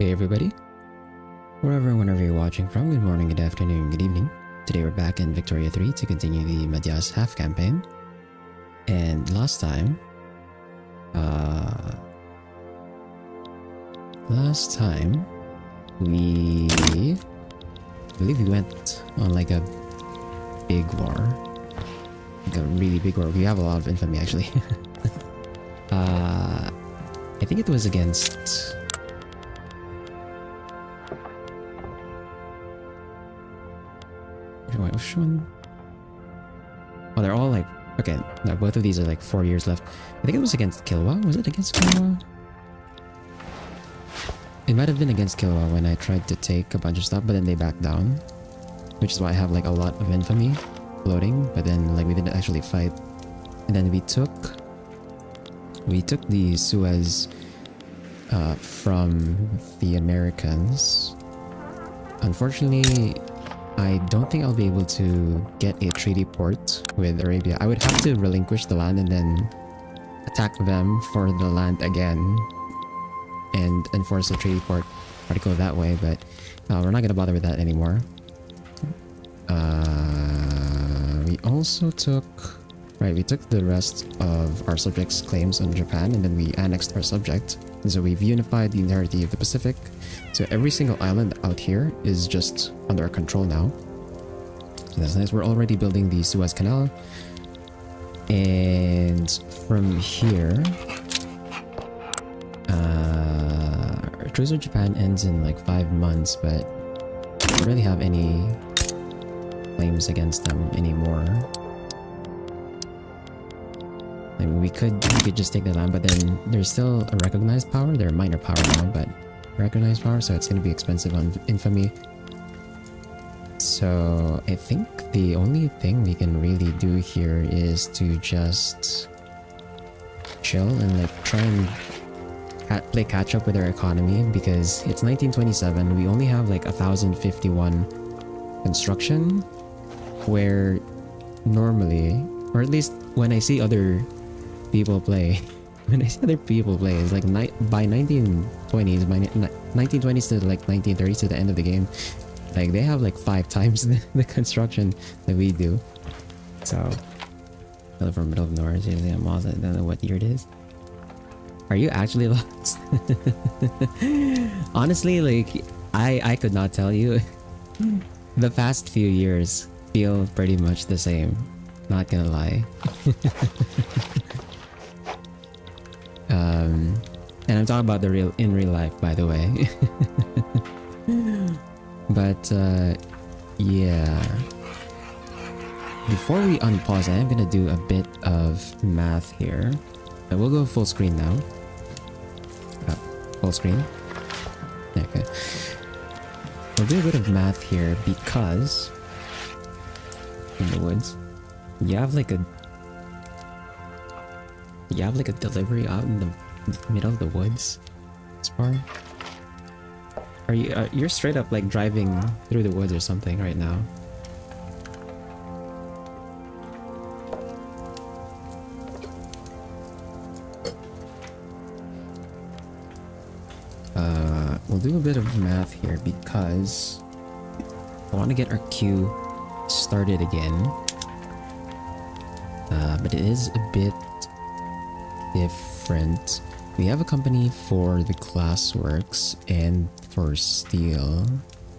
Hey everybody, wherever and whenever you're watching from, good morning, good afternoon, good evening. Today we're back in Victoria 3 to continue the Madyas Half-campaign. And last time we believe we went on like a big war. Like a really big war. We have a lot of infamy actually. I think it was against... Which one? Oh, they're all like... Okay, no, both of these are like 4 years left. I think it was against Kilwa. Was it against Kilwa? It might have been against Kilwa when I tried to take a bunch of stuff, but then they backed down. Which is why I have like a lot of infamy floating, but then like we didn't actually fight. And then we took the Suez from the Americans. Unfortunately, I don't think I'll be able to get a treaty port with Arabia. I would have to relinquish the land and then attack them for the land again and enforce a treaty port article that way, but we're not gonna bother with that anymore. We also took... Right, we took the rest of our subjects' claims on Japan and then we annexed our subject. And so we've unified the entirety of the Pacific. So every single island out here is just under our control now. So that's nice. We're already building the Suez Canal. And from here... our truce with Japan ends in like 5 months, but we don't really have any claims against them anymore. I mean, we could just take the land, but then there's still a recognized power. They're a minor power now, but recognized power, so it's going to be expensive on infamy. So I think the only thing we can really do here is to just chill and like try and play catch up with our economy, because it's 1927. We only have like 1,051 construction, where normally, or at least when I see other people play, it's like by 1920s, by 1920s to like 1930s, to the end of the game, like they have like 5 times the construction that we do. So from middle of nowhere, seriously, I'm lost. I don't know what year it is. Are you actually lost? Honestly, like I could not tell you. The past few years feel pretty much the same, not gonna lie. And I'm talking about the in real life, by the way. But yeah, before we unpause, I am gonna do a bit of math here. We'll go full screen now. Full screen. Okay. We'll do a bit of math here because in the woods, you have like a delivery out in the middle of the woods, Spar? Are you you're straight up like driving through the woods or something right now? We'll do a bit of math here because I want to get our queue started again. But it is a bit different. We have a company for the glassworks and for steel,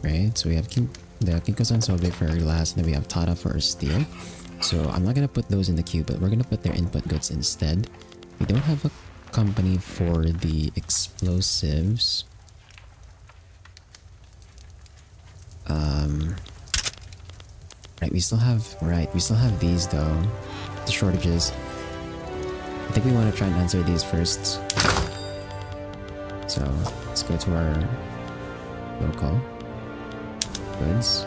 right? So we have the Kinkosan Sobe for our glass, and then we have Tata for our steel. So I'm not gonna put those in the queue, but we're gonna put their input goods instead. We don't have a company for the explosives. We still have these though. The shortages. I think we want to try and answer these first. So let's go to our local goods.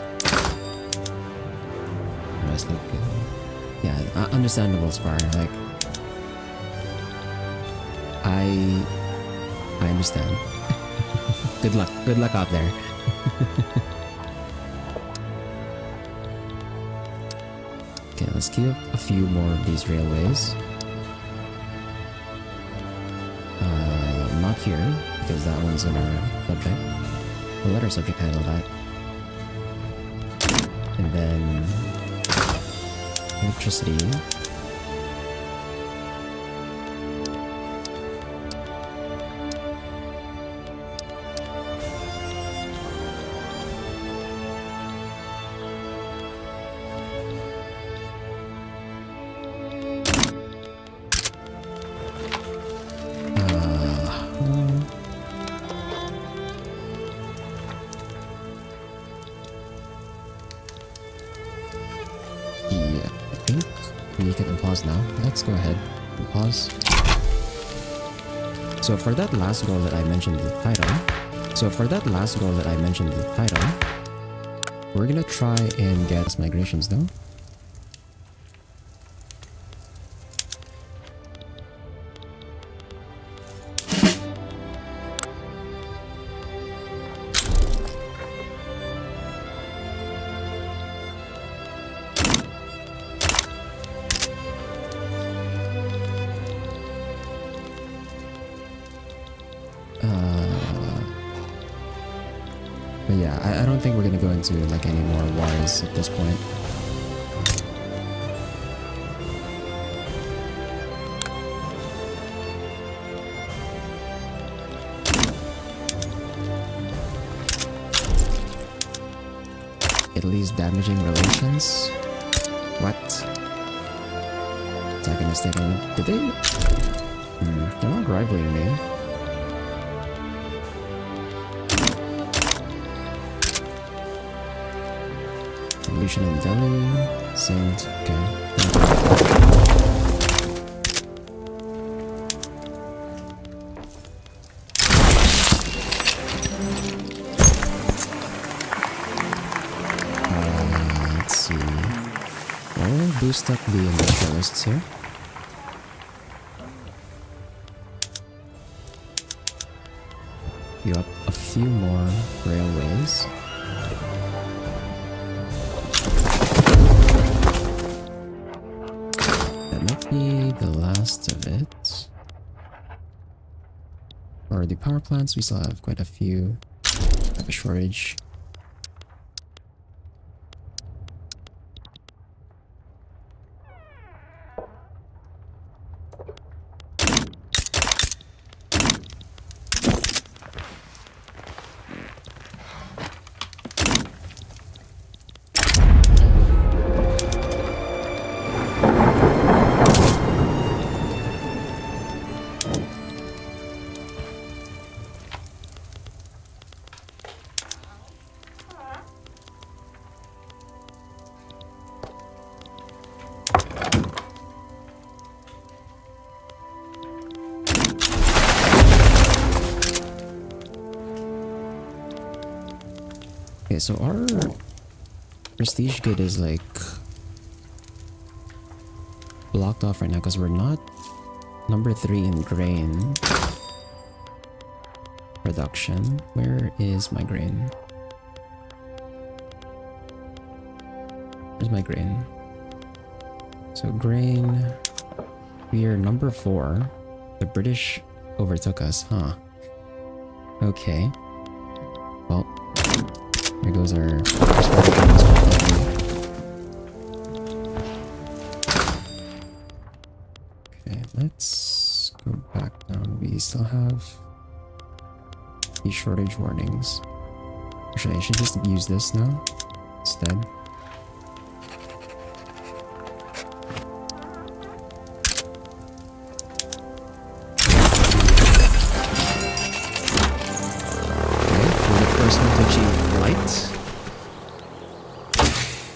Let's look good. Yeah, understandable, Spar. Like I understand. Good luck out there. Okay, let's queue up a few more of these railways. here, because that one's in our subject. We'll let our subject handle that. And then electricity. Now let's go ahead and pause. So for that last goal that I mentioned in the title, we're gonna try and get migrations though. But yeah, I don't think we're gonna go into like any more wars at this point. Italy's damaging relations? What? Antagonistic? Did they? They're not rivaling me. Revolution in Delhi, Saint, okay. Let's see. We'll boost up the industrialists here. You up a few more railways. Be the last of it. For the power plants, we still have quite a few. Have a shortage. Okay, so our prestige good is like blocked off right now because we're not number 3 in grain production. Where is my grain? Where's my grain? So grain, we are number 4. The British overtook us, huh? Okay. Well, there goes our okay, let's go back down. We still have these shortage warnings. Actually, I should just use this now instead.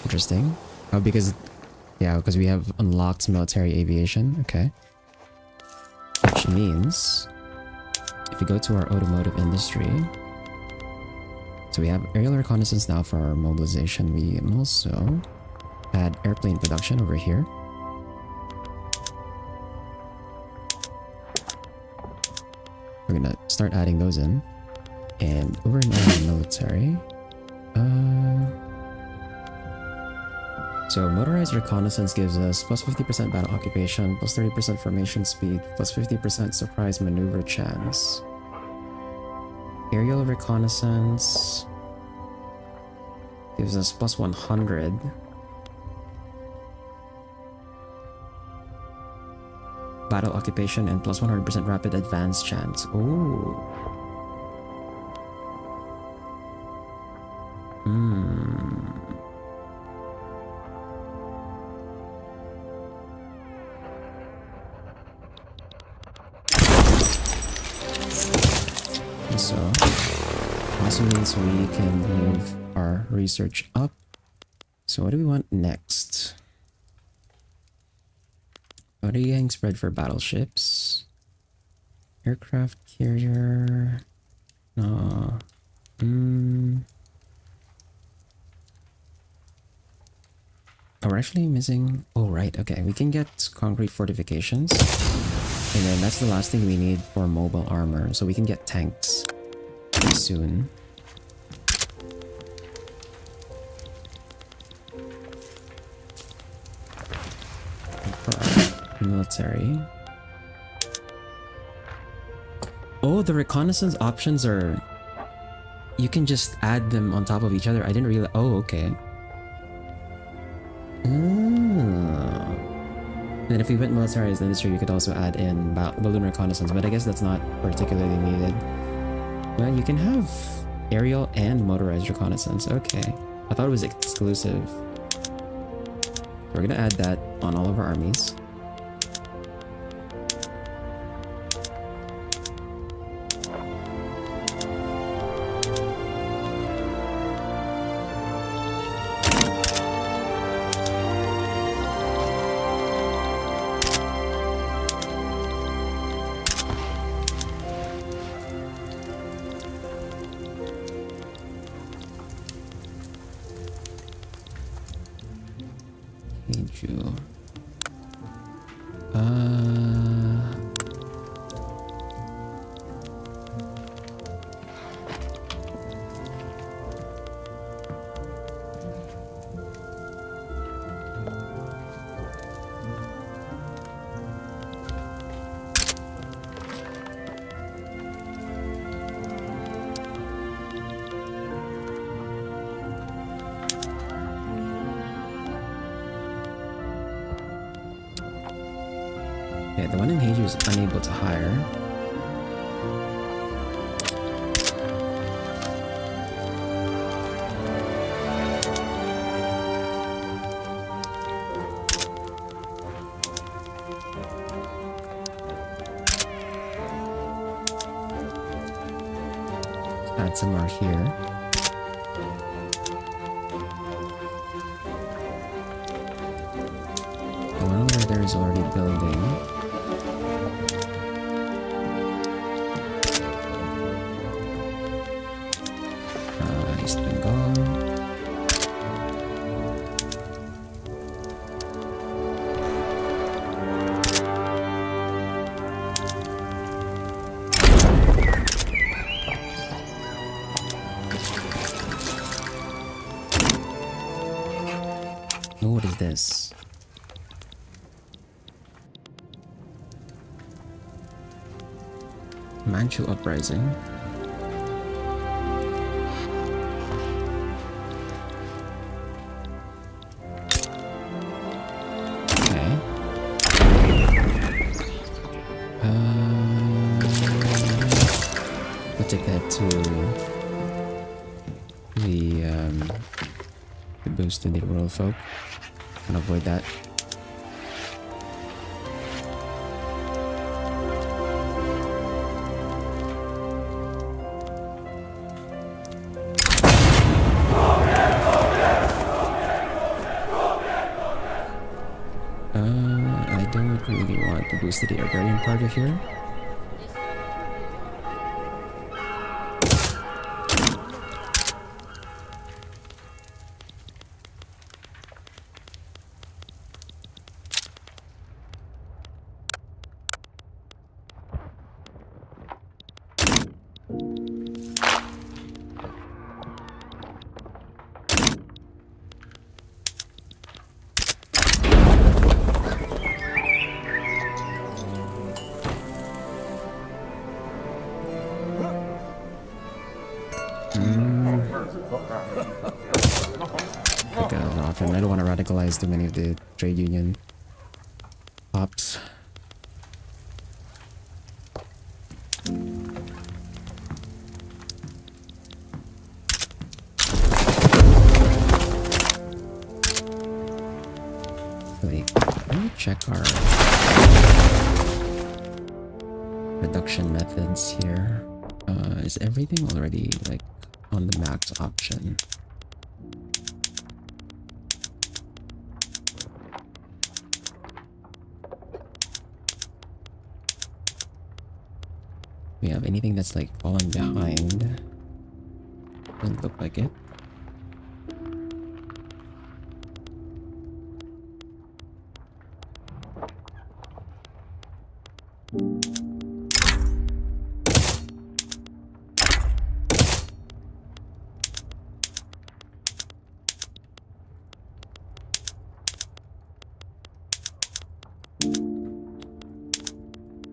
Interesting. Oh, because we have unlocked military aviation. Okay. Which means if we go to our automotive industry, so we have aerial reconnaissance now for our mobilization. We also add airplane production over here. We're gonna start adding those in. And over in our military, so motorized reconnaissance gives us plus 50% battle occupation, plus 30% formation speed, plus 50% surprise maneuver chance. Aerial reconnaissance gives us plus 100. Battle occupation and plus 100% rapid advance chance. Ooh. So, also means we can move our research up. So what do we want next? Auto-yang spread for battleships. Aircraft carrier. No. Oh, we're actually missing... Oh, right. Okay, we can get concrete fortifications. And then that's the last thing we need for mobile armor. So we can get tanks pretty soon. For our military. Oh, the reconnaissance options are... You can just add them on top of each other. I didn't realize... Oh, okay. And if we went militarized industry, you could also add in balloon reconnaissance, but I guess that's not particularly needed. Well, you can have aerial and motorized reconnaissance. Okay. I thought it was exclusive. We're gonna add that on all of our armies. Okay, the one in Heiju is unable to hire. Let's add some more here. The one over there is already building. East Bengal. Oh, what is this? Manchu Uprising. Take that to the boost in the world folk and avoid that. I don't really want to boost the agrarian project here. like an option. I don't want to radicalize too many of the trade union ops. Wait, let me check our reduction methods here. Is everything already like on the max option? We have anything that's like fallen behind? Doesn't look like it.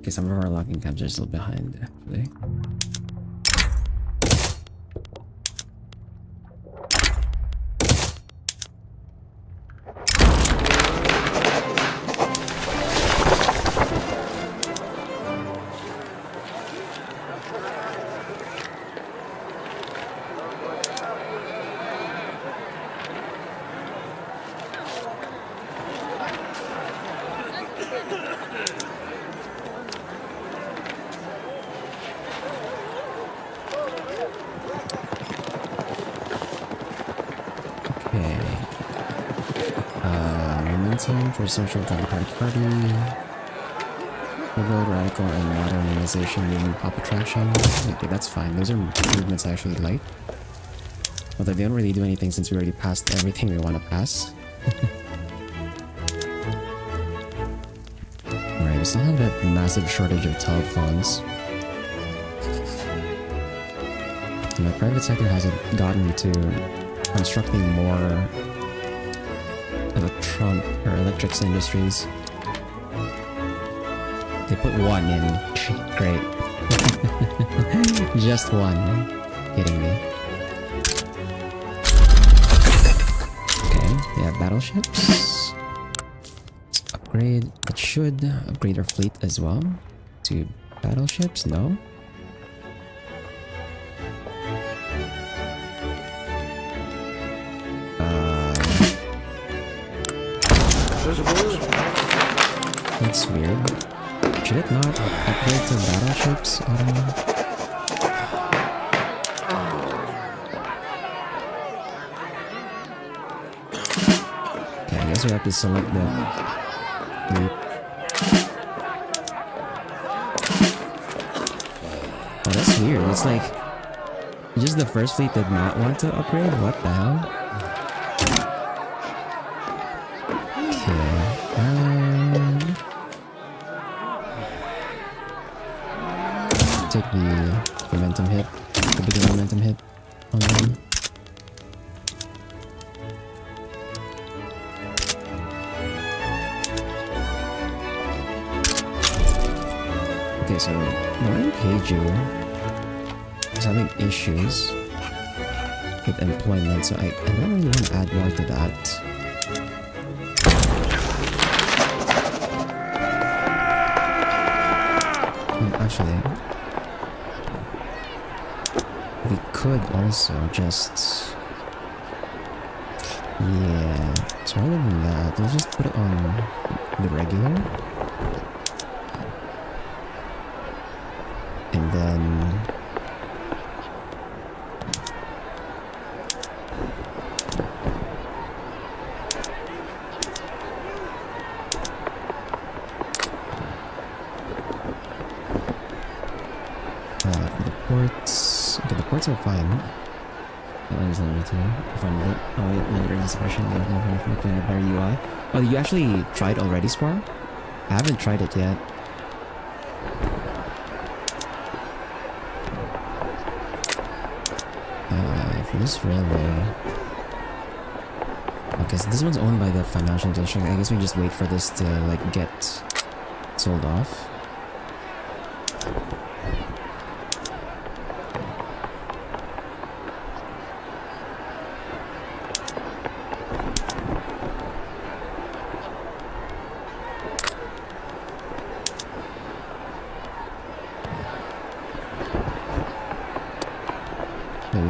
Okay, some of our locking camps are still behind, actually. Momentum for Social Democratic Party. Liberal, radical, and modernization movement pop attraction. Okay, that's fine. Those are movements I actually like. Although they don't really do anything since we already passed everything we want to pass. Alright, we still have that massive shortage of telephones. And the private sector hasn't gotten to constructing more electrics industries. They put one in. Great. Just one. Kidding me. Okay, yeah, battleships. Let's upgrade. It should upgrade our fleet as well to battleships. No. That's weird. Should it not upgrade to battleships? I don't know. Okay, I guess we have to select the fleet. Oh, that's weird. It's like just the first fleet did not want to upgrade? What the hell? Take the momentum hit, the bigger momentum hit on them. Okay, so Northern Keiju is having issues with employment, so I don't really want to add more to that. Actually, we could also just... Yeah, so rather than that, let's just put it on the regular. And then... for the ports... Okay, the ports are fine. That one's number 2. If I'm right. Oh wait, there is a question about the better UI. Oh, you actually tried already, Spar? I haven't tried it yet. For this railway... Because this one's owned by the financial district, I guess we just wait for this to like get sold off.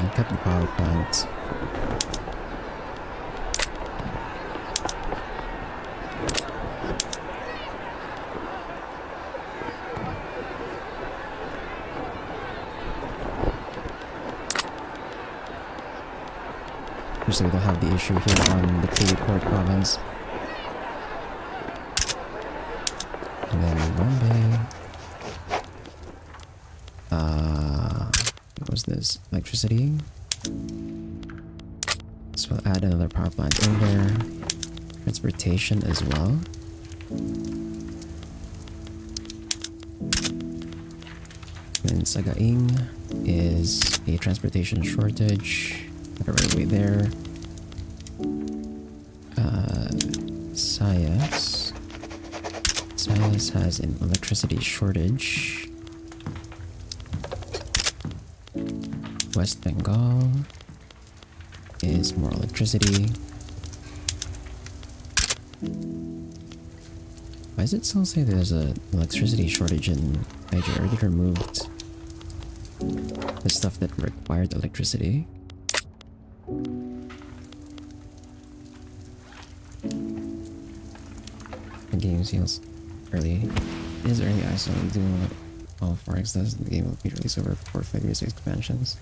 cut the power plant. So we don't have the issue here on the Port province. And then Bombay. What was this? Electricity. So we'll add another power plant in there. Transportation as well. And Sagaing is a transportation shortage. Got a railway there. Sayas has an electricity shortage. West Bengal is more electricity. Why does it still say there's an electricity shortage in Niger? I already removed the stuff that required electricity. The game feels early. It is early access, so doing what all 4X does. The game will be released over 4 5 years of expansions.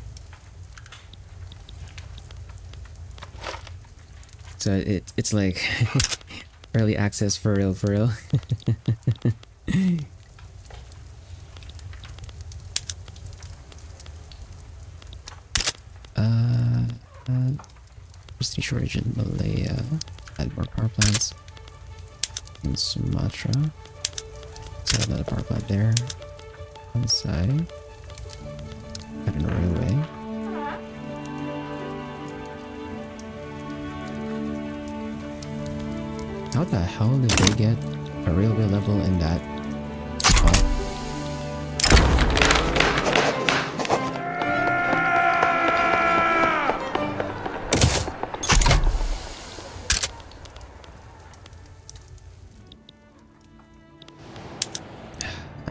So it's like early access for real, for real. Electricity shortage in Malaya. Add more power plants. In Sumatra. So another power plant there. On side. Add an railway. How the hell did they get a railway level in that spot?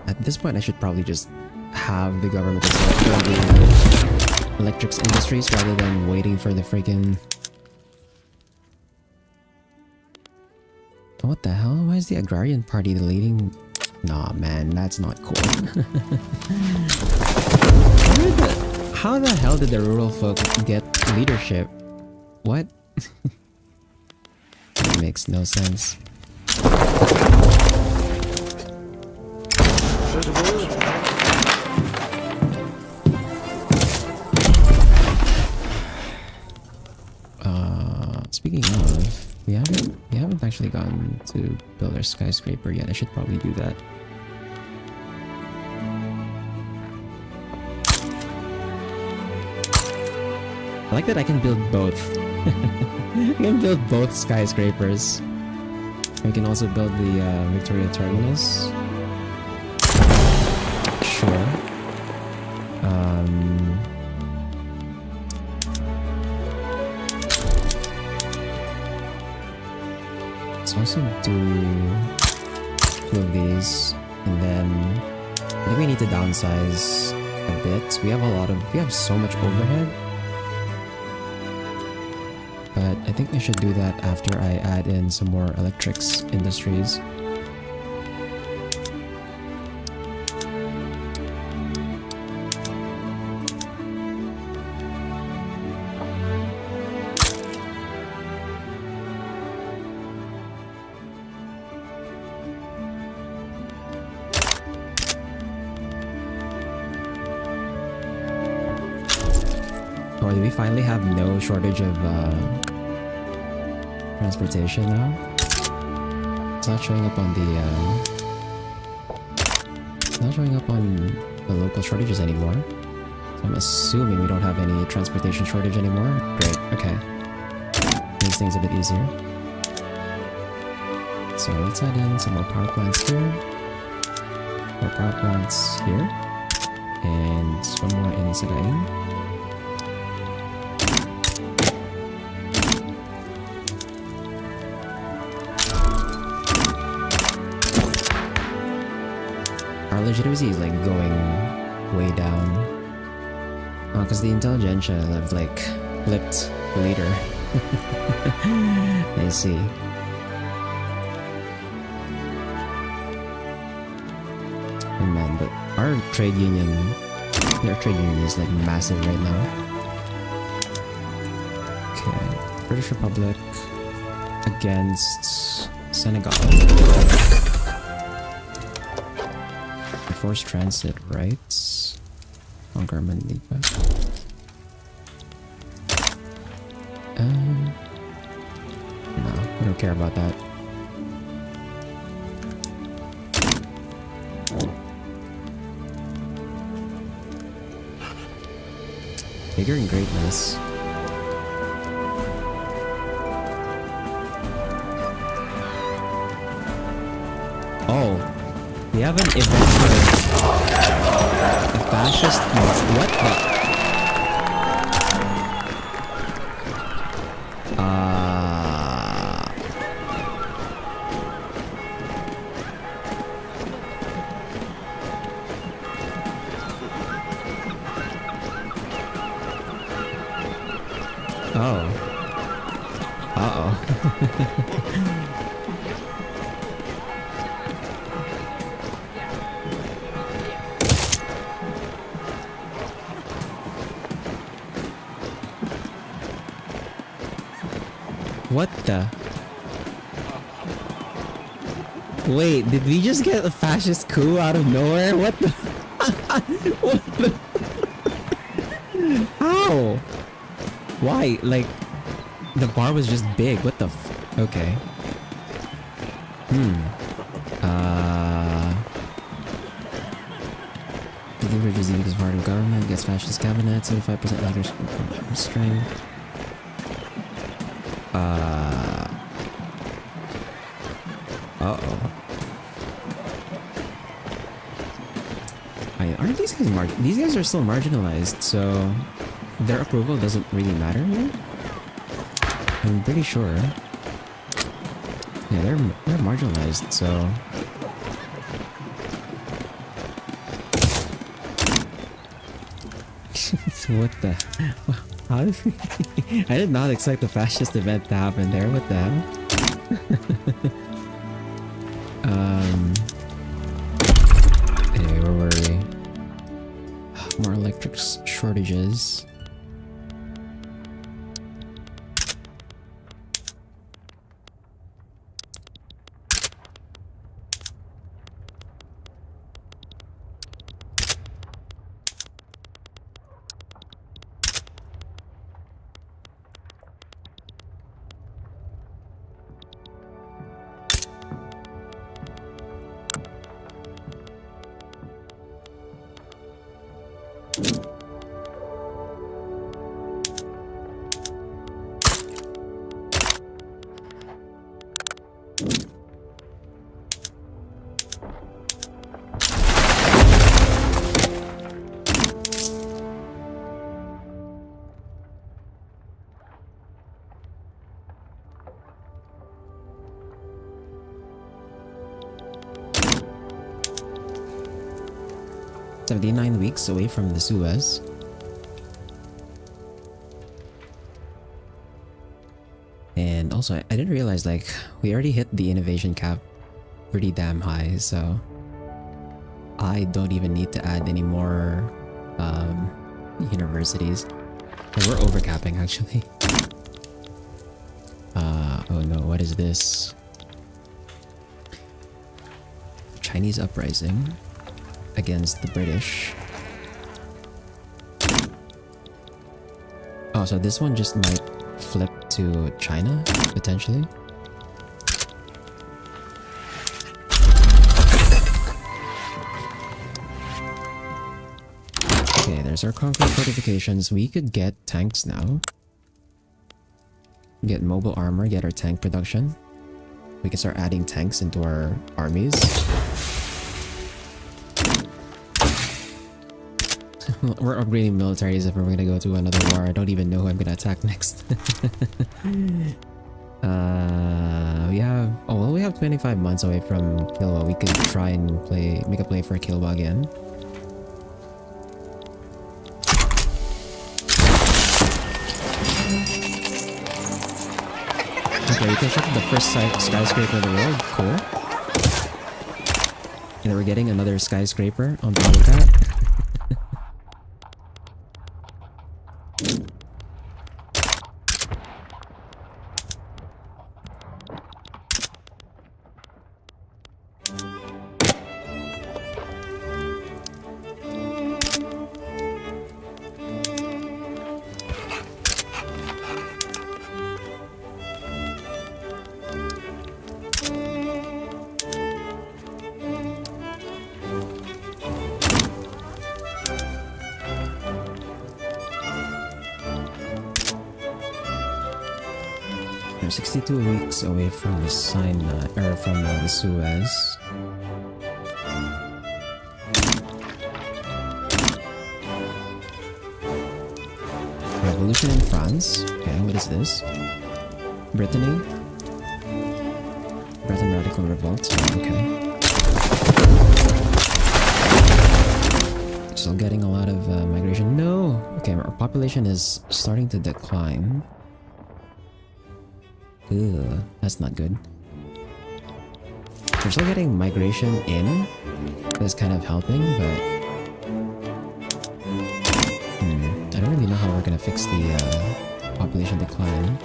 At this point, I should probably just have the government start building electrics industries rather than waiting for the freaking... What the hell? Why is the agrarian party the leading? Nah, man, that's not cool. How the hell did the rural folk get leadership? What? That makes no sense. Speaking of, we haven't actually gotten to build our skyscraper yet. I should probably do that. I like that I can build both. I can build both skyscrapers. We can also build the Victoria Terminus. Sure. Let's also do 2 of these, and then I think we need to downsize a bit. We have so much overhead, but I think I should do that after I add in some more electrics industries. Or do we finally have no shortage of transportation now? It's not showing up on the local shortages anymore. So I'm assuming we don't have any transportation shortage anymore. Great, okay. Makes things a bit easier. So let's add in some more power plants here. More power plants here. And one more in Sagaing. Our legitimacy is like going way down. Oh, because the intelligentsia have like flipped later. I see. Oh man, but our trade union, their trade union is like massive right now. Okay, British Republic against Senegal. Forced transit rights. No, I don't care about that. Bigger and greatness. Oh, we have an event for a fascist. What the? Oh. Uh-oh. What the? Wait, did we just get a fascist coup out of nowhere? What the? What the? How? Why? Like, the bar was just big. What the f? Okay. The leverage is because part of government gets fascist cabinet, 75% leaders restraint. Uh-oh. Aren't these guys these guys are still marginalized, so their approval doesn't really matter here? I'm pretty sure. Yeah, they're marginalized, so what the? How did I did not expect the fascist event to happen there. What the hell? Anyway, where were we? More electric shortages. "79 weeks away from the Suez." And also, I didn't realize, like, we already hit the innovation cap pretty damn high, so I don't even need to add any more universities. And we're overcapping, actually. Oh no, what is this? Chinese uprising against the British. Oh, so this one just might flip to China, potentially. Okay, there's our concrete fortifications. We could get tanks now. Get mobile armor, get our tank production. We can start adding tanks into our armies. We're upgrading militaries if we're gonna go to another war. I don't even know who I'm gonna attack next. We have 25 months away from Kilwa. We could try and make a play for Kilwa again. Okay, we constructed the first skyscraper in the world. Cool. And then we're getting another skyscraper on top of that. 62 weeks away from the Sinai, or from the Suez. Revolution in France. Okay, what is this? Brittany? Breton Radical Revolt. Okay. Still getting a lot of migration. No! Okay, our population is starting to decline. Ugh, that's not good. We're still getting migration in. That's kind of helping, but... I don't really know how we're gonna fix the population decline.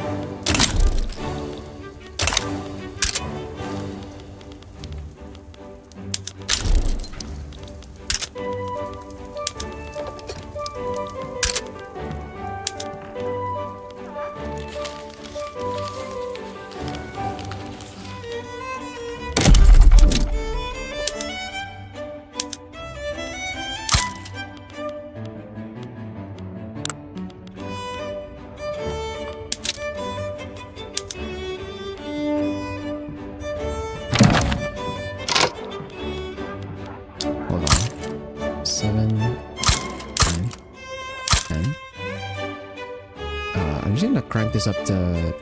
Crank this up to...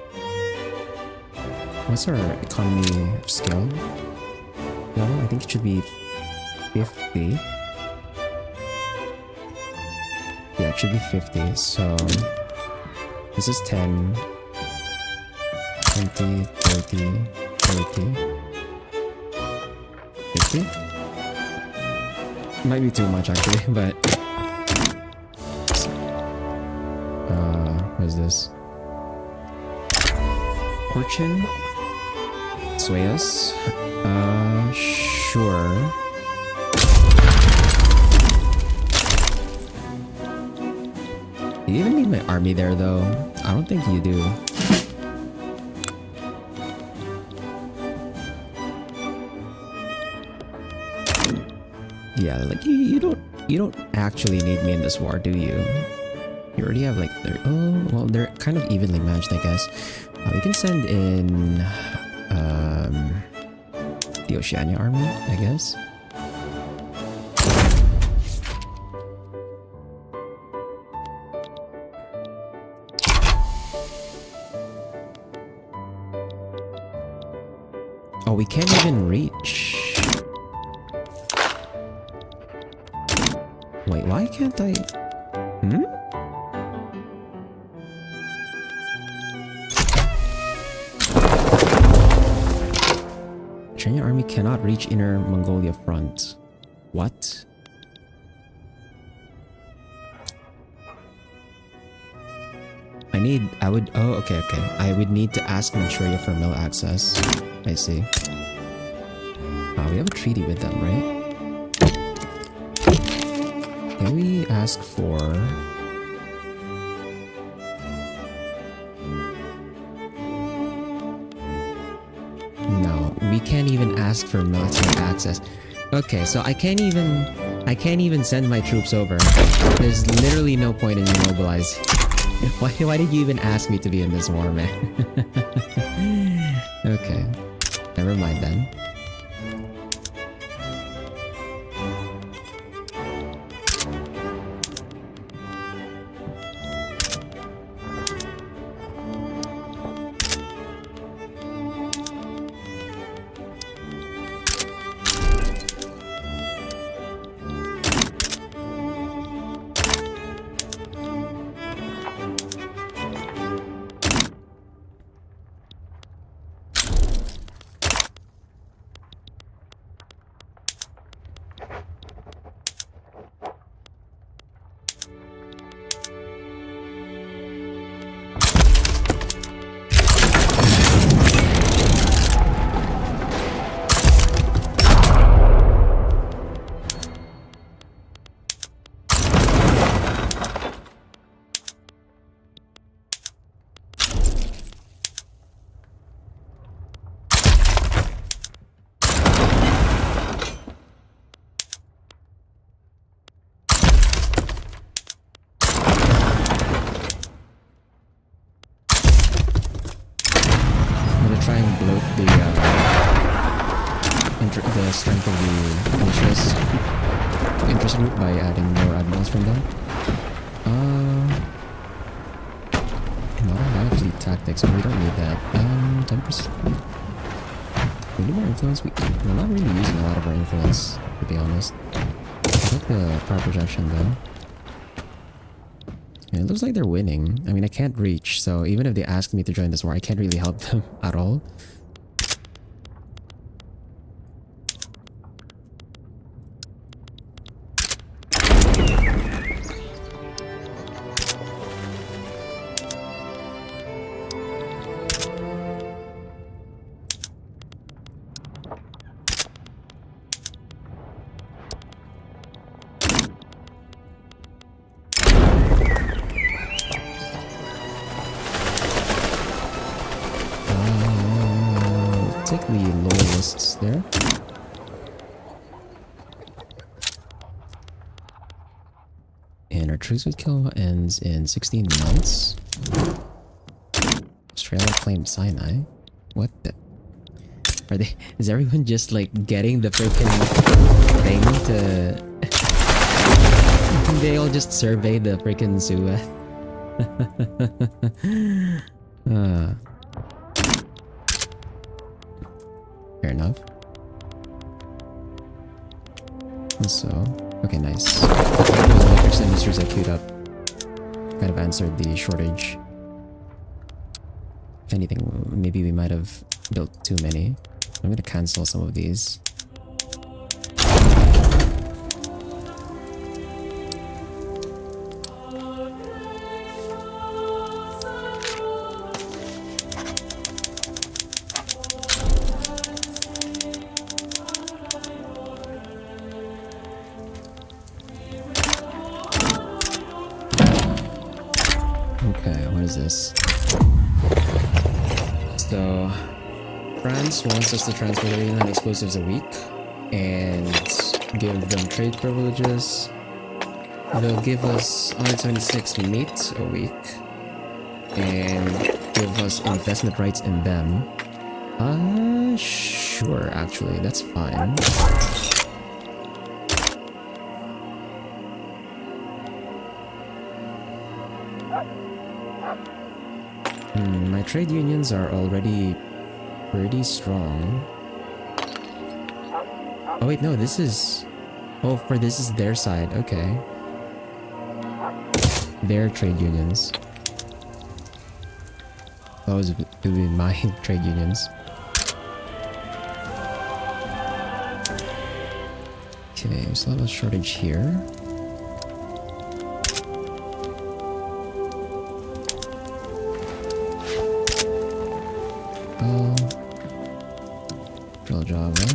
What's our economy scale? No, I think it should be 50. Yeah, it should be 50. So this is 10, 20, 30, 40, 50. Might be too much actually, but what is this? Fortune? Sway us? Sure. Do you even need my army there though? I don't think you do. Yeah, like you don't actually need me in this war, do you? You already have like oh well, they're kind of evenly matched, I guess. We can send in the Oceania army, I guess. Oh, we can't even reach. Wait, why can't I? China army cannot reach Inner Mongolia front. What? I would need to ask Manchuria for mill access. I see. We have a treaty with them, right? Can we ask for... No, we can't even ask for military access. Okay, so I can't even send my troops over. There's literally no point in me mobilizing. Why did you even ask me to be in this war, man? Okay, never mind then. try and bloat the strength of the interest group by adding more admirals from them. Not a lot of fleet tactics, and we don't need that. 10%. We need more influence. We're not really using a lot of our influence, to be honest. I like the power projection though. Yeah, it looks like they're winning. I mean, I can't reach, so even if they ask me to join this war, I can't really help them at all. Take the loyalists there. And our truce with kill ends in 16 months. Australia claimed Sinai. What the? Are they? Is everyone just like getting the freaking thing to? They all just survey the freaking Suez. Fair enough. So, okay, nice. Those electric industries I queued up kind of answered the shortage. If anything, maybe we might have built too many. I'm gonna cancel some of these. Okay, what is this? So, France wants us to transfer 39 explosives a week and give them trade privileges. They'll give us 176 meat a week and give us investment rights in them. Sure, actually, that's fine. My trade unions are already pretty strong. Oh wait, no, this is... Oh, this is their side, okay. Their trade unions. Those would be my trade unions. Okay, we still have a shortage here. Drill Java.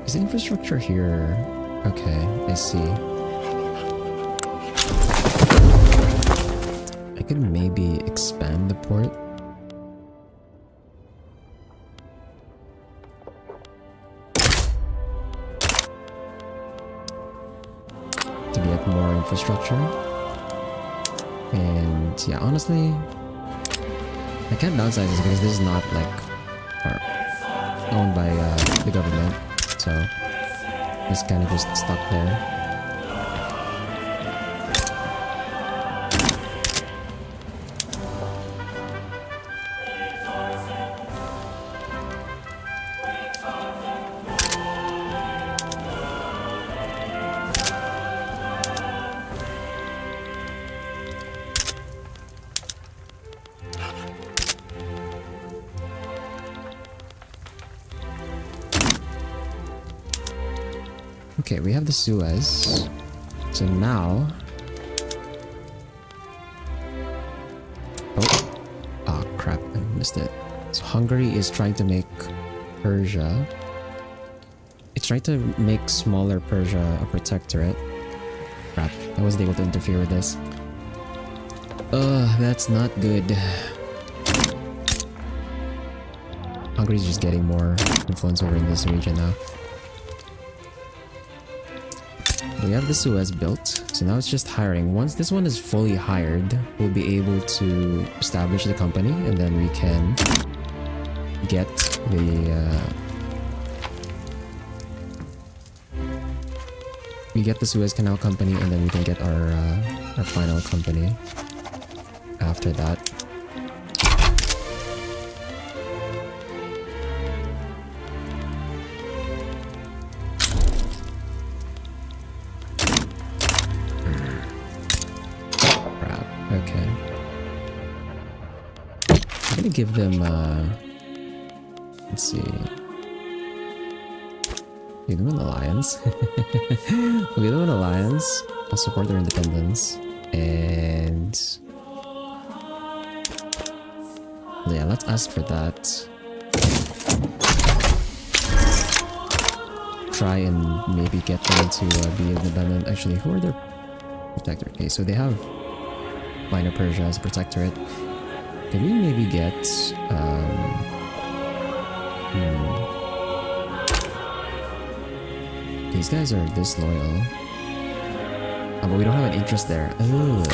Is the infrastructure here? Okay, I see. I could maybe expand the port. To get more infrastructure. And yeah, honestly, I can't downsize this because this is not like owned by the government. So it's kind of just stuck there. Okay, we have the Suez. So now... Oh, crap, I missed it. So Hungary is trying to make Persia... It's trying to make smaller Persia a protectorate. Crap, I wasn't able to interfere with this. That's not good. Hungary's just getting more influence over in this region now. We have the Suez built, so now it's just hiring. Once this one is fully hired, we'll be able to establish the company, and then we can get the Suez Canal company, and then we can get our final company after that. Crap. Okay. I'm gonna give them let's see. Give them an alliance. We'll give them an alliance. I'll support their independence. And yeah, let's ask for that. Try and maybe get them to be independent. Actually, who are their protector? Okay, so they have Minor Persia as a protectorate. Can we maybe get these guys are disloyal. But we don't have an interest there. Ugh.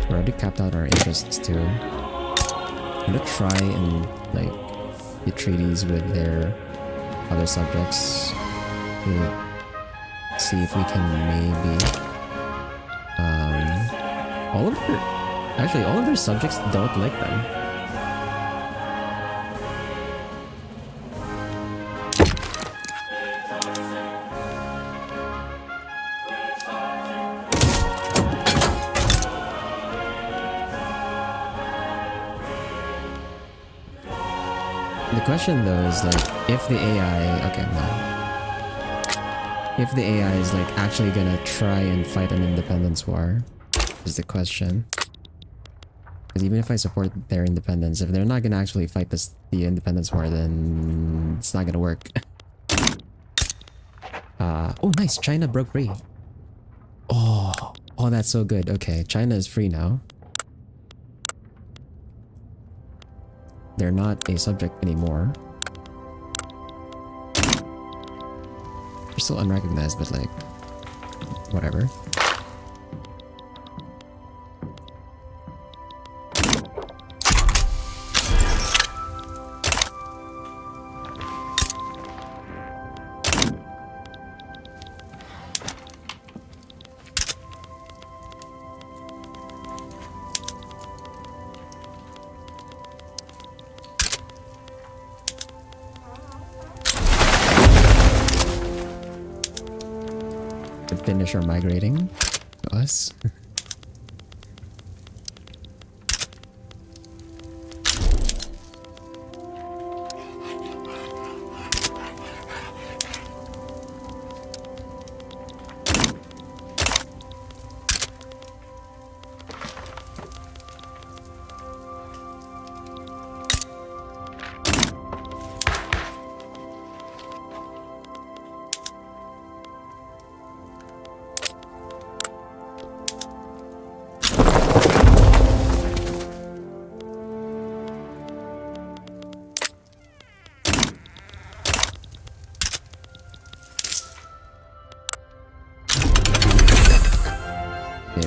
We're already capped out our interests too. I'm gonna try and like get treaties with their other subjects to see if we can maybe all of their subjects don't like them. The question though is like, if the AI, okay, no. If the AI is like actually gonna try and fight an independence war, is the question. Because even if I support their independence, if they're not gonna actually fight the independence war, then it's not gonna work. Oh nice, China broke free. Oh, that's so good. Okay, China is free now. They're not a subject anymore. They're still unrecognized, but like, whatever. Finish our migrating to us.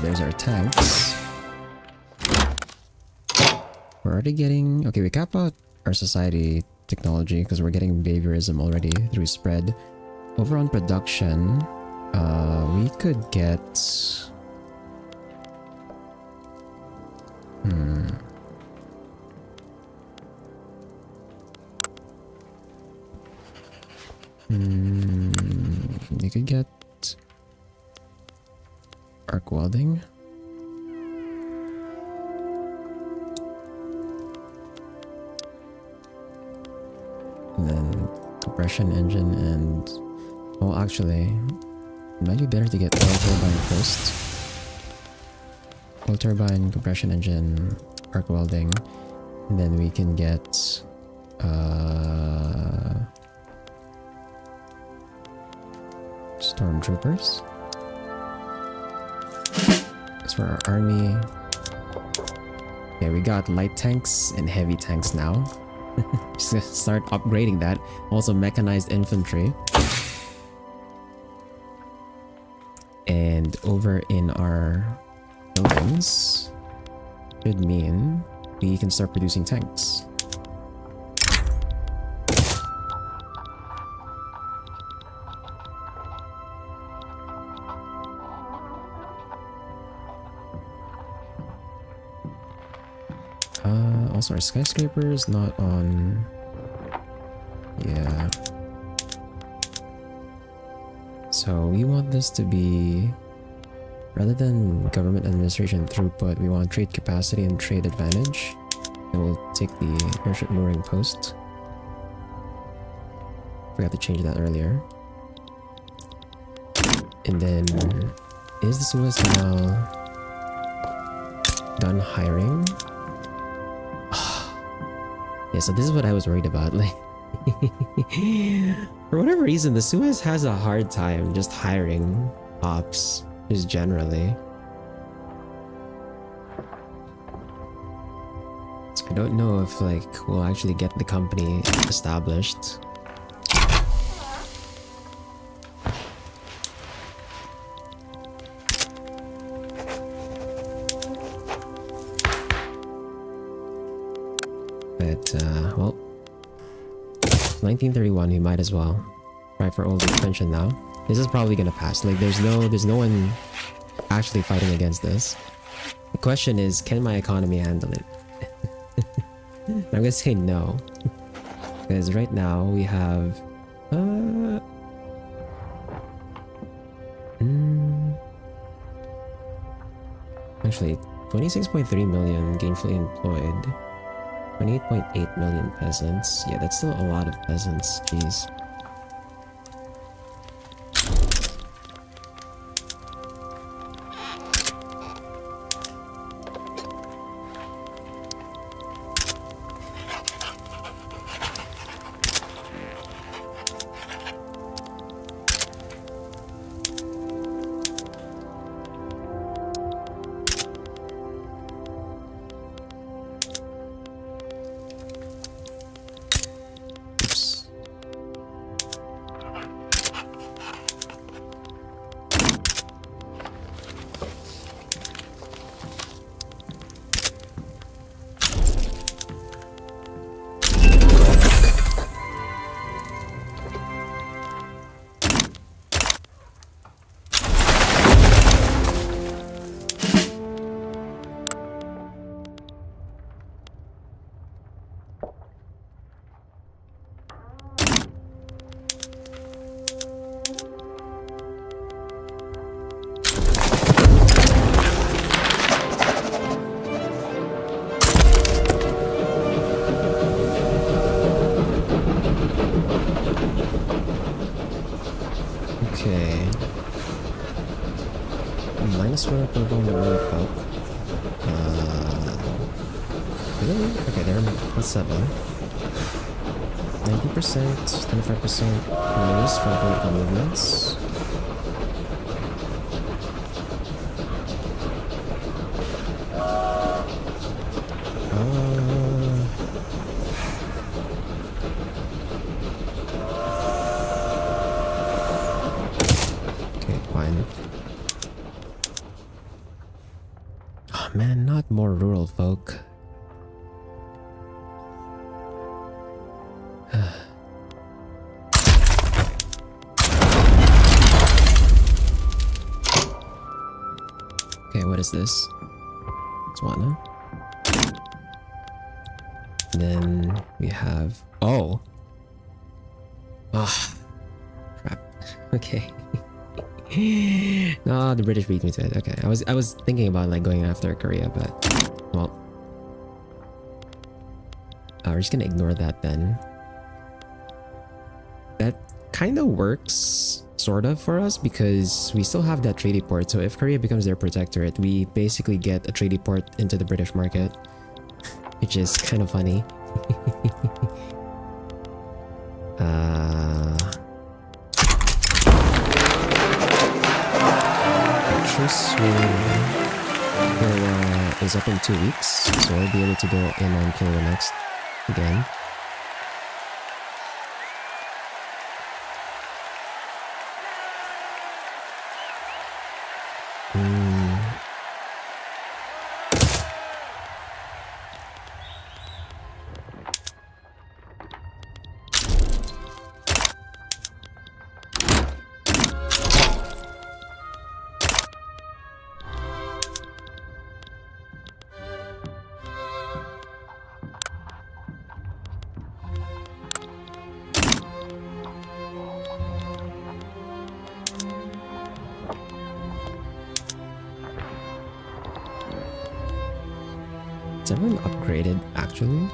There's our tanks. We're already getting... Okay, we cap out our society technology because we're getting behaviorism already through spread. Over on production, we could get... You could get arc welding. And then compression engine and... Well, actually, it might be better to get oil turbine first. Oil turbine, compression engine, arc welding, and then we can get stormtroopers. As for our army, okay, we got light tanks and heavy tanks now. Just gonna start upgrading that. Also mechanized infantry. And over in our buildings should mean we can start producing tanks. Also our skyscraper is not on. Yeah. So we want this to be, rather than government administration throughput, we want trade capacity and trade advantage. And we'll take the airship mooring post. Forgot to change that earlier. And then, is the Suez Canal done hiring? Yeah, so this is what I was worried about. Like, for whatever reason, the Suez has a hard time just hiring ops, just generally. So I don't know if like we'll actually get the company established. But well, 1931, we might as well try for old expansion now. This is probably gonna pass. Like there's no one actually fighting against this. The question is, can my economy handle it? I'm gonna say no. Because right now we have actually 26.3 million gainfully employed. 28.8 million peasants. Yeah, that's still a lot of peasants. Jeez. Okay, they're plus 7. 90%, 25% minus for political movements. Okay, fine. Oh man, not more rural folk. Okay, what is this? Swana. Then we have... Oh! Ah, crap. Okay. No, the British beat me to it. Okay, I was thinking about like going after Korea, but well, we're just gonna ignore that then. That kind of works sort of for us because we still have that treaty port. So if Korea becomes their protectorate, we basically get a treaty port into the British market, which is kind of funny. Truce is up in 2 weeks, so I'll be able to go in on Kilo next again. Is everyone upgraded actually?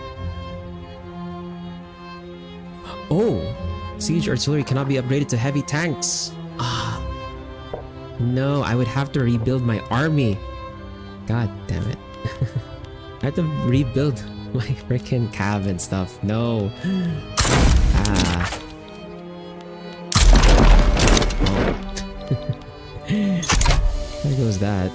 Oh! Siege artillery cannot be upgraded to heavy tanks! Ah! No, I would have to rebuild my army! God damn it. I have to rebuild my freaking cav and stuff. No! Ah. Oh. There goes that.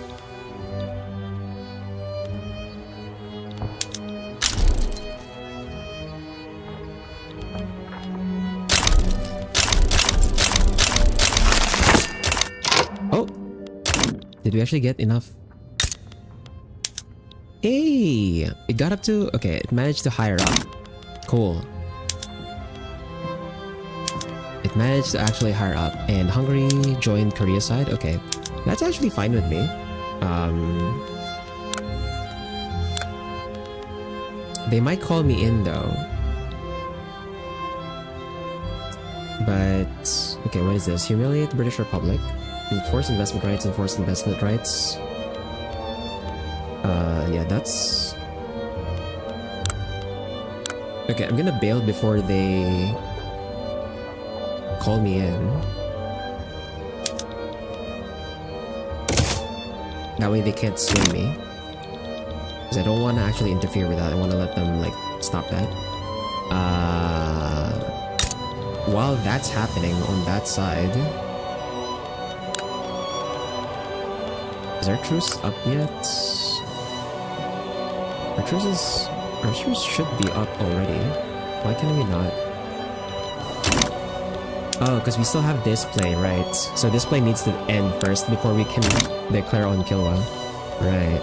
Oh! Did we actually get enough? Hey! It got up to... Okay, it managed to higher up. Cool. It managed to actually higher up. And Hungary joined Korea side? Okay. That's actually fine with me. They might call me in though. But... Okay, what is this? Humiliate the British Republic. Enforce investment rights, enforce investment rights. Yeah, that's... Okay, I'm gonna bail before they call me in. That way they can't swing me. Because I don't want to actually interfere with that. I want to let them, like, stop that. While that's happening on that side... Is our truce up yet? Our truce should be up already. Why can we not? Oh, because we still have display, right? So display needs to end first before we can declare on Kilwa. Right.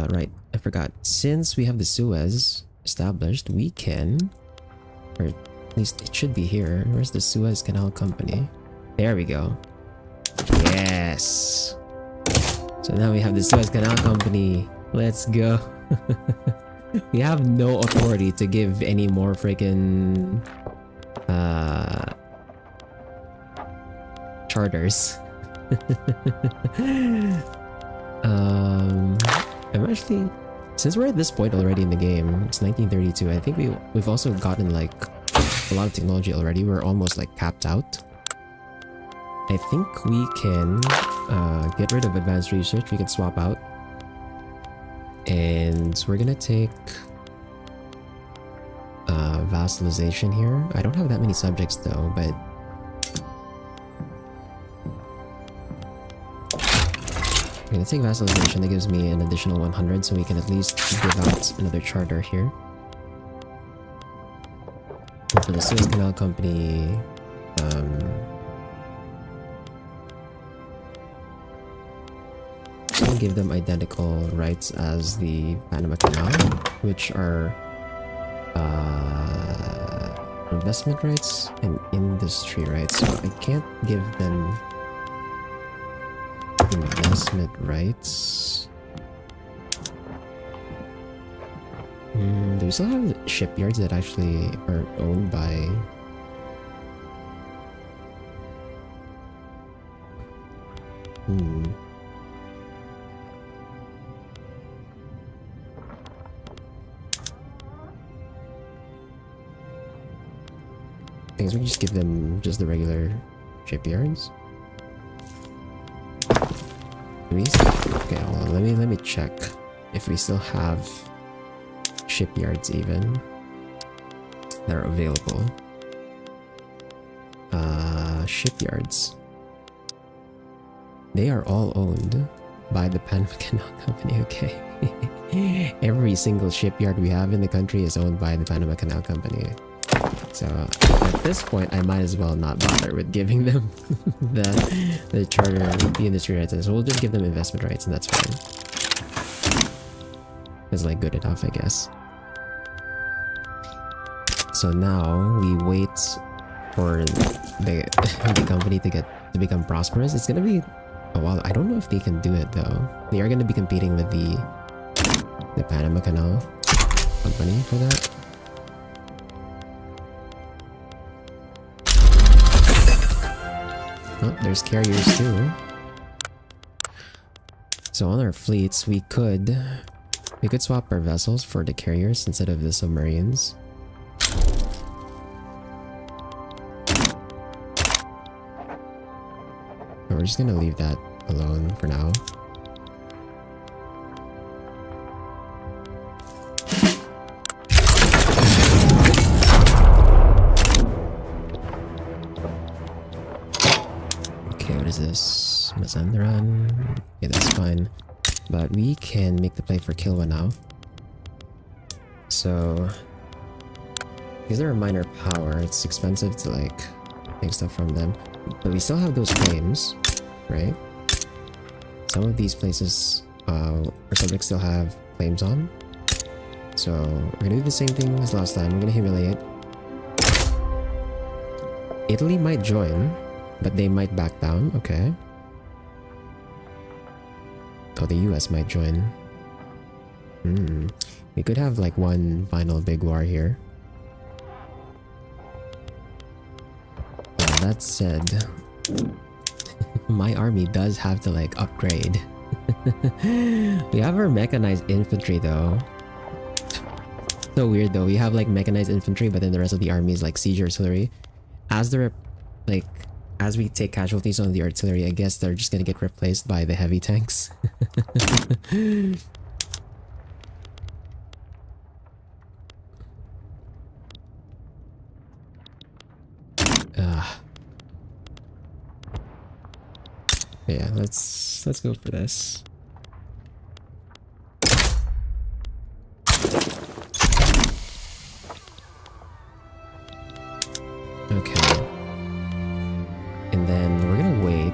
Right, I forgot. Since we have the Suez established, we can... Or at least it should be here. Where's the Suez Canal Company? There we go. Yes! So now we have the Suez Canal Company. Let's go. We have no authority to give any more freaking... charters. I'm actually, since we're at this point already in the game, it's 1932. I think we've also gotten like a lot of technology already. We're almost like capped out. I think we can get rid of advanced research. We can swap out, and we're gonna take vassalization here. I don't have that many subjects though, but I'm gonna take vassalization. That gives me an additional 100, so we can at least give out another charter here. And for the Suez Canal Company, I'll give them identical rights as the Panama Canal, which are investment rights and industry rights. So I can't give them investment rights. Do we still have shipyards that actually are owned by... I guess we just give them just the regular shipyards. Okay, well, let me check if we still have shipyards even that are available. Shipyards. They are all owned by the Panama Canal Company, okay. Every single shipyard we have in the country is owned by the Panama Canal Company. So at this point, I might as well not bother with giving them the charter, the industry rights. So we'll just give them investment rights, and that's fine. It's like good enough, I guess. So now we wait for the the company to become prosperous, it's gonna be a while. I don't know if they can do it though. They are gonna be competing with the Panama Canal company for that. Oh, there's carriers too. So on our fleets, we could swap our vessels for the carriers instead of the submarines. But we're just gonna leave that alone for now. Okay, what is this? Mazandaran? Okay, that's fine. But we can make the play for Kilwa now. So these are a minor power. It's expensive to like take stuff from them. But we still have those claims, right? Some of these places our subjects still have claims on. So we're gonna do the same thing as last time. We're gonna humiliate. Italy might join, but they might back down. Okay. Oh, the US might join. We could have like one final big war here. That said, my army does have to like upgrade. We have our mechanized infantry though. So weird though. We have like mechanized infantry, but then the rest of the army is like siege artillery. As we take casualties on the artillery, I guess they're just gonna get replaced by the heavy tanks. Yeah, let's go for this. Okay. And then we're gonna wait.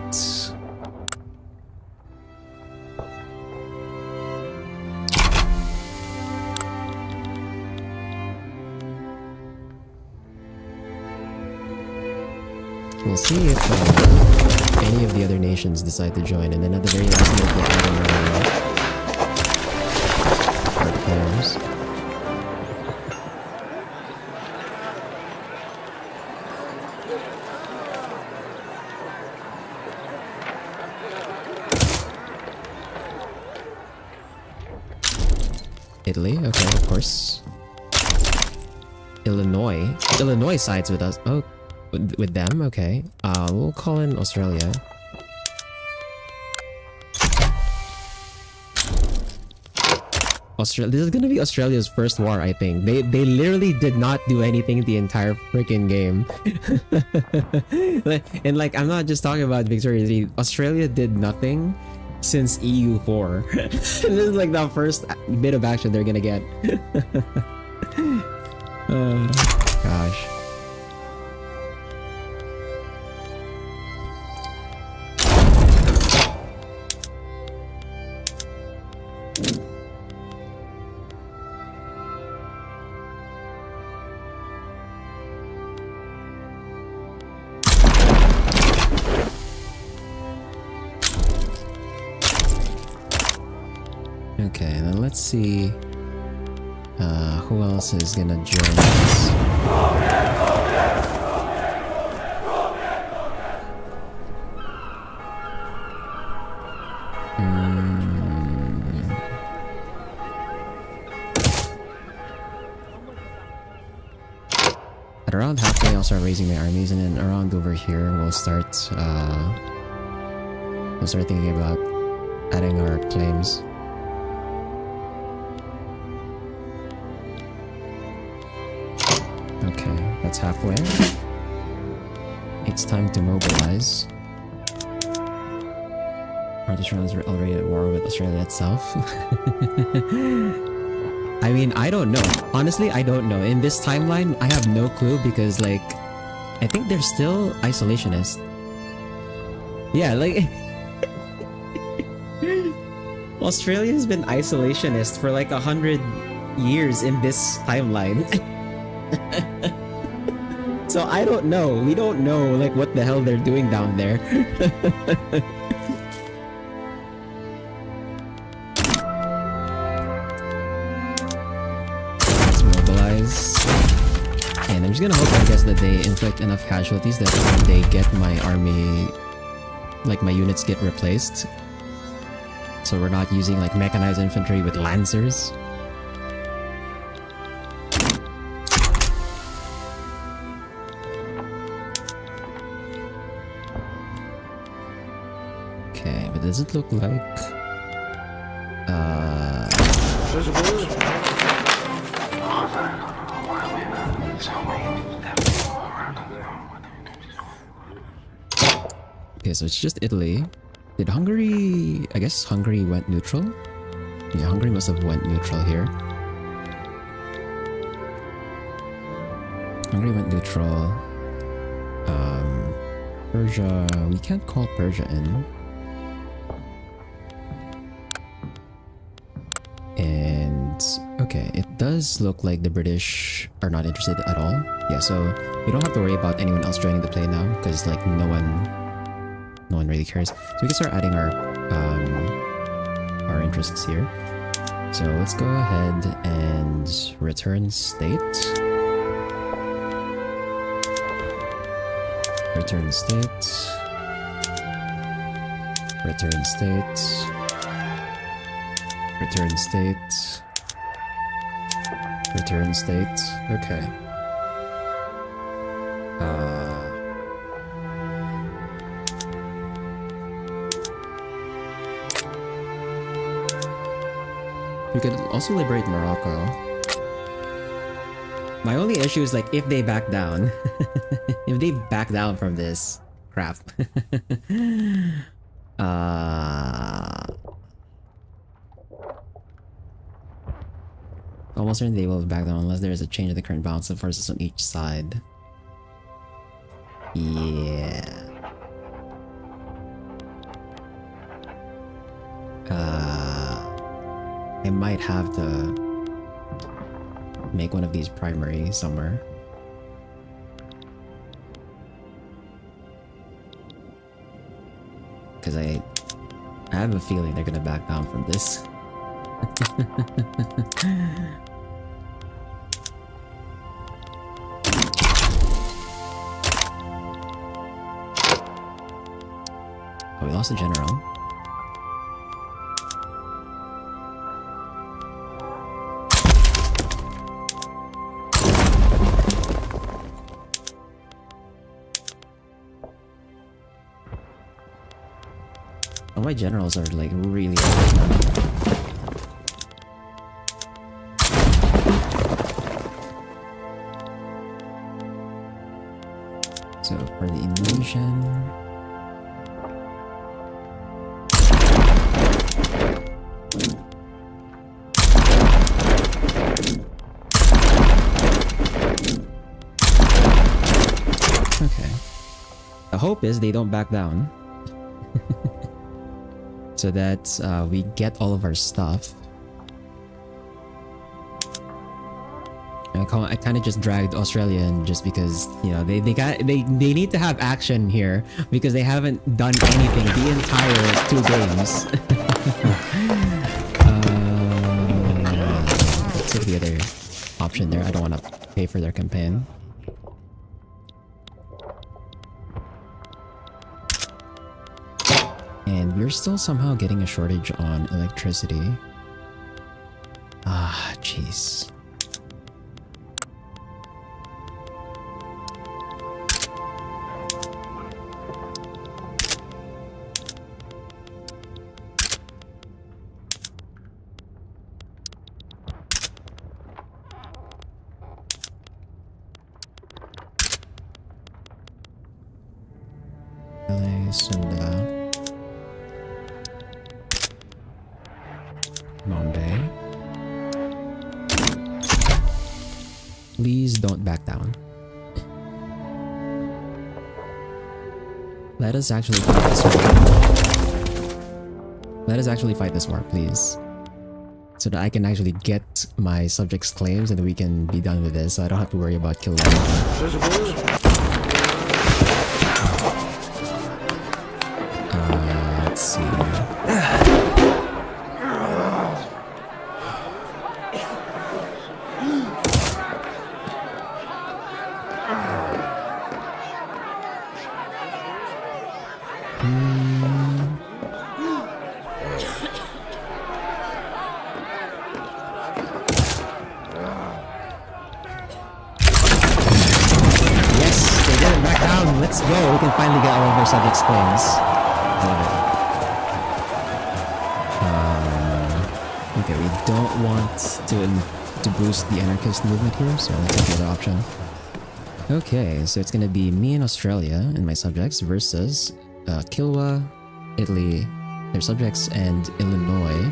We'll see if any of the other nations decide to join, and then at the very last minute we'll add our players. Italy, okay, of course. Illinois sides with us. Oh, with them, okay. We'll call in Australia. This is gonna be Australia's first war, I think. They literally did not do anything the entire freaking game. And like, I'm not just talking about Victoria. Australia did nothing since EU4. This is like the first bit of action they're gonna get. Gosh. Okay, then let's see who else is gonna join us. At around halfway I'll start raising my armies, and then around over here we'll start thinking about adding our claims. Okay, that's halfway. It's time to mobilize. Australia is already at war with Australia itself. I mean, I don't know. Honestly, I don't know. In this timeline, I have no clue because, like, I think they're still isolationist. Yeah, like... Australia's been isolationist for like 100 years in this timeline. So I don't know. We don't know like what the hell they're doing down there. Let's mobilize. And I'm just gonna hope, I guess, that they inflict enough casualties that they get my army, like my units get replaced. So we're not using like mechanized infantry with lancers. Okay, but does it look like okay, so it's just Italy. Did Hungary... I guess Hungary went neutral? Yeah, Hungary must have went neutral here. Hungary went neutral. Persia... We can't call Persia in. And... okay, it does look like the British are not interested at all. Yeah, so we don't have to worry about anyone else joining the play now, because like no one really cares. So we can start adding our interests here. So let's go ahead and return state. Return state. Return state. Return state. Return state. Okay. We could also liberate Morocco. My only issue is like if they back down. If they back down from this crap. Almost certain they will back down unless there is a change in the current balance of forces on each side. Yeah. I might have to make one of these primary somewhere. Because I have a feeling they're gonna back down from this. Oh, we lost a general. All my generals are like really old now. So for the invasion, okay. The hope is they don't back down. So that we get all of our stuff. I kind of just dragged Australia in just because, you know, they need to have action here because they haven't done anything the entire 2 games. Let's take the other option there. I don't want to pay for their campaign. And we're still somehow getting a shortage on electricity. Ah, jeez. Bombay. Please don't back down. Let us actually fight this war. Let us actually fight this war, please. So that I can actually get my subjects' claims and we can be done with this, so I don't have to worry about killing them. see. Let's go! We can finally get all of our subjects claims. I love it. Okay, we don't want to boost the anarchist movement here, so let's take the other option. Okay, so it's gonna be me in Australia and my subjects versus Kilwa, Italy, their subjects, and Illinois.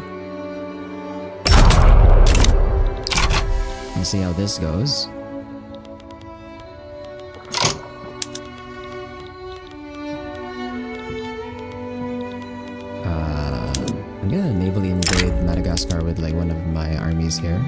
Let's see how this goes. I'm gonna navally invade Madagascar with like one of my armies here.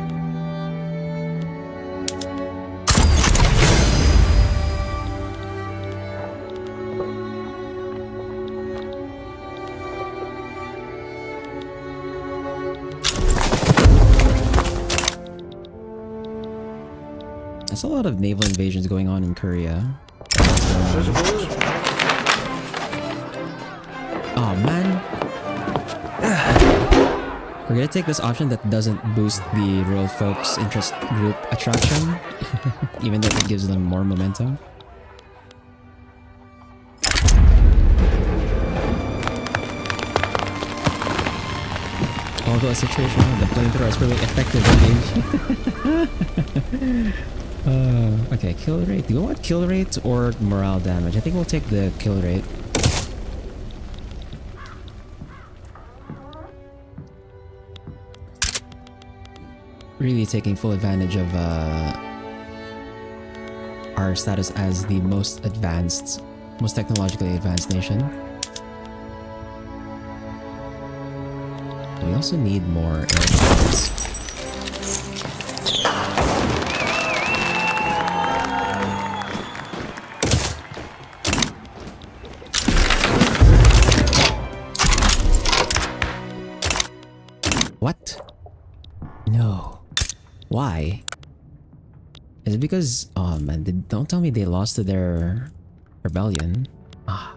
There's a lot of naval invasions going on in Korea. Oh man. We're gonna take this option that doesn't boost the rural folks interest group attraction, even though it gives them more momentum. Although a situation the flamethrower is really effective in game. Okay, kill rate. Do you want kill rate or morale damage? I think we'll take the kill rate. Really taking full advantage of our status as the most advanced, most technologically advanced nation. We also need more aircrafts. What? No. Why? Is it because... oh man, don't tell me they lost to their rebellion. Ah.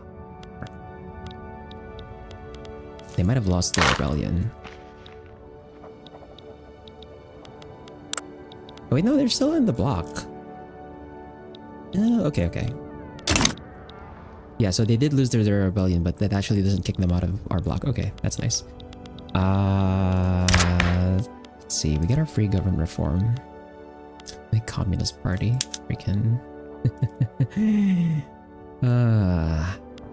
They might have lost their rebellion. Oh, wait, no, they're still in the block. Okay, okay. Yeah, so they did lose their rebellion, but that actually doesn't kick them out of our block. Okay, that's nice. Let's see, we get our free government reform. The Communist Party. Freaking...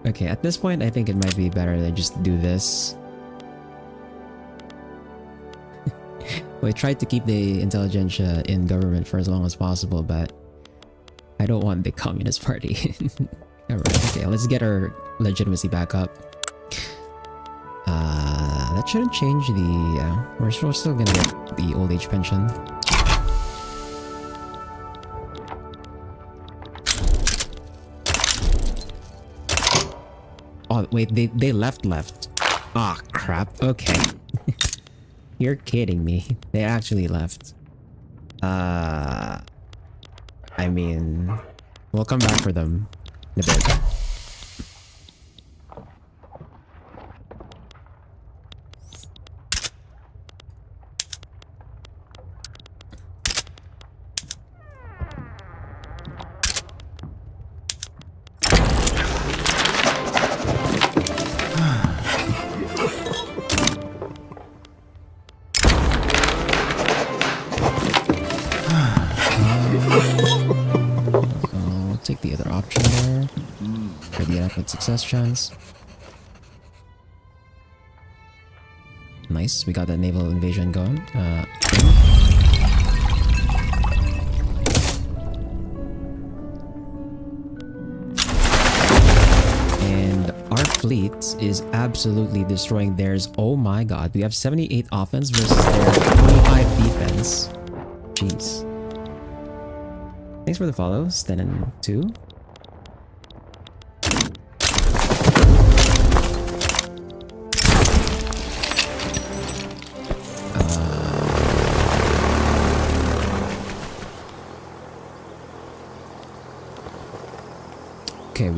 okay, at this point I think it might be better to just do this. We tried to keep the intelligentsia in government for as long as possible, but I don't want the Communist Party. Alright, okay, let's get our legitimacy back up. That shouldn't change the... we're still gonna get the old age pension. Oh, wait, they left. Ah, oh, crap. Okay. You're kidding me. They actually left. I mean... we'll come back for them in a bit. Take the other option there for the adequate success chance. Nice, we got that naval invasion going. And our fleet is absolutely destroying theirs. Oh my god, we have 78 offense versus their 25 defense. Jeez. Thanks for the follow, Stenin2.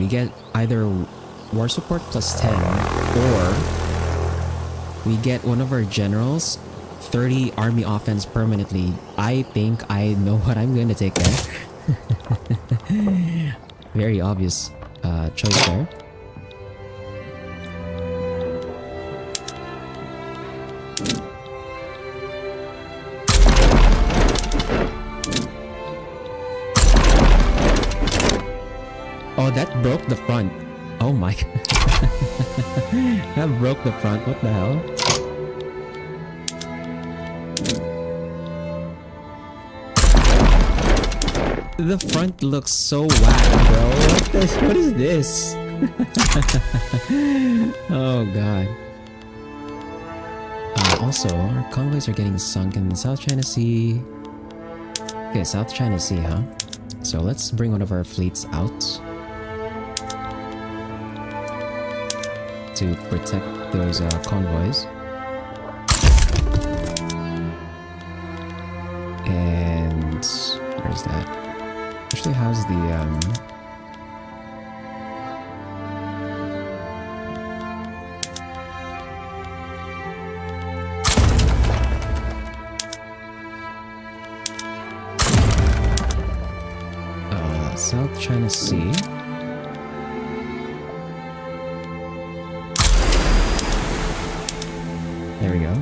we get either war support plus 10 or we get one of our generals 30 army offense permanently. I think I know what I'm going to take there. Very obvious choice there. Oh, that broke the front. Oh my god. That broke the front. What the hell? The front looks so whack, bro. What is this? Oh god. Also, our convoys are getting sunk in the South China Sea. Okay, South China Sea, huh? So let's bring one of our fleets out to protect those convoys. And where's that? Actually, how's the South China Sea? There we go.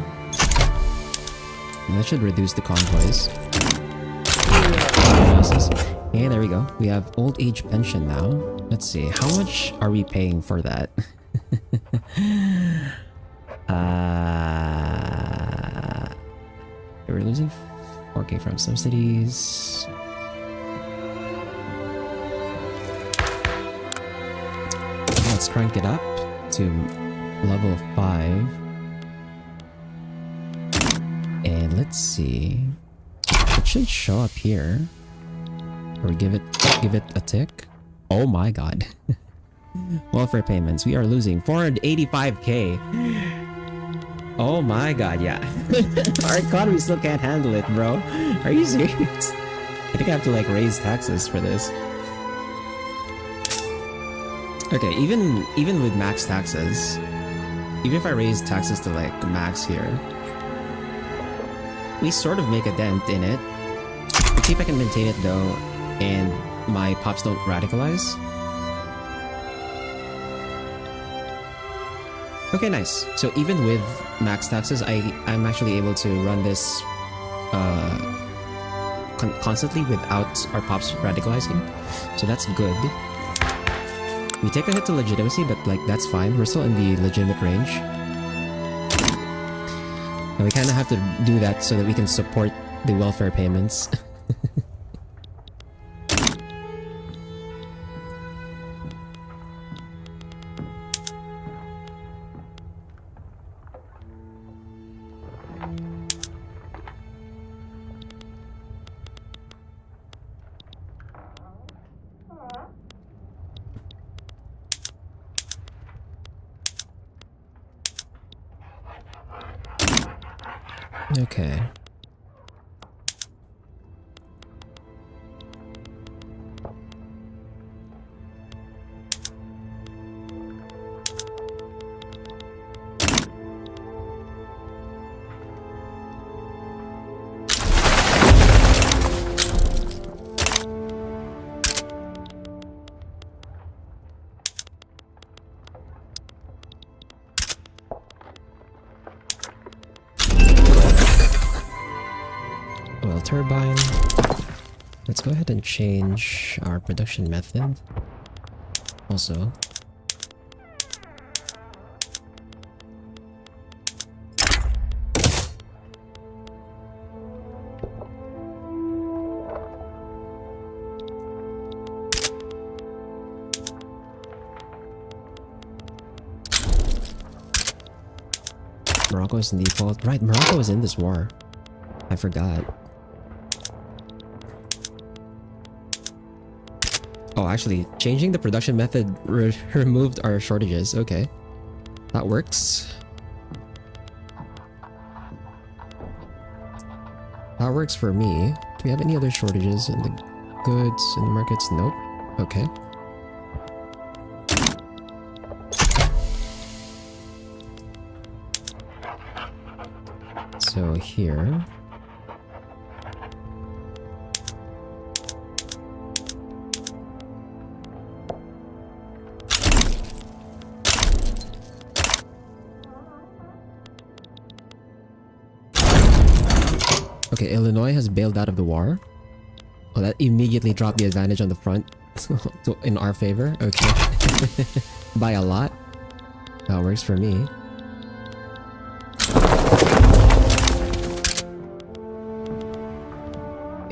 And that should reduce the convoys. Okay, there we go. We have old age pension now. Let's see. How much are we paying for that? We're losing 4K from subsidies. Let's crank it up to level 5. And let's see. It should show up here. Or give it a tick. Oh my god. Welfare payments. We are losing 485k. Oh my god, yeah. Our economy still can't handle it, bro. Are you serious? I think I have to like raise taxes for this. Okay, even with max taxes, even if I raise taxes to like max here, we sort of make a dent in it. Let's see if I can maintain it though, and my pops don't radicalize. Okay, nice. So even with max taxes, I'm actually able to run this constantly without our pops radicalizing. So that's good. We take a hit to legitimacy, but like that's fine. We're still in the legitimate range. And we kind of have to do that so that we can support the welfare payments. Okay. Oil turbine. Let's go ahead and change our production method. Also, Morocco is in default. Right, Morocco is in this war. I forgot. Oh, actually, changing the production method removed our shortages. Okay. That works. That works for me. Do we have any other shortages in the goods in the markets? Nope. Okay. So here... Okay, Illinois has bailed out of the war. Oh, that immediately dropped the advantage on the front in our favor. Okay. By a lot. That works for me.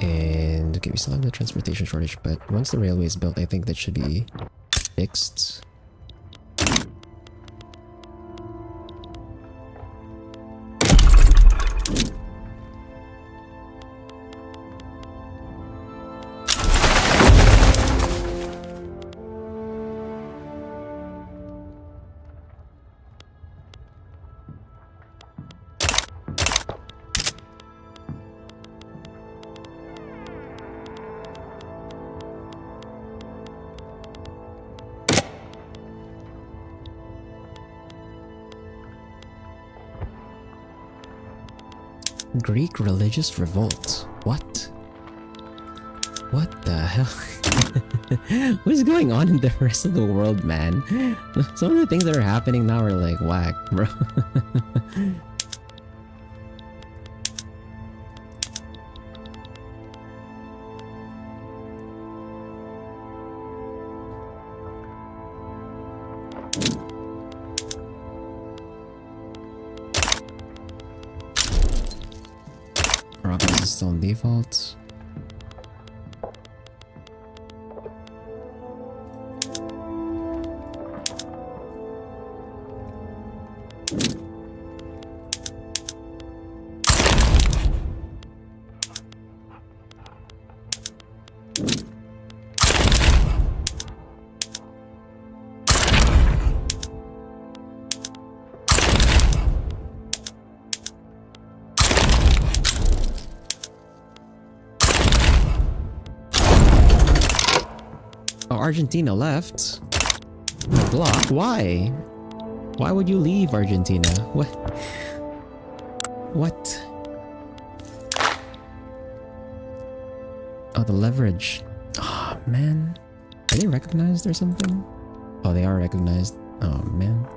And okay, we still have the transportation shortage, but once the railway is built, I think that should be fixed. Greek religious revolt. What? What the hell? What is going on in the rest of the world, man? Some of the things that are happening now are like whack, bro. Rockets is still on default. Argentina left the block. Why? Why would you leave Argentina? What? What? Oh, the leverage. Oh, man. Are they recognized or something? Oh, they are recognized. Oh, man.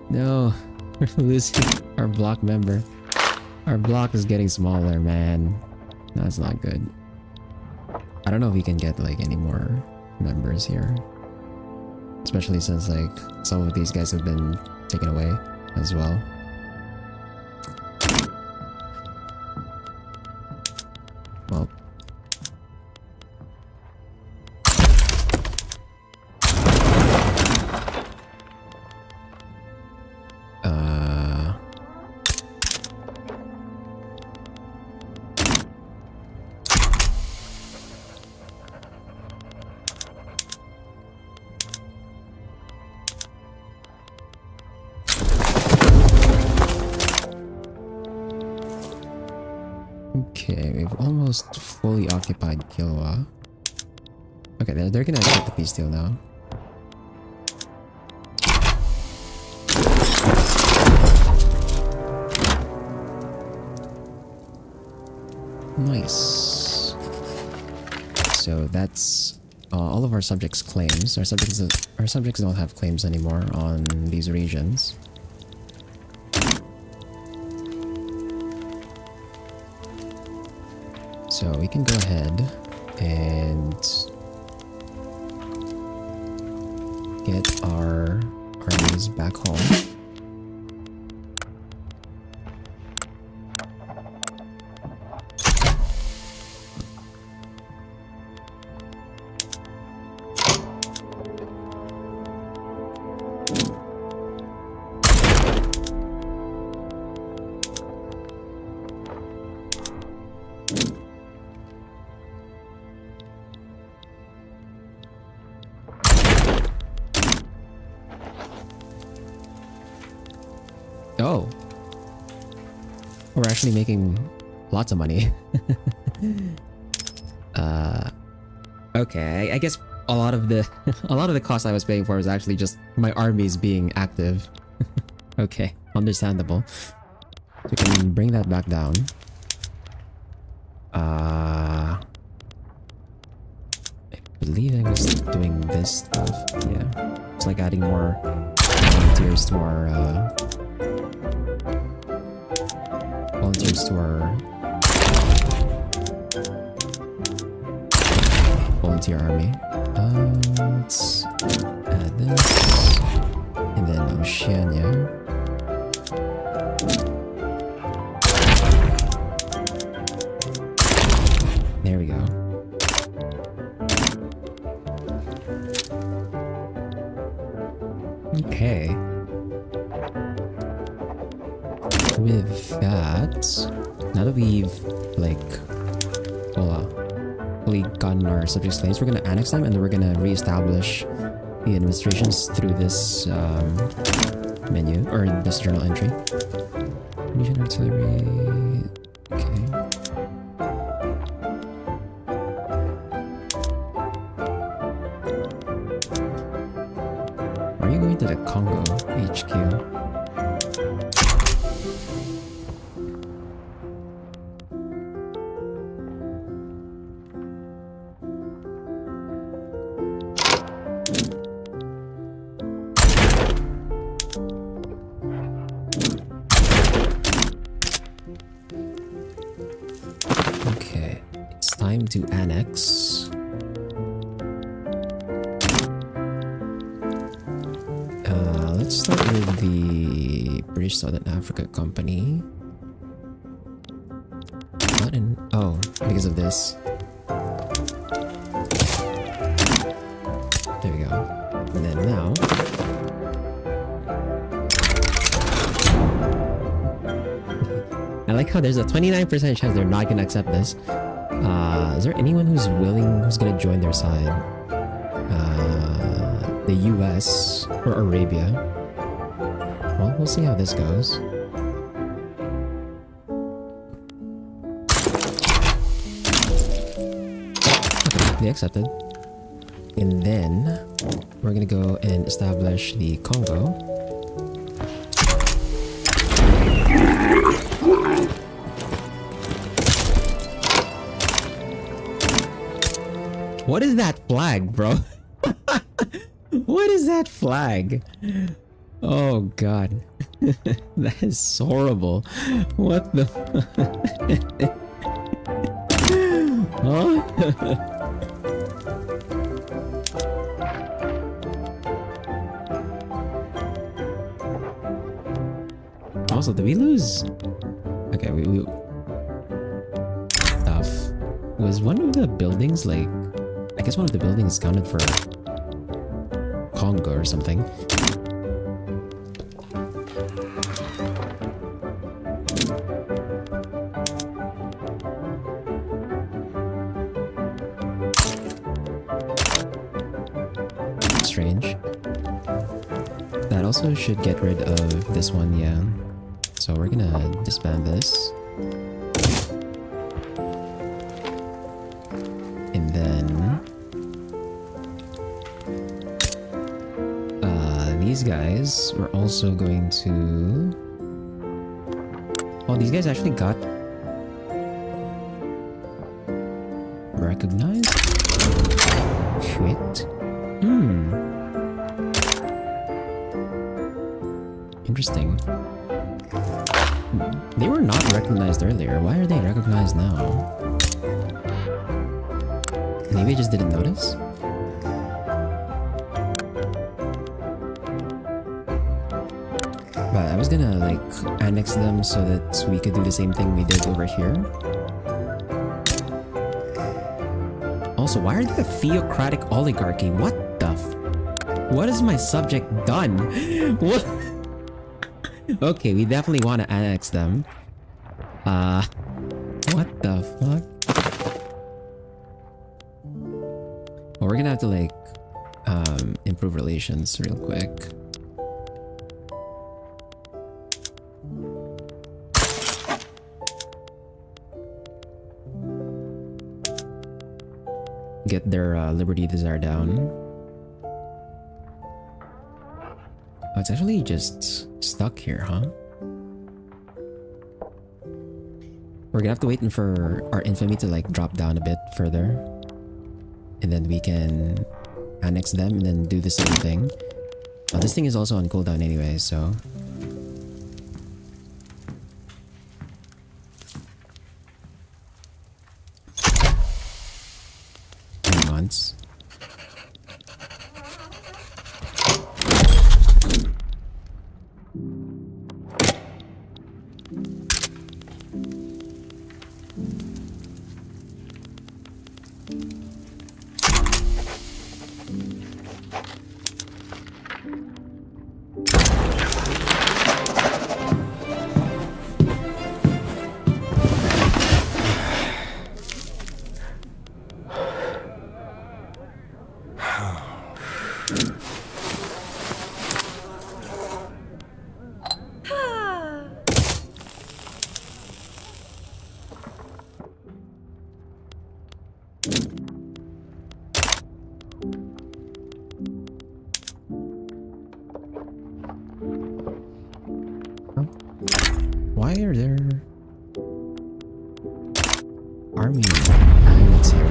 No. We're losing our block member. Our block is getting smaller, man. That's not good. I don't know if we can get like any more members here, especially since like some of these guys have been taken away as well. Well, okay, we've almost fully occupied Kilwa. Okay, they're gonna accept the peace deal now. Nice. So that's all of our subjects' claims. Our subjects don't have claims anymore on these regions. So we can go ahead and get our armies back home. Oh. We're actually making lots of money. Okay, I guess a lot of the cost I was paying for was actually just my armies being active. Okay, understandable. So we can bring that back down. I believe I was doing this stuff. Yeah. It's like adding more volunteers to our volunteer army. Let's add this. And then Oceania. There we go. Okay. With that, now that we've like fully gotten our subject slaves, we're gonna annex them and then we're gonna reestablish the administrations through this menu or this journal entry. Legion artillery. Okay. Are you going to the Congo HQ? Okay, it's time to annex. Let's start with the British Southern Africa Company. Not in... Oh, because of this. There we go. And then now... I like how there's a 29% chance they're not gonna accept this. Is there anyone who's gonna join their side? The US or Arabia. Well, we'll see how this goes. Okay, they accepted. And then we're gonna go and establish the Congo. What is that flag, bro? What is that flag? Oh god. That is horrible. What the huh? Also, did we lose? Okay, we stuff. Was one of the buildings like... I guess one of the buildings counted for Congo or something. Strange. That also should get rid of this one, yeah. So we're gonna disband this. And then... these guys we're also going to... Oh, these guys actually got recognized? Shit. Interesting. They were not recognized earlier. Why are they recognized now? Maybe I just didn't notice? But I was gonna like annex them so that we could do the same thing we did over here. Also, why are they a theocratic oligarchy? What the what has my subject done? What? Okay, we definitely want to annex them. What the fuck? Well, we're gonna have to like improve relations real quick. Get their liberty desire down. Oh, it's actually just stuck here, huh? We're gonna have to wait for our infamy to like drop down a bit further. And then we can annex them and then do the same thing. This thing is also on cooldown anyway, so... 3 months. Why are there army units here?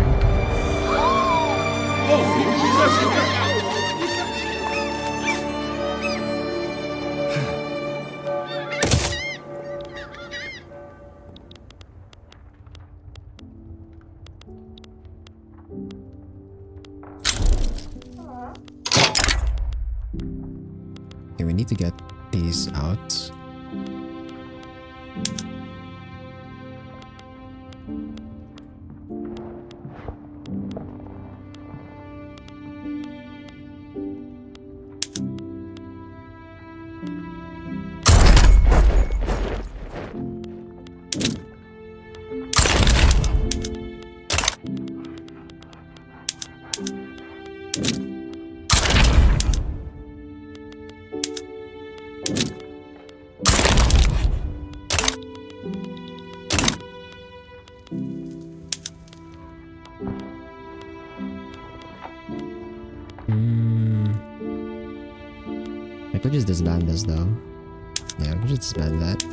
Okay, we need to get these out. I could just disband this though. Yeah, I could just disband that.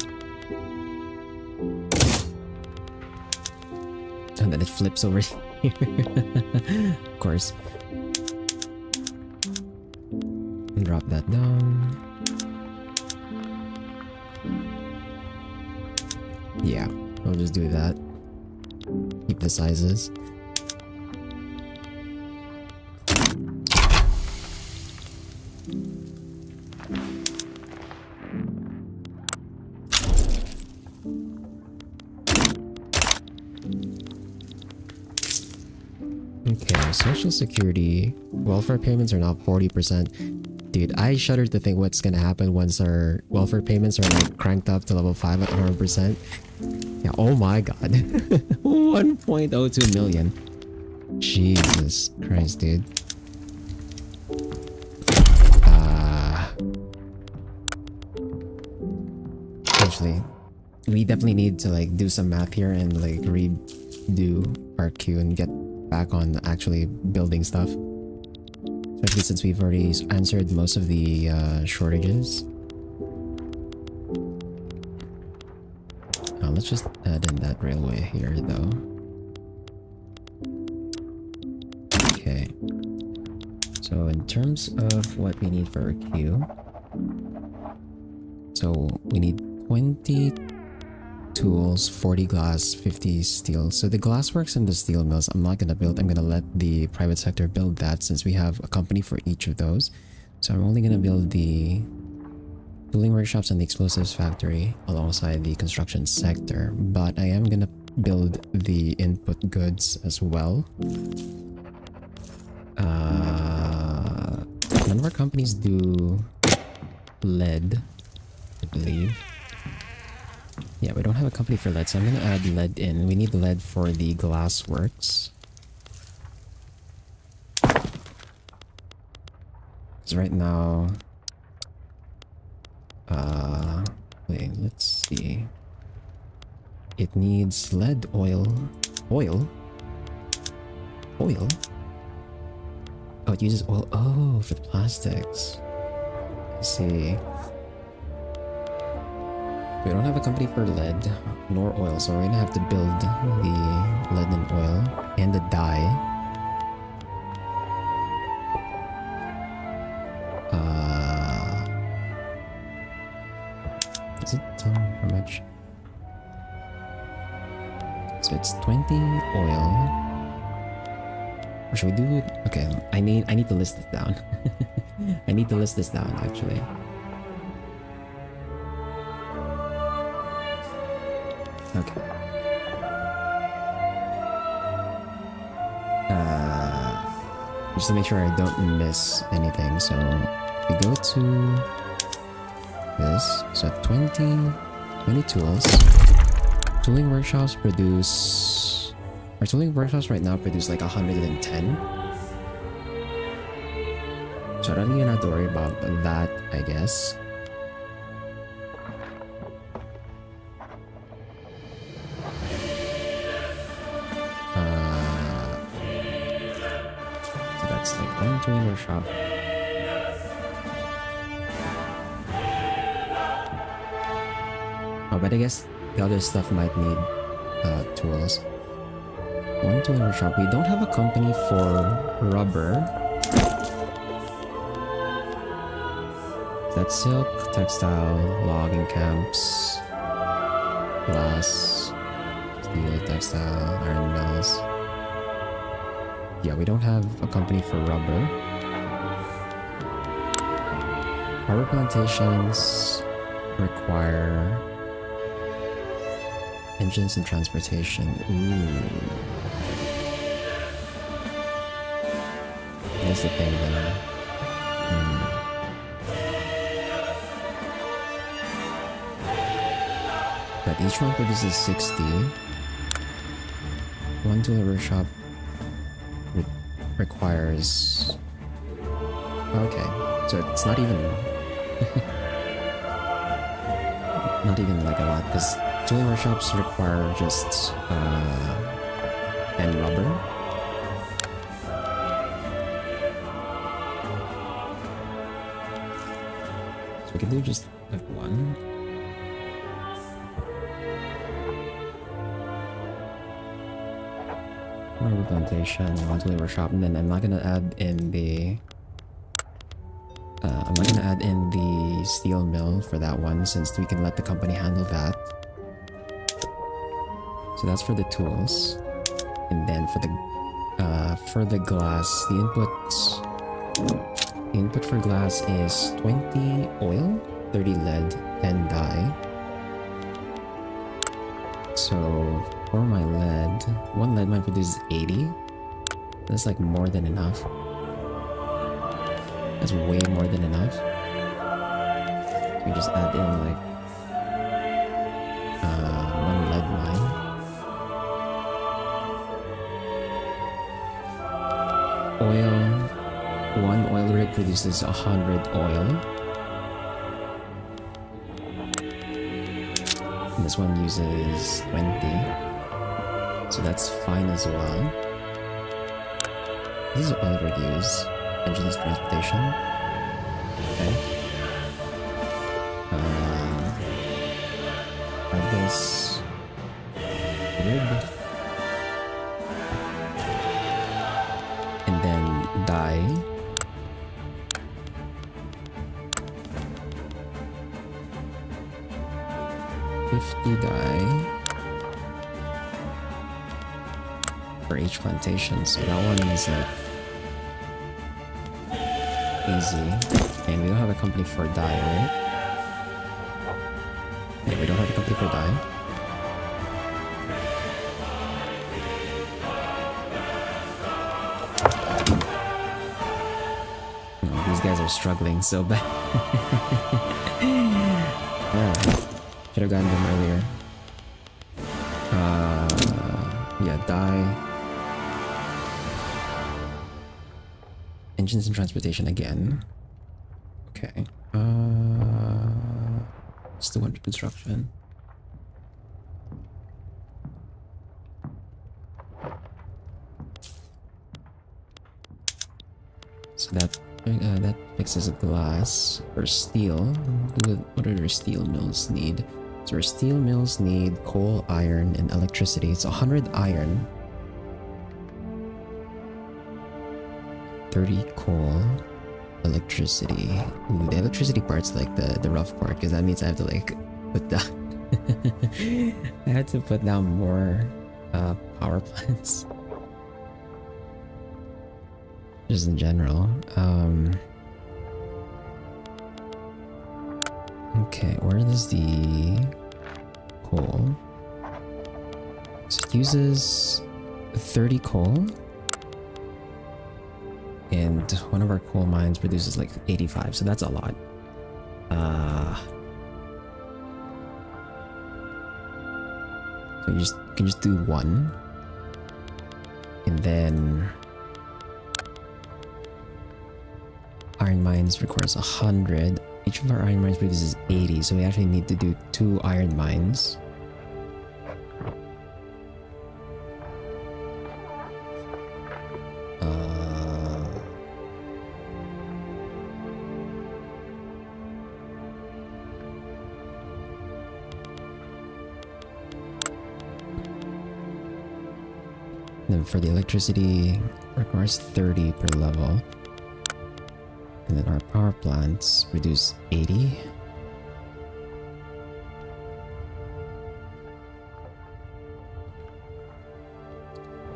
And then it flips over here. Of course. And drop that down. Yeah, we'll just do that. Keep the sizes. Okay, social security, welfare payments are now 40%. Dude, I shudder to think what's gonna happen once our welfare payments are like cranked up to level 5 at 100%. Yeah, oh my god. 1.02 million. Jesus Christ, dude. Actually, we definitely need to like do some math here and like redo our queue and get back on actually building stuff, especially since we've already answered most of the shortages. Let's just add in that railway here though. Okay, so in terms of what we need for our queue, so we need 20 tools, 40 glass, 50 steel. So the glassworks and the steel mills I'm not gonna build. I'm gonna let the private sector build that since we have a company for each of those. So I'm only gonna build the tooling workshops and the explosives factory alongside the construction sector, but I am gonna build the input goods as well. None of our companies do lead, I believe. Yeah, we don't have a company for lead, so I'm gonna add lead in. We need lead for the glass works. So right now... wait, let's see. It needs lead oil. Oil? Oil? Oh, it uses oil. Oh, for the plastics. I see. We don't have a company for lead nor oil, so we're gonna have to build the lead and oil and the dye. Is it how much? So it's 20 oil. Or should we do it? Okay, I need to list this down. I need to list this down actually. Okay. Just to make sure I don't miss anything. So we go to this. So 20 tools. Tooling workshops produce... Our tooling workshops right now produce like 110. So I don't even have to worry about that, I guess. So that's like one tooling workshop. Oh, but I guess the other stuff might need tools. One tooling workshop. We don't have a company for rubber. That's silk, textile, logging camps, glass, steel, textile, iron mills. Yeah, we don't have a company for rubber. Rubber plantations require engines and transportation. Ooh. That's the thing then. But each one produces 60. One tool workshop requires... Okay, so it's not even... not even like a lot, because tooling workshops require just and rubber. So we can do just like one. Rubber plantation, one tooling workshop, and then I'm not gonna add in the steel mill for that one, since we can let the company handle that. So that's for the tools, and then for the glass, the input for glass is 20 oil, 30 lead, 10 dye. So for my lead, one lead mine produces 80. That's like more than enough. That's way more than enough. We just add in like one lead mine. Oil, one oil rig produces 100 oil. And this one uses 20. So that's fine as well. This is oil rig use. Engines transportation. Okay. Add this rig. And then dye. Dye for each plantation, so that one is like easy. And we don't have a company for dye, right? Yeah, we don't have a company for dye. Oh, these guys are struggling so bad. Alright. Should have gotten them earlier. Yeah, dye. Engines and transportation again. Okay. Let's do under construction. So that fixes glass or steel. What do their steel mills need? So our steel mills need coal, iron, and electricity. It's 100 iron, 30 coal, electricity. Ooh, the electricity part's like the rough part, because that means I have to like put down I had to put down more power plants. Just in general. Okay, where is the coal? So it uses 30 coal. And one of our coal mines produces like 85, so that's a lot. So you can just do one. And then iron mines requires 100. Each of our iron mines produces 80, so we actually need to do 2 iron mines. Then for the electricity, requires 30 per level. And then our power plants produce 80.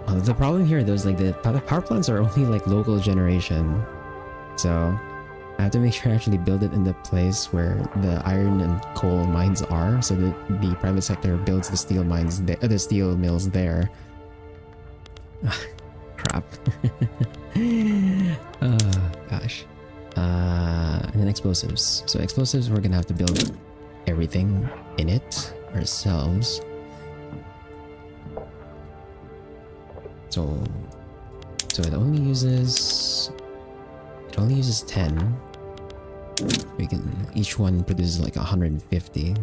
The problem here though is like the power plants are only like local generation. So I have to make sure I actually build it in the place where the iron and coal mines are, so that the private sector builds the steel mines, the steel mills there. Crap. Oh gosh. And then explosives. So explosives, we're gonna have to build everything in it ourselves. So it only uses 10. We can, each one produces like 150.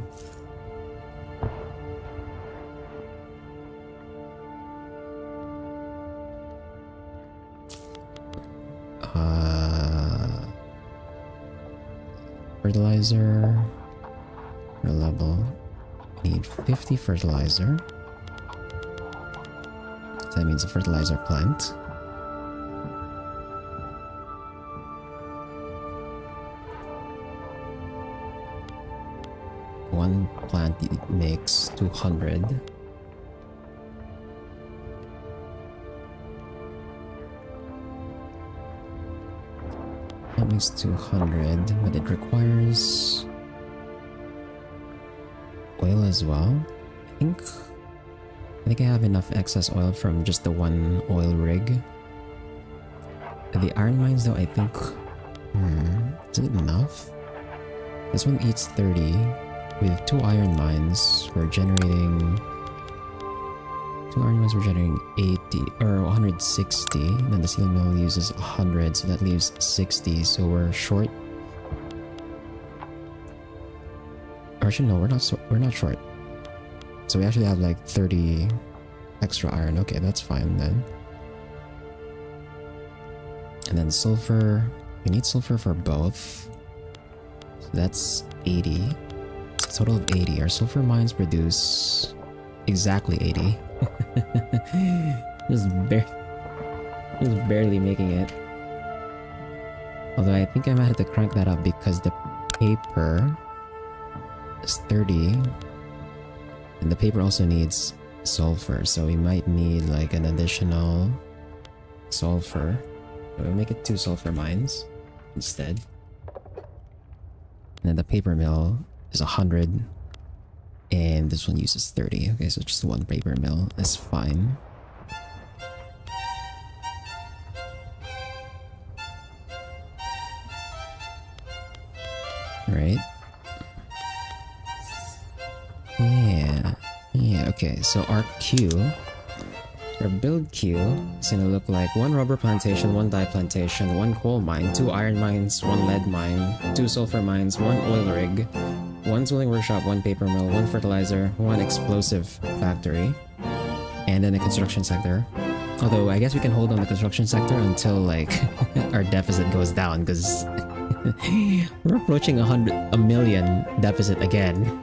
Fertilizer per level. We need 50 fertilizer. So that means a fertilizer plant. One plant makes 200. That makes 200, but it requires oil as well. I think I have enough excess oil from just the one oil rig. The iron mines though, I think... is it enough? This one eats 30. With 2 iron mines, we're generating... 2 iron mines, we're generating 80, or 160. Then the steel mill uses 100, so that leaves 60, so we're short. Or actually no, we're not short. So we actually have like 30 extra iron. Okay, that's fine then. And then sulfur. We need sulfur for both. So that's 80. It's a total of 80. Our sulfur mines produce exactly 80. just barely making it. Although I think I might have to crank that up because the paper is 30. And the paper also needs sulfur, so we might need like an additional sulfur. So we'll make it 2 sulfur mines instead. And then the paper mill is 100. And this one uses 30. Okay, so just 1 paper mill is fine. Right. Yeah, okay, so our queue, our build queue is gonna look like 1 rubber plantation, 1 dye plantation, 1 coal mine, 2 iron mines, 1 lead mine, 2 sulfur mines, 1 oil rig, 1 tooling workshop, 1 paper mill, 1 fertilizer, 1 explosive factory, and then a construction sector. Although I guess we can hold on the construction sector until like our deficit goes down, because we're approaching a million deficit again.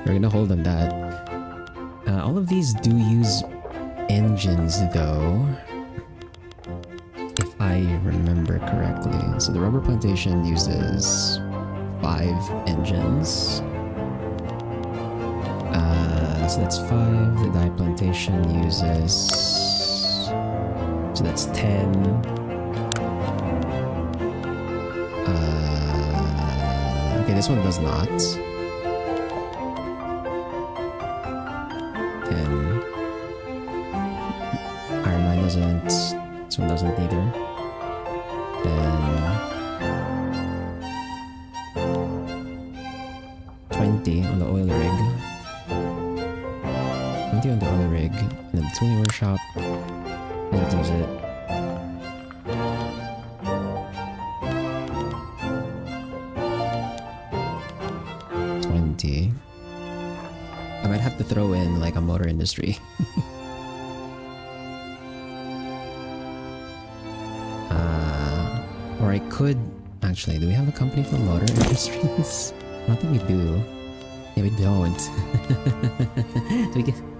We're gonna hold on that. All of these do use engines though, if I remember correctly. So the rubber plantation uses 5 engines. So that's 5. The dye plantation uses... So that's 10. Okay, this one does not. 10. Iron mine doesn't. This one doesn't either. Then 20 on the oil rig. 20 on the oil rig. And then the tooling workshop. Let's use it. I might have to throw in like a motor industry. Or I could actually. Do we have a company for motor industries? I don't think we do. Yeah, we don't. So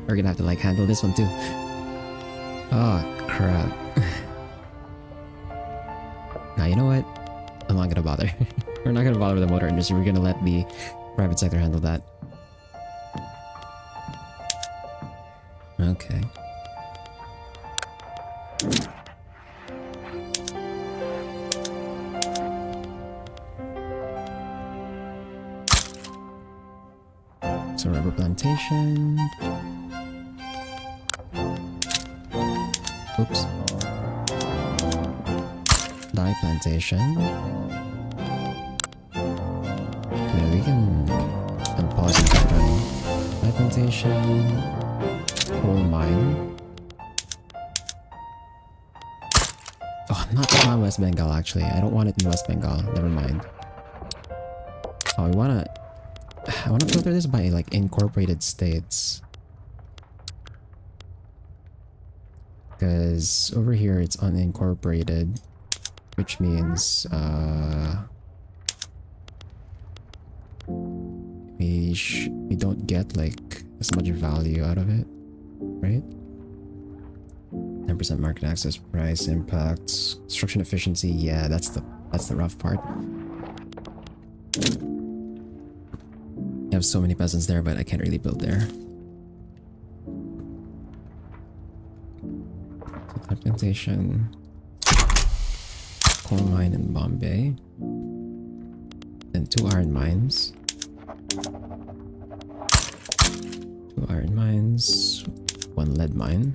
we're gonna have to like handle this one too. Oh crap. Now you know what? I'm not gonna bother. We're not gonna bother with the motor industry. We're gonna let the private sector handle that. Okay. So rubber plantation. Oops. Dye plantation. Yeah, we can unpause and keep running. Dye plantation. Coal mine. Oh, not West Bengal actually. I don't want it in West Bengal. Never mind. Oh, I wanna filter this by like incorporated states. Because over here it's unincorporated, which means we don't get like as much value out of it, right? 10% market access, price impacts, construction efficiency. Yeah, that's the rough part. You have so many peasants there, but I can't really build there. So plantation, coal mine in Bombay, then 2 iron mines. 2 iron mines, 1 lead mine.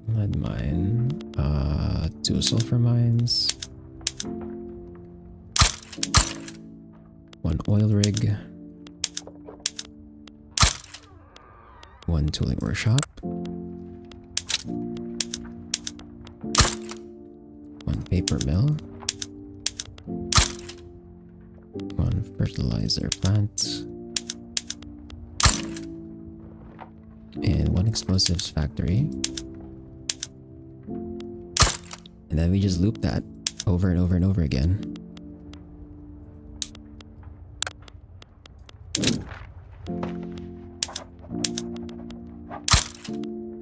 Lead mine, 2 sulfur mines, 1 oil rig, 1 tooling workshop, 1 paper mill, 1 fertilizer plant, and 1 explosives factory. And then we just loop that over and over and over again.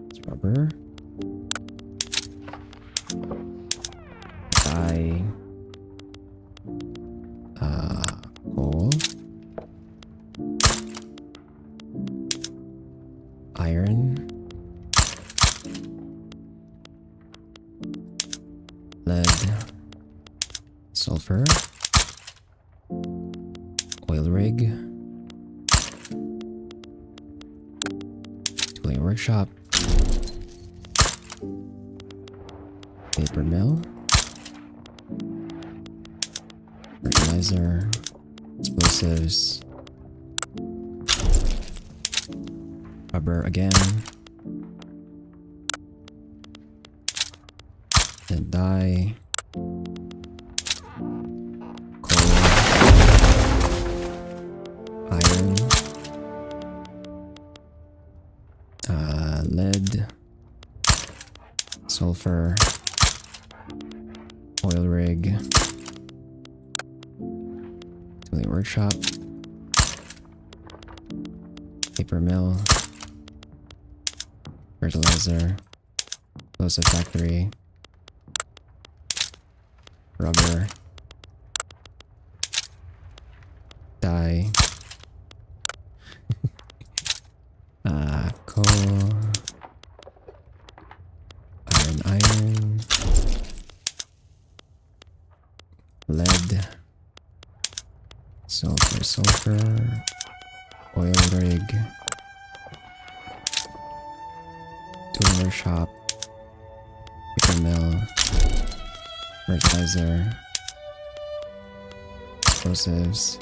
It's rubber. Dye. Coal. Iron. Lead, sulfur, oil rig, tooling workshop, paper mill, fertilizer, explosives, rubber again, and dye, coal, iron, lead, sulfur, oil rig, Tooling workshop. Paper mill. Fertilizer. Explosive factory. Rubber. Dye. Coal. Iron. Lead. Sulfur. Oil rig. Tool workshop. Paper mill. Fertilizer. Explosives.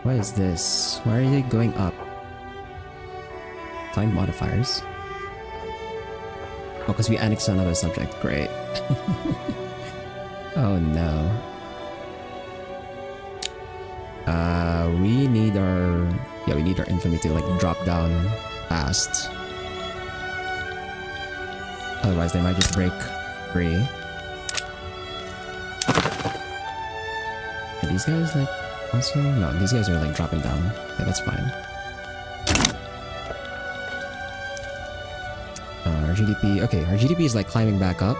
What is this? Why are they going up? Climb modifiers. Oh, because we annexed another subject. Great. Oh no. We need our... Yeah, we need our infamy to like drop down fast. Otherwise they might just break free. Are these guys like... Also, no, these guys are like dropping down. Yeah, that's fine. Our GDP, okay, our GDP is like climbing back up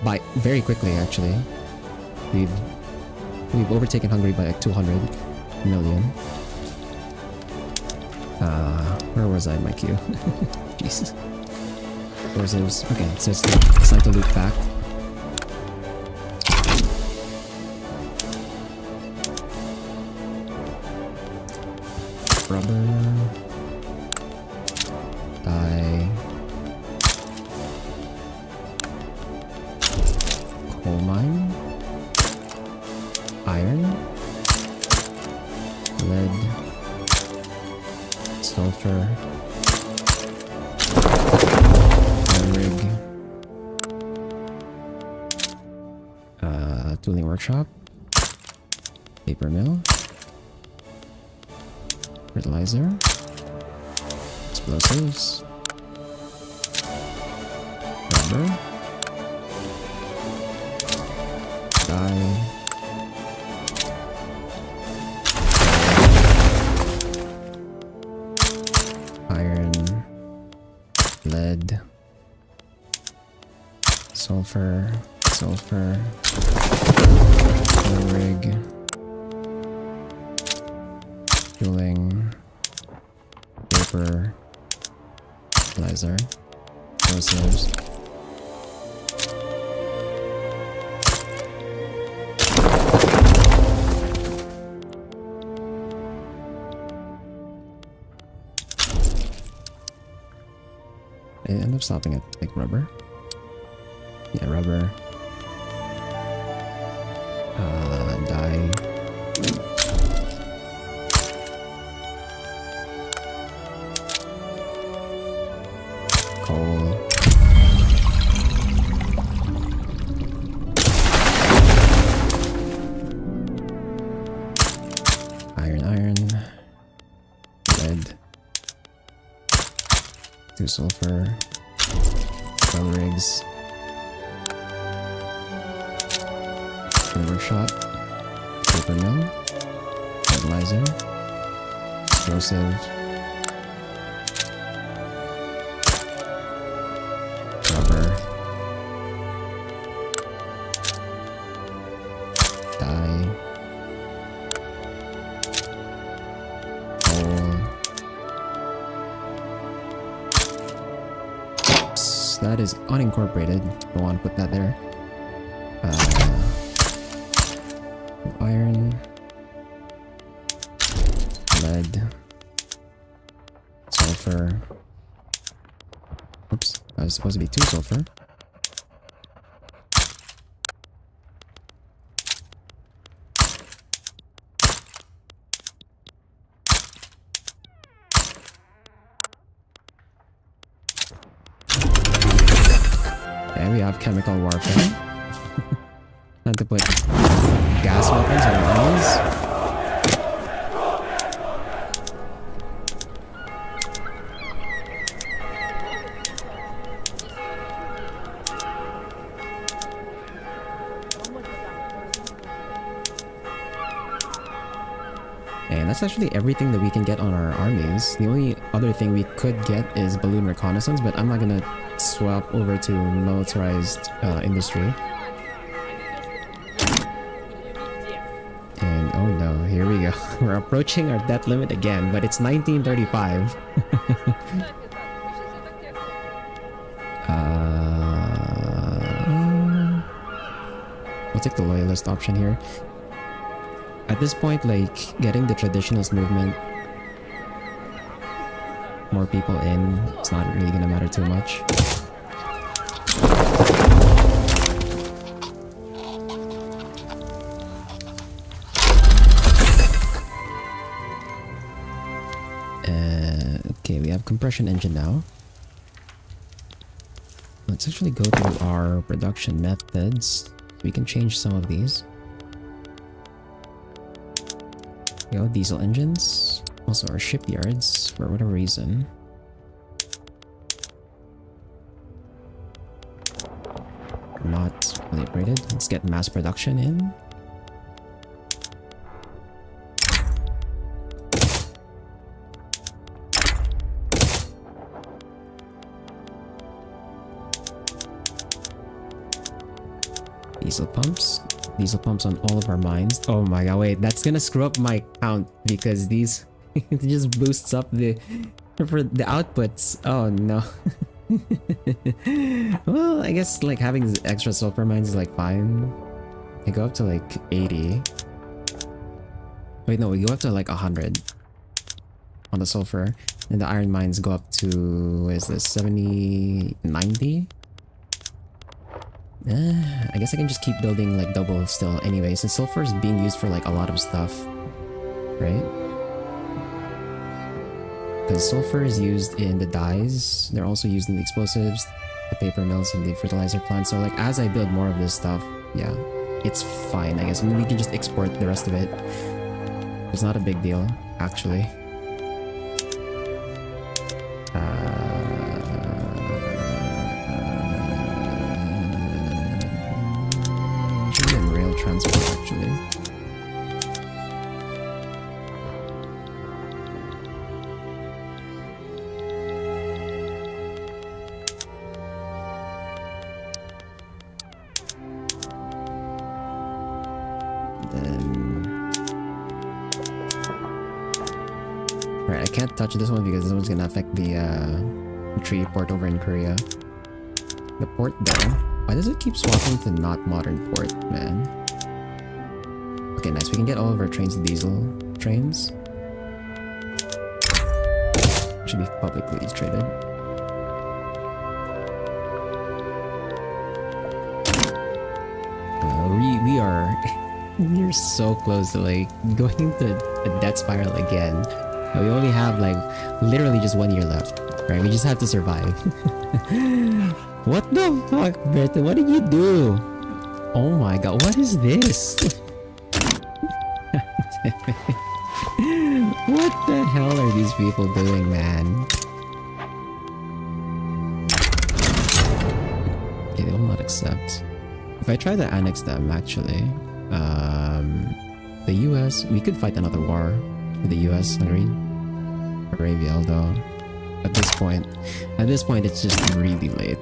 by very quickly actually. We've overtaken Hungary by like 200 million. Where was I in my queue? Jesus. Reserves. Okay, so it's time to loop back. Rubber. Dye. Coal mine. Iron. Lead. Sulfur. Iron rig. Tooling workshop. Paper mill. Fertilizer. Explosives. Rubber. Dye. Iron. Lead. Sulfur. Oil rig. Fueling. Paper. Fertilizer. Explosives. I end up stopping at like rubber. Yeah, rubber. Dye. Coal. Iron. Lead. 2 sulfur. Oil rigs. Workshop. Paper mill. Fertilizer. Explosive. Rubber. Dye. Coal. Oops, that is unincorporated. Don't want to put that there. Iron. Lead. Sulfur. Oops, that was supposed to be 2 sulfur. have chemical warfare. Not to put gas weapons on our armies. And that's actually everything that we can get on our armies. The only other thing we could get is balloon reconnaissance, but I'm not gonna swap over to militarized industry. And oh no, here we go. We're approaching our debt limit again, but it's 1935. We'll take the loyalist option here. At this point, like, getting the traditionalist movement, more people in, it's not really gonna matter too much. Okay, we have compression engine now. Let's actually go through our production methods. We can change some of these. Go diesel engines, also our shipyards for whatever reason. Not really upgraded. Let's get mass production in. Diesel pumps. Diesel pumps on all of our mines. Oh my god, wait, that's gonna screw up my count because these it just boosts up the outputs. Oh no. Well, I guess like having these extra sulfur mines is like fine. They go up to like 80. Wait, no, we go up to like 100 on the sulfur. And the iron mines go up to, what is this, 70, 90? I guess I can just keep building like double still anyway, since sulfur is being used for like a lot of stuff, right? Because sulfur is used in the dyes, they're also used in the explosives, the paper mills, and the fertilizer plants. So like as I build more of this stuff, yeah, it's fine, I guess. I mean, we can just export the rest of it. It's not a big deal, actually. Transport actually. Right, I can't touch this one because this one's gonna affect the tree port over in Korea. The port though, why does it keep swapping to not modern port, man? Okay, nice. We can get all of our trains diesel trains. Should be publicly traded. We are we're so close to like going to a death spiral again. We only have like literally just 1 year left, right? We just have to survive. What the fuck, Berta? What did you do? Oh my god, what is this? What the hell are these people doing, man? Okay, they will not accept. If I try to annex them, actually, the US, we could fight another war with the US, Arabia, although at this point, it's just really late.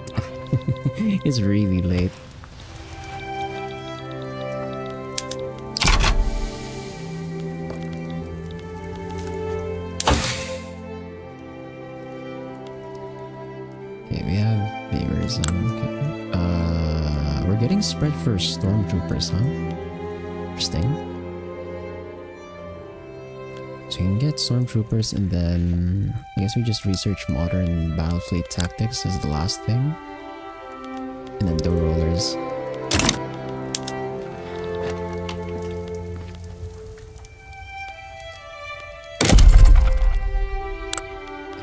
It's really late. Okay, we have viewers. Okay. We're getting spread for stormtroopers, huh? Interesting. So you can get stormtroopers, and then I guess we just research modern battle fleet tactics as the last thing, and then dough rollers.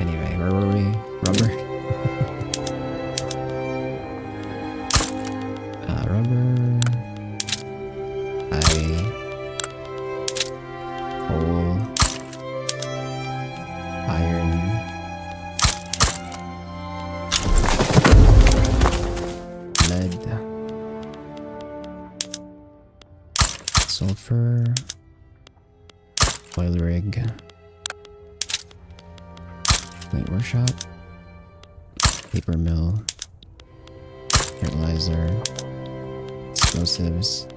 Anyway, where were we? Rubber. sulfur, oil rig, light workshop, paper mill, fertilizer, explosives.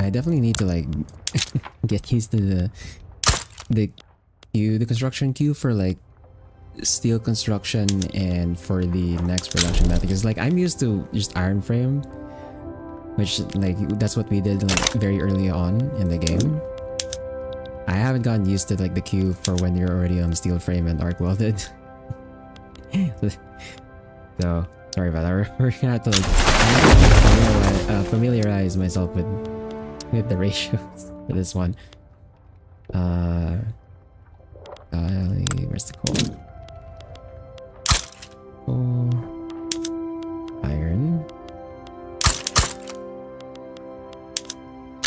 I definitely need to like get used to the construction queue for like steel construction and for the next production method, because like I'm used to just iron frame, which like that's what we did like very early on in the game. I haven't gotten used to like the queue for when you're already on steel frame and arc welded. So sorry about that. We're gonna have to like familiarize myself with the ratios for this one. Where's the coal? Coal, iron,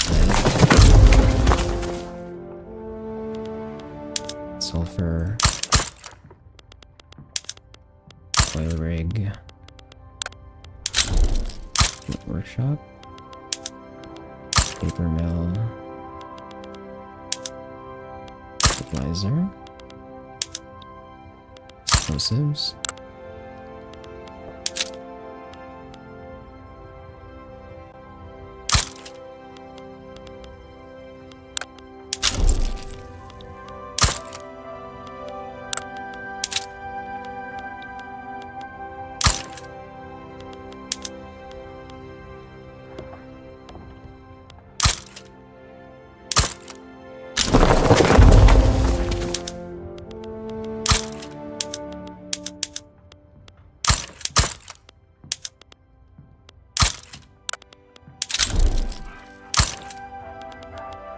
lead, sulfur, oil rig, workshop, paper mill, fertilizer, explosives,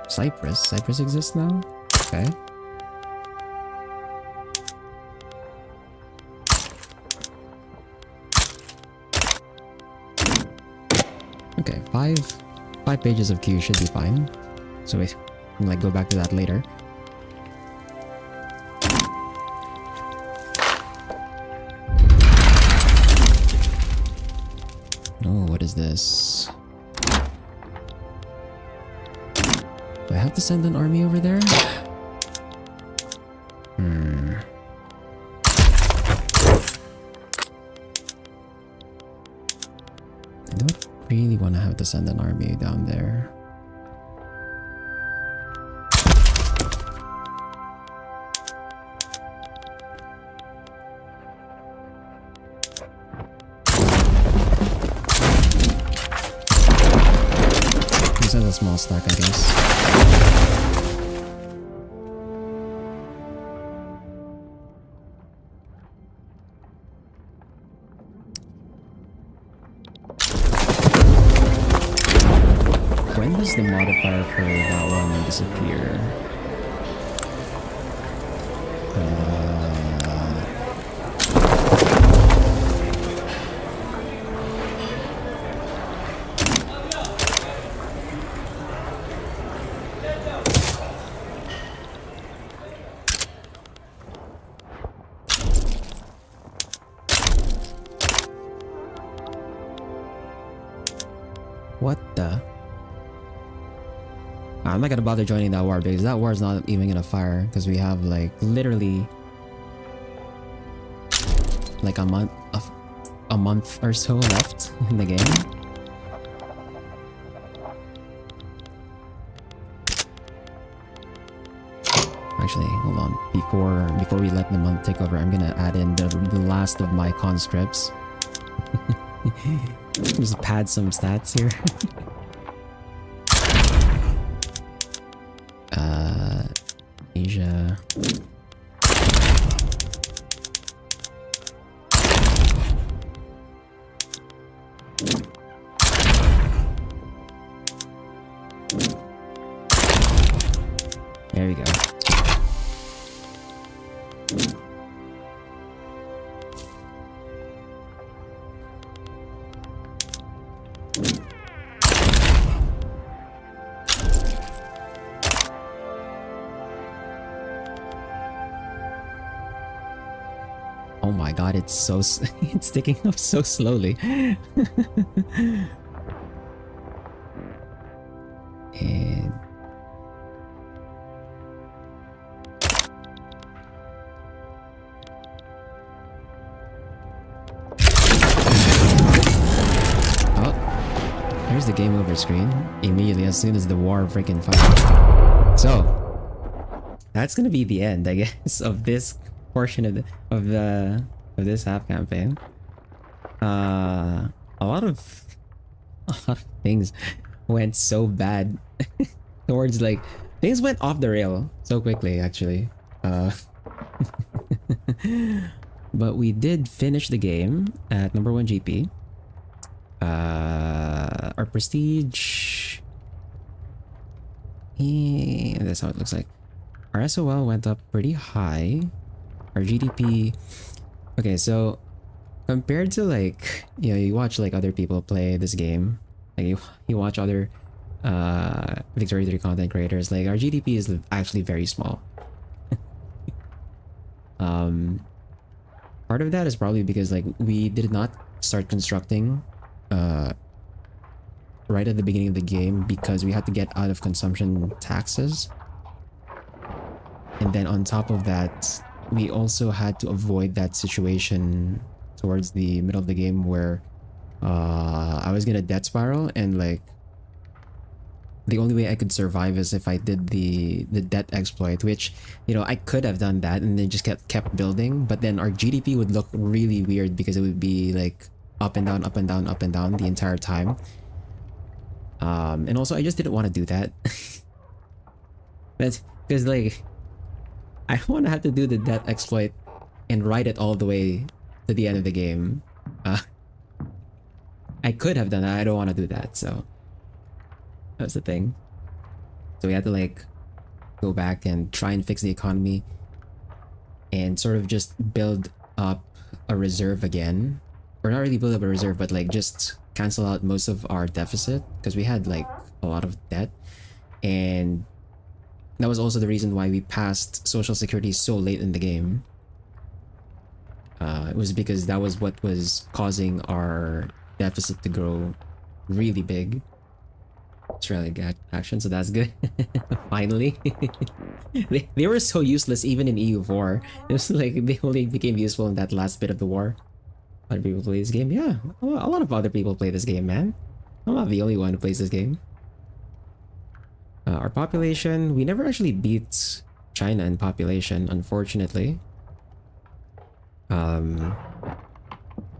Cypress. Cypress exists now? Okay. Okay, five pages of queue should be fine. So we can like go back to that later. Oh, what is this? Do I have to send an army over there? I don't really want to have to send an army down there. This has a small stack, I guess. When does the modifier for that one disappear? What the? I'm not gonna bother joining that war because that war is not even gonna fire because we have like literally like a month or so left in the game. Actually, hold on. Before we let the month take over, I'm gonna add in the last of my conscripts. Just pad some stats here. Asia. There we go. Oh my god, it's so it's sticking up so slowly. And oh, there's the game over screen immediately as soon as the war freaking fight. So that's gonna be the end, I guess, of this portion of this half campaign. A lot of things went so bad towards like things went off the rail so quickly actually. But we did finish the game at number 1 GP. Our prestige, that's how it looks like. Our SOL went up pretty high. Our GDP, okay, so compared to like, you know, you watch like other people play this game, like you watch other Victory 3 content creators, like our GDP is actually very small. Part of that is probably because like we did not start constructing right at the beginning of the game because we had to get out of consumption taxes. And then on top of that, we also had to avoid that situation towards the middle of the game where I was gonna debt spiral, and like the only way I could survive is if I did the debt exploit, which, you know, I could have done that and then just kept building, but then our GDP would look really weird because it would be like up and down, up and down, up and down the entire time. And also I just didn't want to do that. That's because like I don't want to have to do the debt exploit and ride it all the way to the end of the game. I could have done that. I don't want to do that, so that's the thing. So we had to like go back and try and fix the economy and sort of just build up a reserve again, or not really build up a reserve, but like just cancel out most of our deficit because we had like a lot of debt. And that was also the reason why we passed Social Security so late in the game. It was because that was what was causing our deficit to grow really big. Australia action, so that's good. Finally. They were so useless even in EU4. It was like they only became useful in that last bit of the war. Other people play this game? Yeah, a lot of other people play this game, man. I'm not the only one who plays this game. Our population, we never actually beat China in population, unfortunately.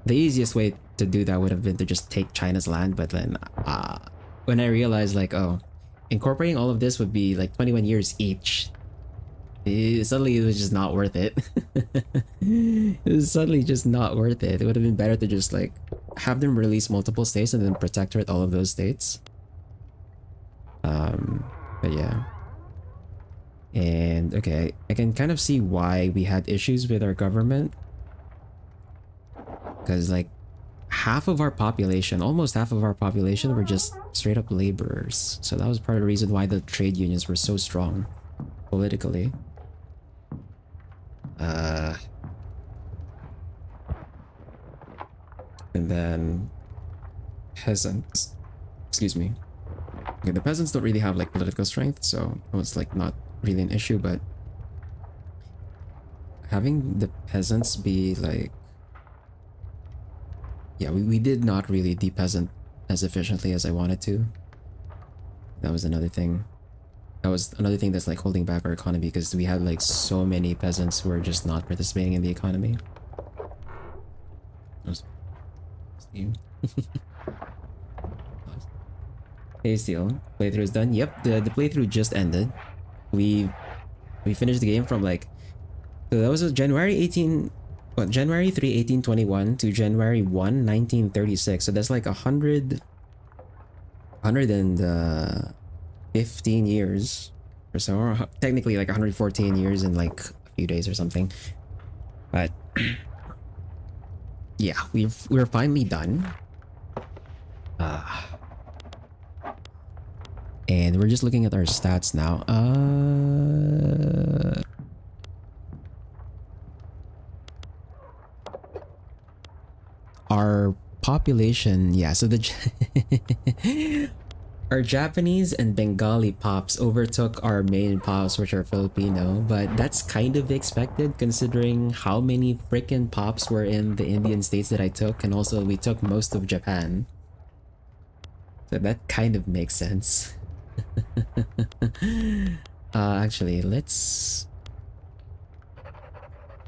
The easiest way to do that would have been to just take China's land, but then when I realized like, oh, incorporating all of this would be like 21 years each, suddenly it was just not worth it. It was suddenly just not worth it. It would have been better to just like have them release multiple states and then protectorate all of those states. But yeah. And okay, I can kind of see why we had issues with our government. Because like half of our population, almost half of our population were just straight up laborers. So that was part of the reason why the trade unions were so strong politically. And then peasants, excuse me. Okay, the peasants don't really have like political strength, so it was like not really an issue, but having the peasants be like, yeah, we did not really de-peasant as efficiently as I wanted to. That was another thing. That was another thing that's like holding back our economy, because we had like so many peasants who were just not participating in the economy. Steam. Hey, Steel, playthrough is done. Yep, the playthrough just ended. We finished the game from like, so that was January 18, what, January 3, 1821 to January 1, 1936. So that's like 115 years or so, or technically like 114 years in like a few days or something. But yeah, we're finally done. And we're just looking at our stats now. population, yeah, so the our Japanese and Bengali pops overtook our main pops, which are Filipino, but that's kind of expected considering how many freaking pops were in the Indian states that I took, and also we took most of Japan. So that kind of makes sense. Actually, let's...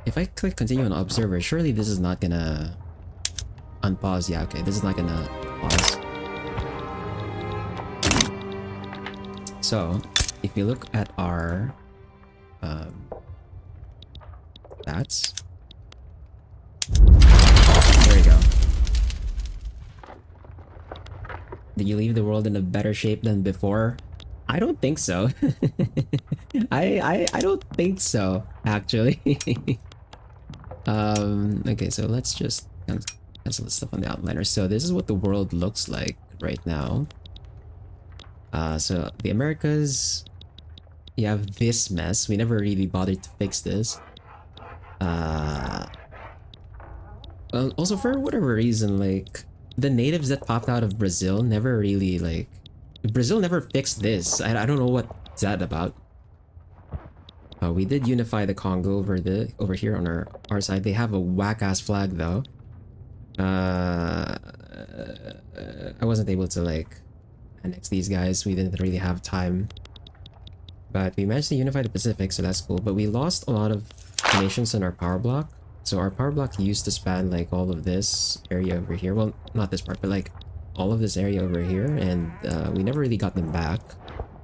If I click continue on observer, surely this is not gonna unpause. Yeah, okay, this is not gonna pause. So, if you look at our stats, there you go. Did you leave the world in a better shape than before? I don't think so. I don't think so, actually. Okay, so let's just cancel the stuff on the outliner. So this is what the world looks like right now. So the Americas, you have this mess. We never really bothered to fix this. Also, for whatever reason, like the natives that popped out of Brazil never really like... Brazil never fixed this. I don't know what's that about. We did unify the Congo over here on our side. They have a whack-ass flag though. I wasn't able to like annex these guys. We didn't really have time. But we managed to unify the Pacific, so that's cool. But we lost a lot of nations in our power block. So our power block used to span like all of this area over here. Well, not this part, but like all of this area over here. And we never really got them back.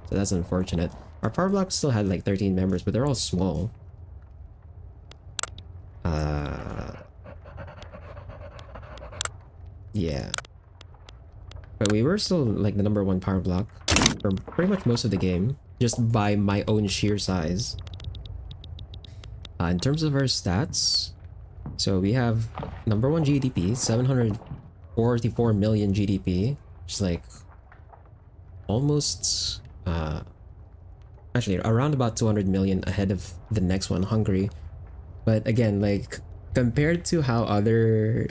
So that's unfortunate. Our power block still had like 13 members, but they're all small. Yeah. But we were still like the #1 power block for pretty much most of the game, just by my own sheer size. In terms of our stats, so we have #1 GDP, 744 million GDP, which is like almost actually around about 200 million ahead of the next one, Hungary. But again, like compared to how other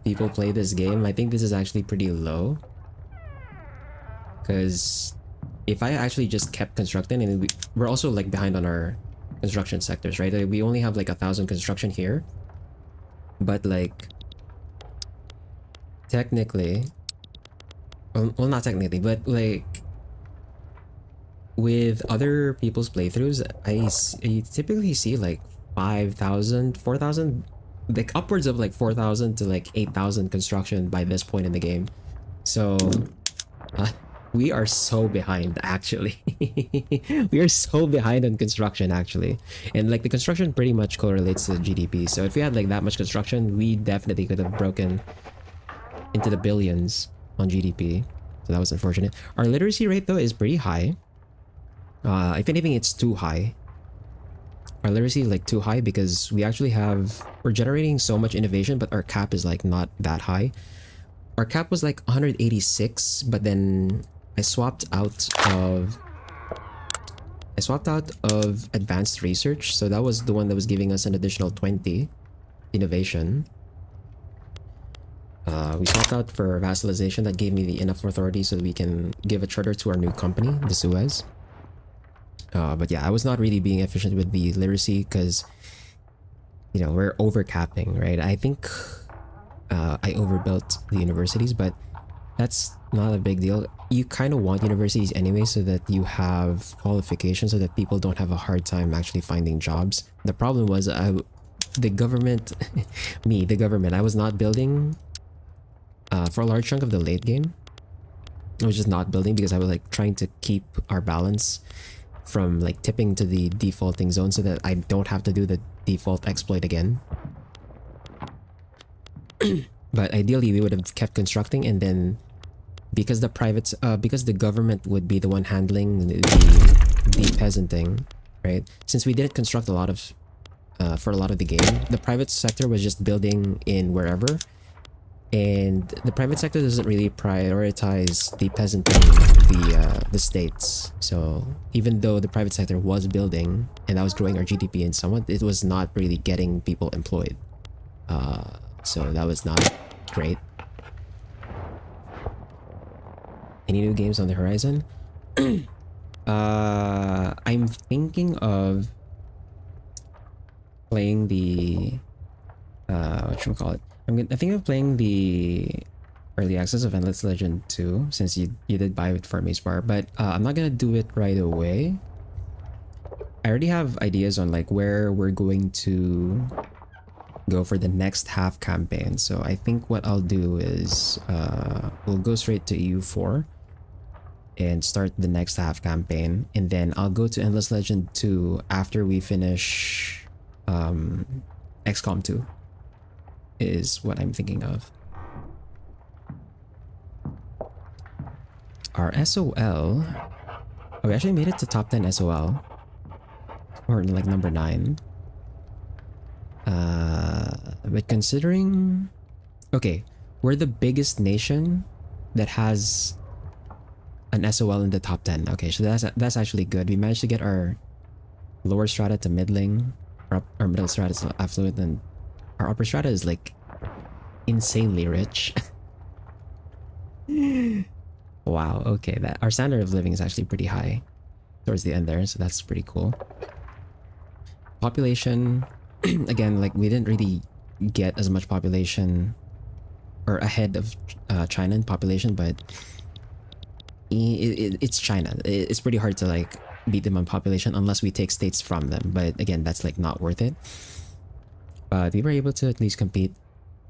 people play this game, I think this is actually pretty low. Because if I actually just kept constructing, and we're also like behind on our construction sectors, right? Like, we only have like 1,000 construction here, but like technically, well not technically, but like with other people's playthroughs, I typically see like 5,000, 4,000, like upwards of like 4,000 to like 8,000 construction by this point in the game. So we are so behind, actually. We are so behind on construction, actually. And like the construction pretty much correlates to the GDP. So if we had like that much construction, we definitely could have broken into the billions on GDP. So that was unfortunate. Our literacy rate though is pretty high. If anything, it's too high. Our literacy is like too high because we're generating so much innovation, but our cap is like not that high. Our cap was like 186, but then I swapped out of advanced research, so that was the one that was giving us an additional 20 innovation. We swapped out for vassalization. That gave me the enough authority so that we can give a charter to our new company, the Suez. But yeah, I was not really being efficient with the literacy because, you know, we're overcapping, right? I think I overbuilt the universities, but that's not a big deal. You kind of want universities anyway so that you have qualifications so that people don't have a hard time actually finding jobs. The problem was the government, I was not building for a large chunk of the late game. I was just not building because I was like trying to keep our balance from like tipping to the defaulting zone so that I don't have to do the default exploit again. But ideally we would have kept constructing, and then because the government would be the one handling the peasanting, right? Since we didn't construct a lot of for a lot of the game, the private sector was just building in wherever, and the private sector doesn't really prioritize the peasanting the states. So even though the private sector was building and that was growing our GDP and somewhat, it was not really getting people employed. So that was not great. Any new games on the horizon? I'm thinking of playing the whatchamacallit. I think of playing the early access of Endless Legend 2 since you did buy it for Maze Bar, but I'm not gonna do it right away. I already have ideas on like where we're going to go for the next half campaign. So I think what I'll do is we'll go straight to EU4 and start the next half campaign, and then I'll go to Endless Legend 2 after we finish XCOM 2 is what I'm thinking of. Our SOL, oh, we actually made it to top 10 SOL, or like number 9. But considering, okay, we're the biggest nation that has an SOL in the top 10. Okay, so that's actually good. We managed to get our lower strata to middling, our middle strata to affluent, and our upper strata is like insanely rich. Wow, okay, that our standard of living is actually pretty high towards the end there, so that's pretty cool. Population, again, like we didn't really get as much population or ahead of China in population, but it's China. It's pretty hard to like beat them on population unless we take states from them, but again, that's like not worth it. But we were able to at least compete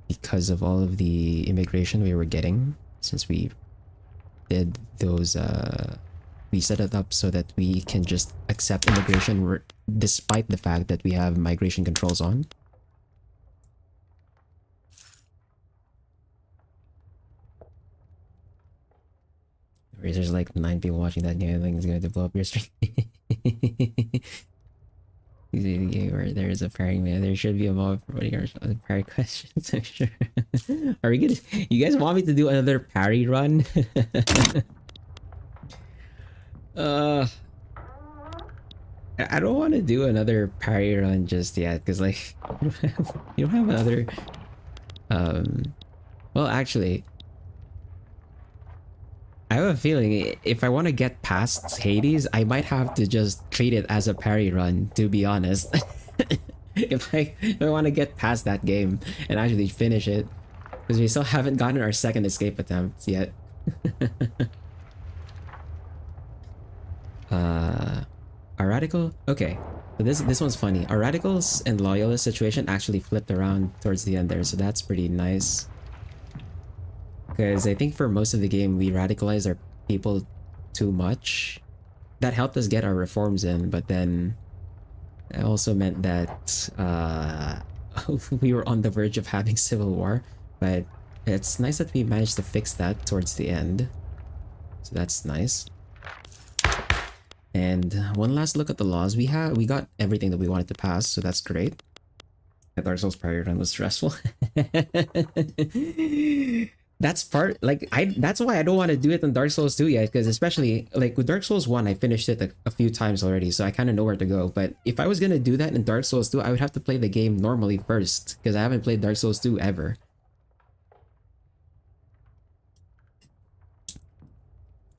because of all of the immigration we were getting, since we did those we set it up so that we can just accept immigration despite the fact that we have migration controls on. There's like 9 people watching that game. I think it's going to blow up your stream. Where there is a pairing man, there should be a mob promoting our parry questions, I'm sure. Are we gonna, you guys want me to do another parry run? I don't want to do another parry run just yet, because like you don't have another well, actually I have a feeling if I want to get past Hades, I might have to just treat it as a parry run, to be honest. if I want to get past that game and actually finish it, because we still haven't gotten our second escape attempt yet. Our radical, okay, so this one's funny. Our radicals and loyalist situation actually flipped around towards the end there, so that's pretty nice. Because I think for most of the game we radicalized our people too much. That helped us get our reforms in, but then it also meant that we were on the verge of having civil war. But it's nice that we managed to fix that towards the end, so that's nice. And one last look at the laws. We got everything that we wanted to pass, so that's great. The Dark Souls parry run was stressful. That's part, like, that's why I don't want to do it in Dark Souls 2 yet, because especially like with Dark Souls 1 I finished it a few times already, so I kind of know where to go. But if I was gonna do that in Dark Souls 2, I would have to play the game normally first, because I haven't played Dark Souls 2 ever.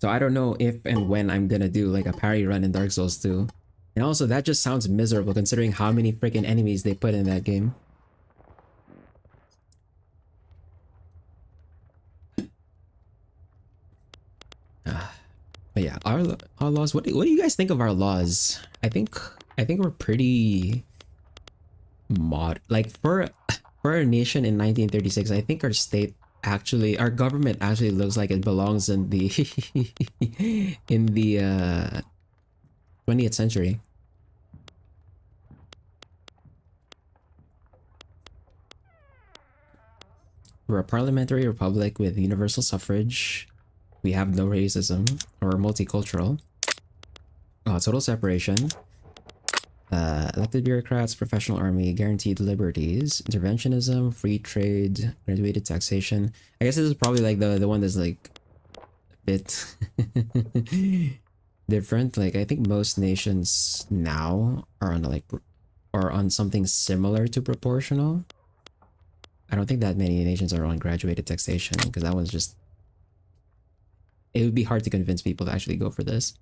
So I don't know if and when I'm gonna do like a parry run in Dark Souls 2. And also that just sounds miserable considering how many freaking enemies they put in that game. But yeah, our laws. What do you guys think of our laws? I think we're pretty like for a nation in 1936. I think our state actually, our government actually looks like it belongs in the in the 20th century. We're a parliamentary republic with universal suffrage. We have no racism, or multicultural. Total separation. Elected bureaucrats, professional army, guaranteed liberties, interventionism, free trade, graduated taxation. I guess this is probably like the one that's like a bit different. Like I think most nations now are on like or on something similar to proportional. I don't think that many nations are on graduated taxation because that one's just. It would be hard to convince people to actually go for this.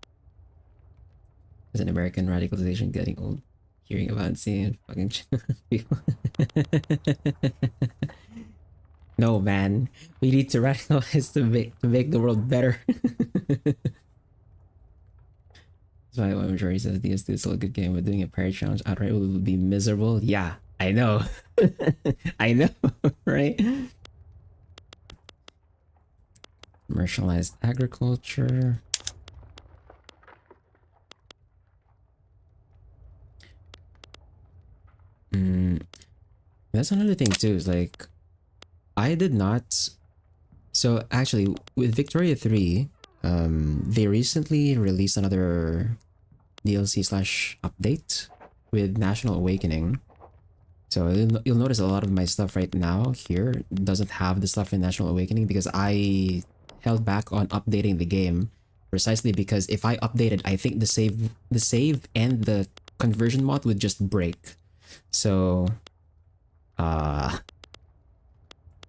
As an American, radicalization getting old, hearing about and seeing fucking people. No, man, we need to radicalize to make the world better. That's why my majority says DS2 is still a good game, but doing a parry challenge outright would be miserable. Yeah, I know. I know, right? Commercialized agriculture. That's another thing too, is like I did not. So actually, with Victoria 3, they recently released another DLC slash update with National Awakening. So you'll notice a lot of my stuff right now here doesn't have the stuff in National Awakening because I held back on updating the game precisely because if I updated, I think the save and the conversion mod would just break. So I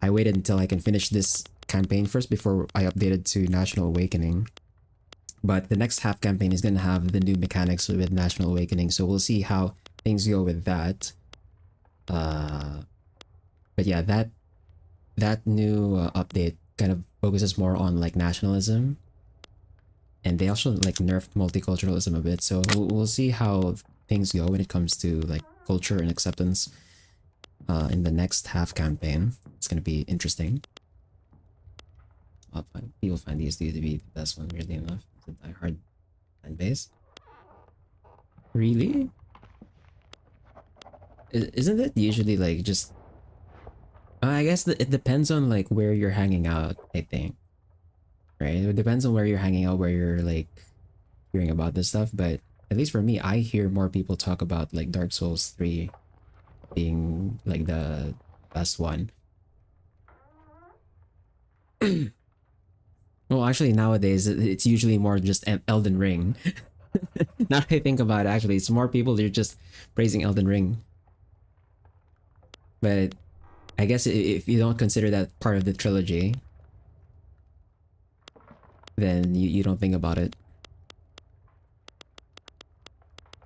waited until I can finish this campaign first before I updated to National Awakening. But the next half campaign is gonna have the new mechanics with National Awakening, so we'll see how things go with that. But yeah, that new update kind of focuses more on like nationalism, and they also like nerfed multiculturalism a bit. So we'll see how things go when it comes to like culture and acceptance in the next half campaign. It's gonna be interesting. People find these two to be the best one, weirdly enough. It's a diehard fan base. Really? Isn't it usually like just I guess it depends on like where you're hanging out, I think. Right? It depends on where you're hanging out, where you're like hearing about this stuff, but at least for me, I hear more people talk about like Dark Souls 3 being like the best one. Well, actually nowadays it's usually more just Elden Ring. Now that I think about it, actually, it's more people that are just praising Elden Ring. But I guess if you don't consider that part of the trilogy, then you don't think about it.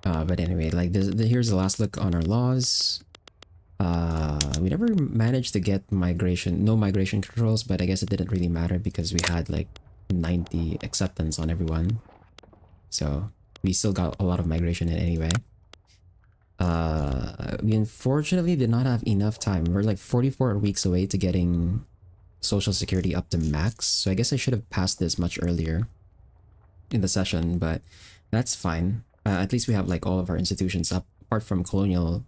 But anyway, like here's the last look on our laws. We never managed to get no migration controls, but I guess it didn't really matter because we had like 90 acceptance on everyone. So we still got a lot of migration in anyway. We unfortunately did not have enough time. We're like 44 weeks away to getting social security up to max. So I guess I should have passed this much earlier in the session, but that's fine. At least we have like all of our institutions up, apart from colonial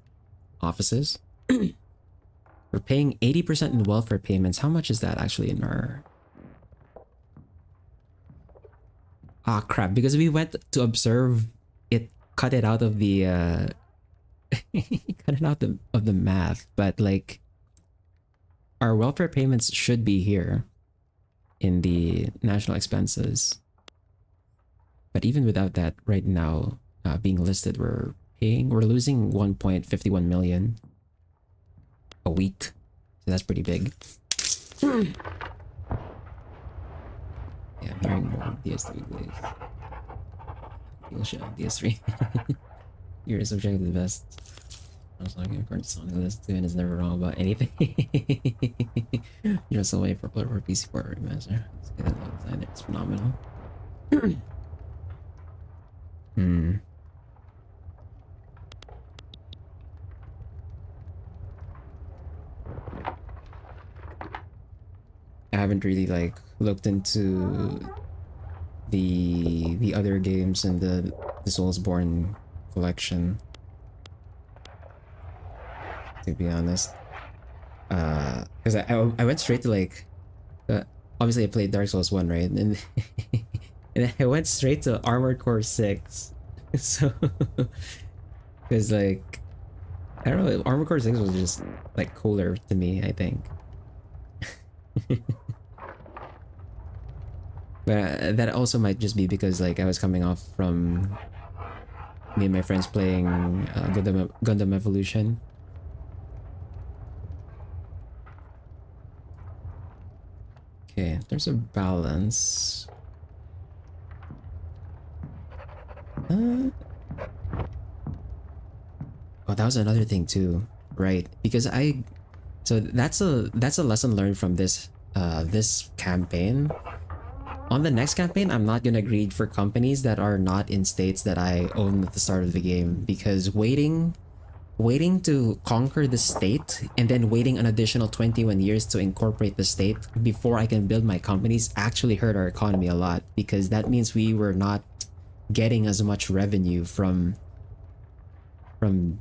offices. We're paying 80% in welfare payments. How much is that actually in our... Ah, crap. Because we went to observe, it cut it out of the... cut it out of the math. But like... Our welfare payments should be here in the national expenses. But even without that, right now, being listed, we're losing 1.51 million a week. So that's pretty big. Yeah, I'm hearing more DS3 plays. People should have DS3. You're subjectively the best. I was looking according to song list too, and it's never wrong about anything. You're so waiting for PC port remaster. Let's get that design there. It's phenomenal. I haven't really like looked into the other games in the Soulsborne collection, to be honest. Because I went straight to like obviously I played Dark Souls 1, right? And and I went straight to Armored Core 6. So because like I don't know, Armored Core 6 was just like cooler to me, I think. But that also might just be because like I was coming off from me and my friends playing Gundam Evolution. there's a balance. Oh, that was another thing too, right? Because so that's a lesson learned from this campaign. On the next campaign, I'm not gonna greed for companies that are not in states that I own at the start of the game, because waiting to conquer the state and then waiting an additional 21 years to incorporate the state before I can build my companies actually hurt our economy a lot, because that means we were not getting as much revenue from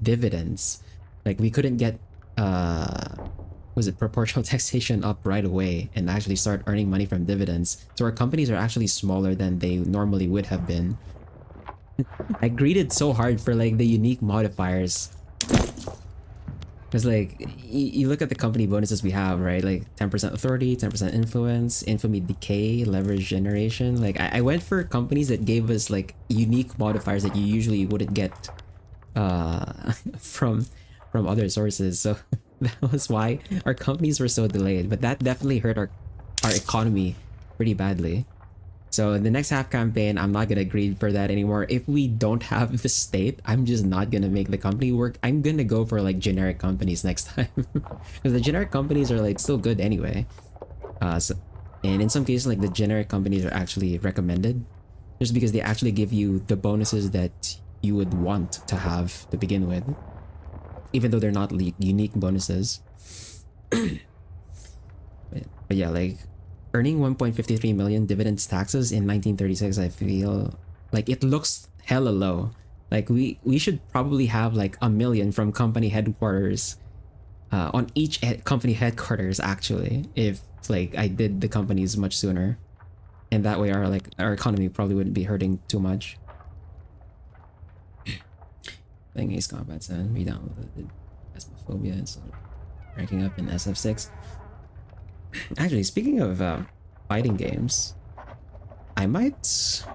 dividends. Like we couldn't get was it proportional taxation up right away and actually start earning money from dividends. So our companies are actually smaller than they normally would have been. I greeted so hard for like the unique modifiers. Because like you look at the company bonuses we have, right? Like 10% authority, 10% influence, infamy decay, leverage generation. Like I went for companies that gave us like unique modifiers that you usually wouldn't get from other sources. So that was why our companies were so delayed, but that definitely hurt our economy pretty badly. So in the next half campaign, I'm not gonna greed for that anymore. If we don't have the state, I'm just not gonna make the company work. I'm gonna go for like generic companies next time, because the generic companies are like still good anyway. And in some cases, like the generic companies are actually recommended, just because they actually give you the bonuses that you would want to have to begin with, even though they're not unique bonuses. But yeah, like earning 1.53 million dividends taxes in 1936, I feel like it looks hella low. Like we should probably have like 1 million from company headquarters, on each company headquarters actually, if like I did the companies much sooner, and that way our economy probably wouldn't be hurting too much. Playing Ace Combat 10, we downloaded Phasmophobia and so ranking up in SF6. Actually, speaking of fighting games, I might stream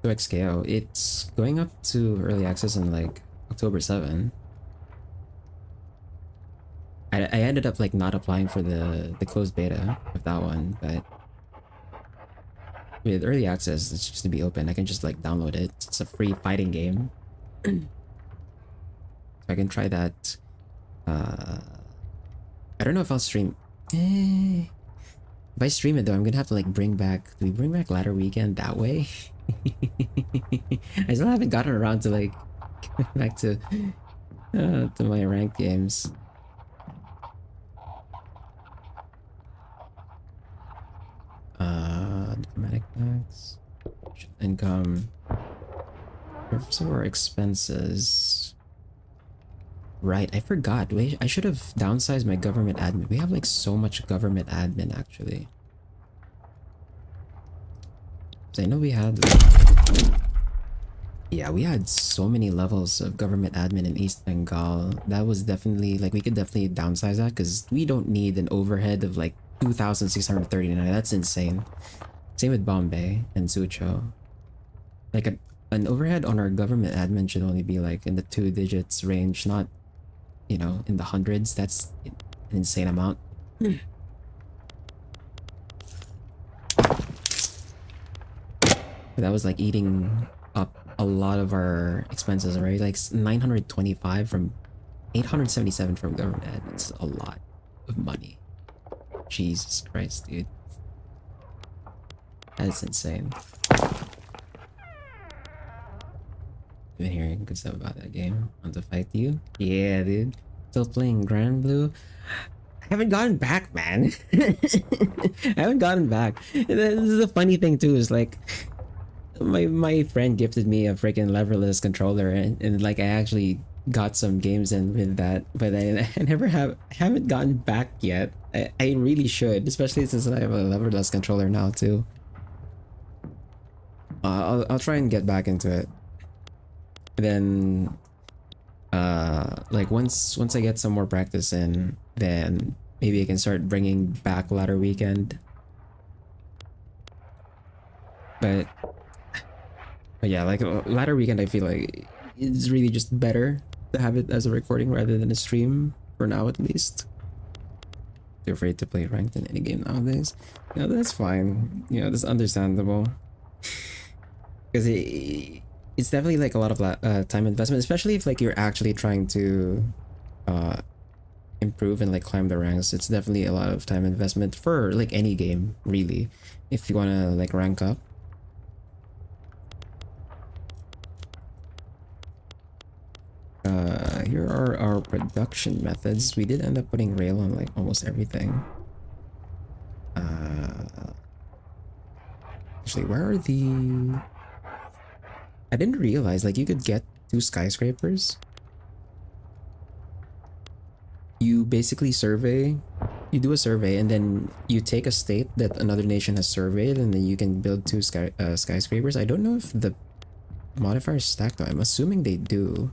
2XKO. It's going up to early access in like October 7. I ended up like not applying for the closed beta of that one, but with early access, it's just to be open. I can just like download it. It's a free fighting game. So I can try that. I don't know if I'll stream. If I stream it though, I'm gonna have to like bring back. Do we bring back Ladder Weekend that way? I still haven't gotten around to like back to my ranked games. Diplomatic tax, income, some of our expenses. Right, I forgot. Wait, I should have downsized my government admin. We have like so much government admin actually. So I know we had yeah, we had so many levels of government admin in East Bengal. That was definitely like we could definitely downsize that, because we don't need an overhead of like 2,639. That's insane. Same with Bombay and Suzhou. Like an overhead on our government admin should only be like in the 2 digits range, not, you know, in the hundreds. That's an insane amount. That was like eating up a lot of our expenses, right? Like 925 from 877 from government admin. It's a lot of money. Jesus Christ, dude. That's insane. Been hearing good stuff about that game. Want to fight you? Yeah, dude. Still playing Grand Blue? I haven't gotten back, man. I haven't gotten back. This is a funny thing too, is like my friend gifted me a freaking leverless controller, and like I actually got some games in with that, but I haven't gotten back yet. I really should, especially since I have a leverless controller now too. I'll try and get back into it. Then like once I get some more practice in, then maybe I can start bringing back Ladder Weekend. But yeah, like Ladder Weekend, I feel like it's really just better to have it as a recording rather than a stream, for now at least. Too afraid to play ranked in any game nowadays. No, that's fine. You know, that's understandable. Because it's definitely like a lot of time investment, especially if like you're actually trying to uh, improve and like climb the ranks. It's definitely a lot of time investment for like any game, really, if you want to like rank up. Here are our production methods. We did end up putting rail on like almost everything. Actually, where are the... I didn't realize like you could get 2 skyscrapers. You basically survey, you do a survey, and then you take a state that another nation has surveyed, and then you can build 2 skyscrapers. I don't know if the modifiers stack though. I'm assuming they do.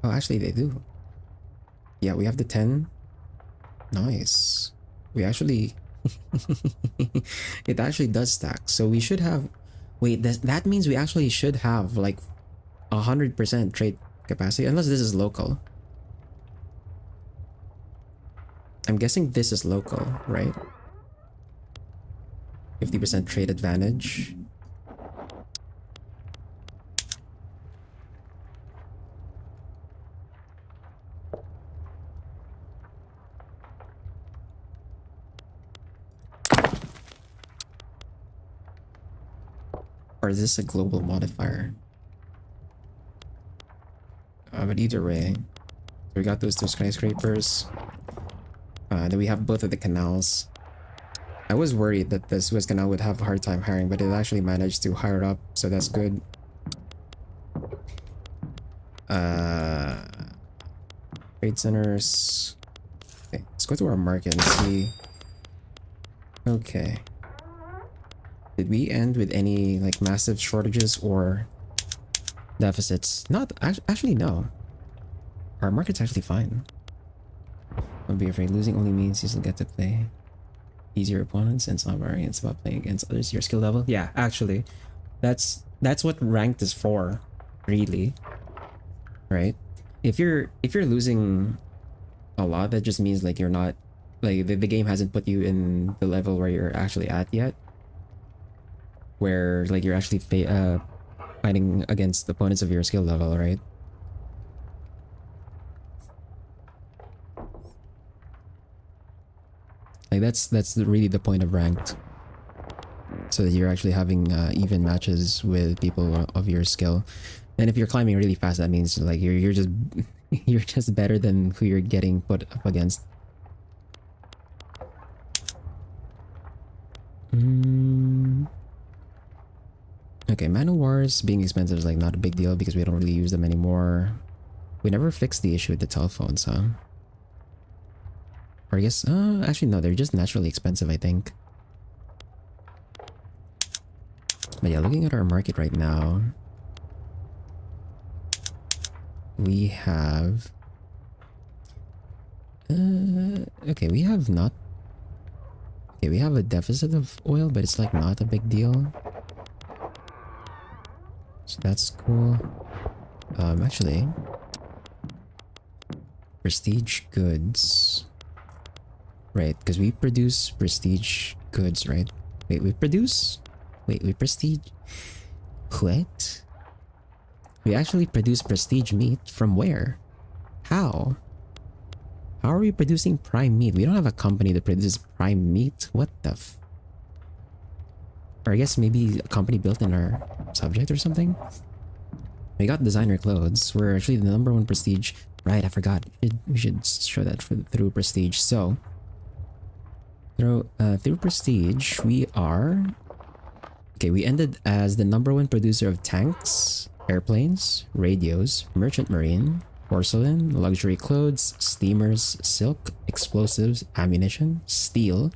Oh, actually they do. Yeah, we have the 10. Nice. We actually... it actually does stack. So we should have... Wait, that means we actually should have like 100% trade capacity. Unless this is local. I'm guessing this is local, right? 50% trade advantage. Or is this a global modifier? But either way, we got those 2 skyscrapers. Then we have both of the canals. I was worried that the Suez Canal would have a hard time hiring, but it actually managed to hire up, so that's good. Trade centers. Okay, let's go to our market and see. Okay. Did we end with any like massive shortages or deficits? Not actually, no. Our market's actually fine. Don't be afraid. Losing only means you still get to play easier opponents, and it's not very. It's about playing against others. Your skill level. Yeah, actually, that's what ranked is for, really. Right? If you're losing a lot, that just means like you're not like the game hasn't put you in the level where you're actually at yet. Where like you're actually fighting against opponents of your skill level, right? Like that's really the point of ranked, so that you're actually having even matches with people of your skill. And if you're climbing really fast, that means like you're just you're just better than who you're getting put up against. Okay, manowars being expensive is like not a big deal because we don't really use them anymore. We never fixed the issue with the telephones, huh? Or I guess, actually no, they're just naturally expensive, I think. But yeah, looking at our market right now, we have... okay, we have not... Okay, we have a deficit of oil, but it's like not a big deal. So that's cool. Actually... Prestige goods... Right, because we produce prestige goods, right? Wait, we produce... Wait, we prestige... What? We actually produce prestige meat from where? How? How are we producing prime meat? We don't have a company that produces prime meat. What the f... Or I guess maybe a company built in our subject or something? We got designer clothes. We're actually the #1 prestige. Right, I forgot. We should show that through prestige. So... Through prestige, we are... Okay, we ended as the #1 producer of tanks, airplanes, radios, merchant marine, porcelain, luxury clothes, steamers, silk, explosives, ammunition, steel,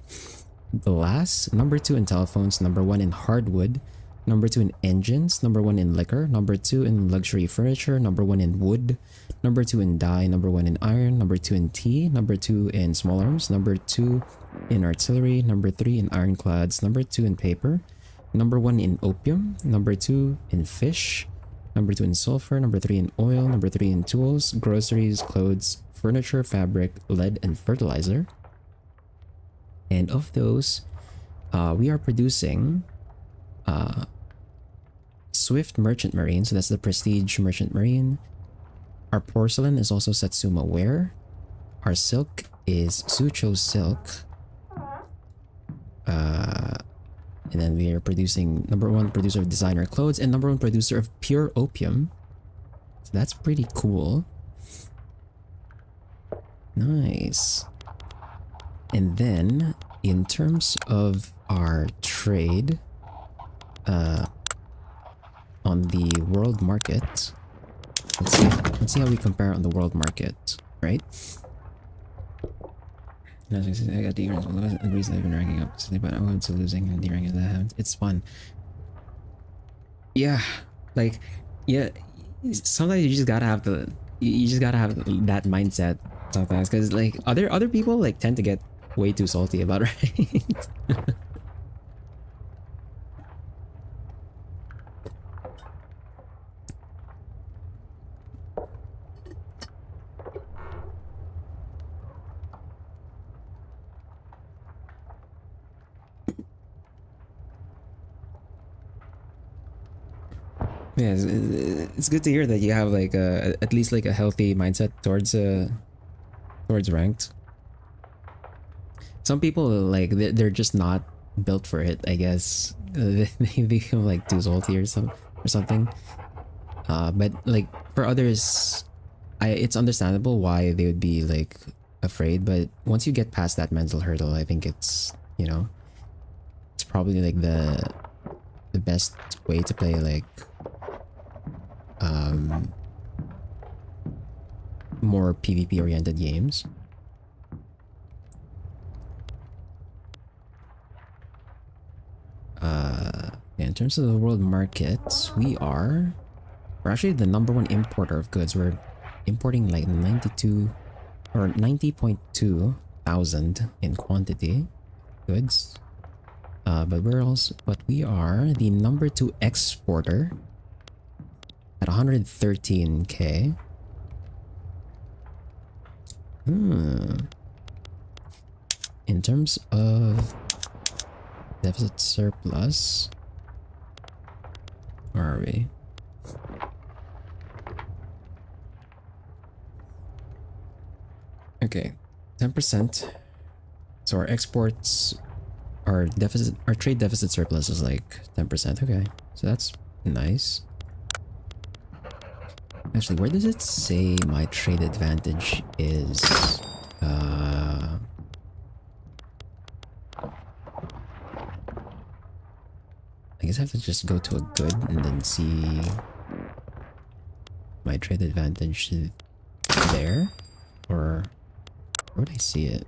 glass, #2 in telephones, #1 in hardwood, #2 in engines, #1 in liquor, #2 in luxury furniture, #1 in wood, #2 in dye, #1 in iron, #2 in tea, #2 in small arms, #2 in artillery, #3 in ironclads, #2 in paper, Number 1 in opium, number 2 in fish, number 2 in sulfur, number 3 in oil, number 3 in tools, groceries, clothes, furniture, fabric, lead, and fertilizer. And of those, we are producing Swift Merchant Marine, so that's the Prestige Merchant Marine. Our porcelain is also Satsuma Ware. Our silk is Sucho Silk. And then we are producing number 1 producer of designer clothes and number 1 producer of pure opium. So that's pretty cool. Nice. And then in terms of our trade on the world market, let's see how we compare on the world market, right? I got the reason I've been ranking up, but I went to losing and the-ranking that. It's fun. Yeah, like, yeah. Sometimes you just gotta have that mindset sometimes, because like other people like tend to get way too salty about it, right? Yeah, it's good to hear that you have like at least like a healthy mindset towards ranked. Some people like they're just not built for it, I guess. They become like too salty or something. But like for others, it's understandable why they would be like afraid. But once you get past that mental hurdle, I think it's, you know, it's probably like the best way to play like more PvP oriented games. In terms of the world market, we're actually the number 1 importer of goods. We're importing like 92 or 90.2 thousand in quantity goods. But we are the number 2 exporter at 113k. In terms of deficit surplus, where are we? Okay, 10%. So our exports, our trade deficit surplus is like 10%. Okay, so that's nice. Actually, where does it say my trade advantage is? I guess I have to just go to a good and then see my trade advantage there, or where would I see it?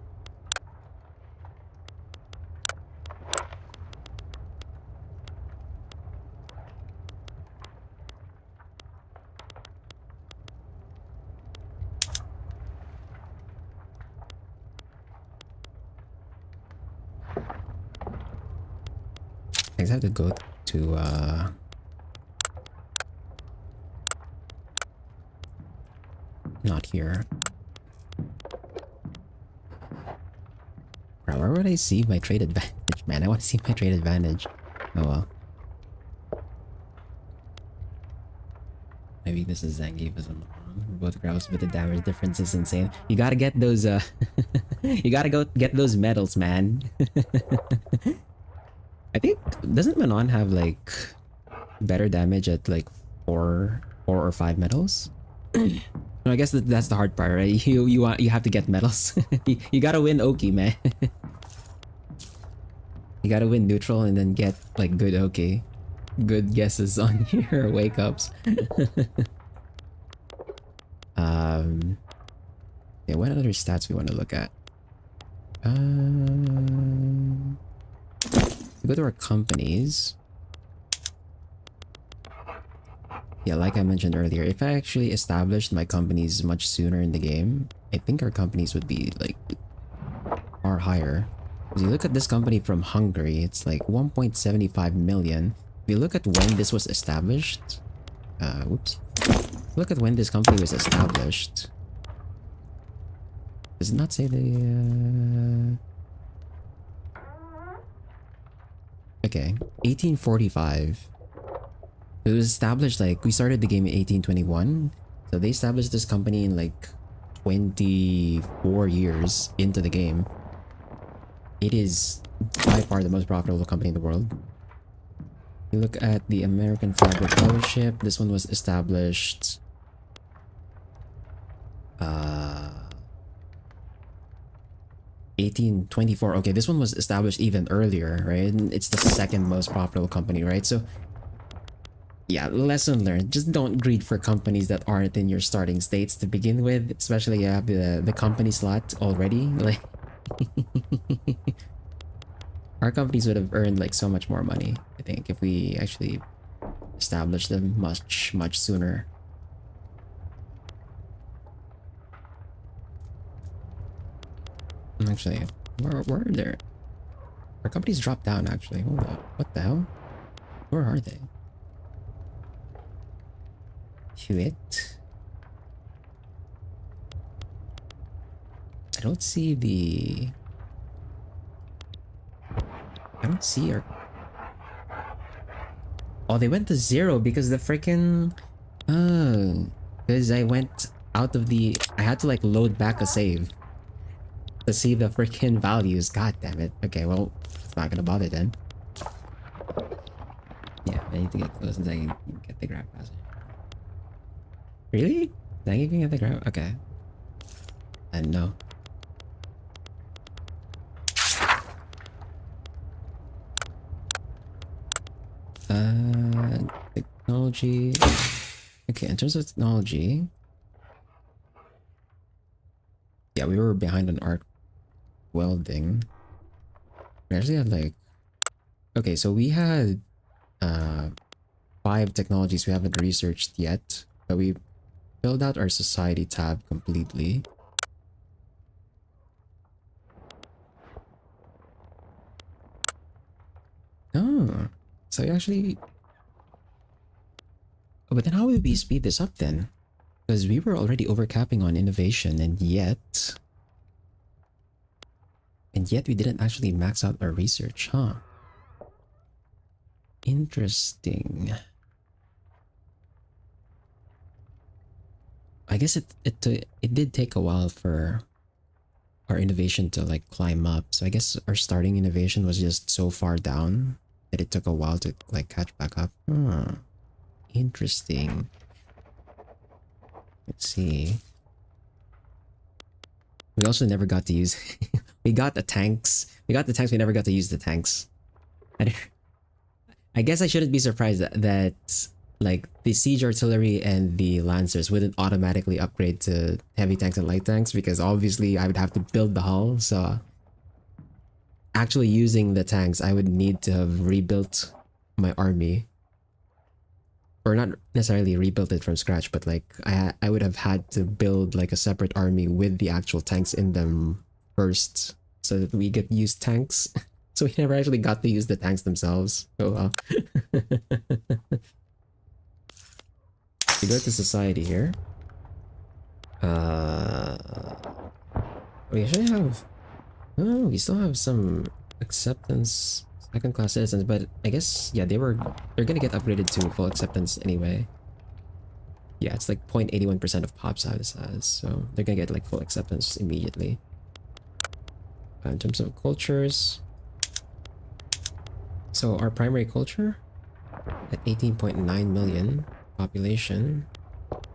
I have to go to not here. Where would I see my trade advantage, man? I want to see my trade advantage. Oh well. Maybe this is Zangief, both growls, but the damage difference is insane. You gotta get those you gotta go get those medals, man. I think, doesn't Manon have like better damage at like four or 5 medals? No, I guess that's the hard part, right? You have to get medals. You gotta win Oki, man. You gotta win neutral and then get like good Oki. Good guesses on your wake ups. Yeah, what other stats we want to look at? Go to our companies. Yeah, like I mentioned earlier, if I actually established my companies much sooner in the game, I think our companies would be like far higher. If you look at this company from Hungary, it's like 1.75 million. If you look at when this was established, whoops. Look at when this company was established. Does it not say the, okay, 1845. It was established, like, we started the game in 1821. So they established this company in like 24 years into the game. It is by far the most profitable company in the world. You look at the American Fabric Fellowship. This one was established 1824. Okay, this one was established even earlier, right? And it's the second most profitable company, right? So yeah, lesson learned. Just don't greed for companies that aren't in your starting states to begin with, especially you have the company slot already. Like our companies would have earned like so much more money, I think, if we actually established them much sooner. Actually, where are there? Our companies dropped down actually. Hold up. What the hell? Where are they? Hewitt. I don't see the... I don't see our... Oh, they went to 0 because the freaking... Oh, because I went out of the... I had to like load back a save to see the freaking values. God damn it. Okay, well, it's not gonna bother then. Yeah, I need to get close and I can get the grab faster. Really? Dang, you can get the grab? Okay. And no. Technology. Okay, in terms of technology, yeah, we were behind on arc welding. We actually had like, okay, so we had 5 technologies we haven't researched yet, but we filled out our society tab completely. Oh, so actually, oh, but then how would we speed this up then? Because we were already overcapping on innovation, and yet we didn't actually max out our research, huh? Interesting. I guess it did take a while for our innovation to like climb up. So I guess our starting innovation was just so far down that it took a while to like catch back up. Huh. Interesting. Let's see. We also never got to use... we got the tanks. We got the tanks, we never got to use the tanks. I guess I shouldn't be surprised that like the siege artillery and the lancers wouldn't automatically upgrade to heavy tanks and light tanks, because obviously I would have to build the hull. So actually using the tanks, I would need to have rebuilt my army. Or not necessarily rebuilt it from scratch, but like I would have had to build like a separate army with the actual tanks in them first, so that we could use tanks. So we never actually got to use the tanks themselves. Oh wow. We go to society here. We actually have... Oh, we still have some acceptance second class citizens, but I guess, yeah, they're gonna get upgraded to full acceptance anyway. Yeah, it's like 0.81% of pops has, so they're gonna get like full acceptance immediately. In terms of cultures, so our primary culture at 18.9 million population,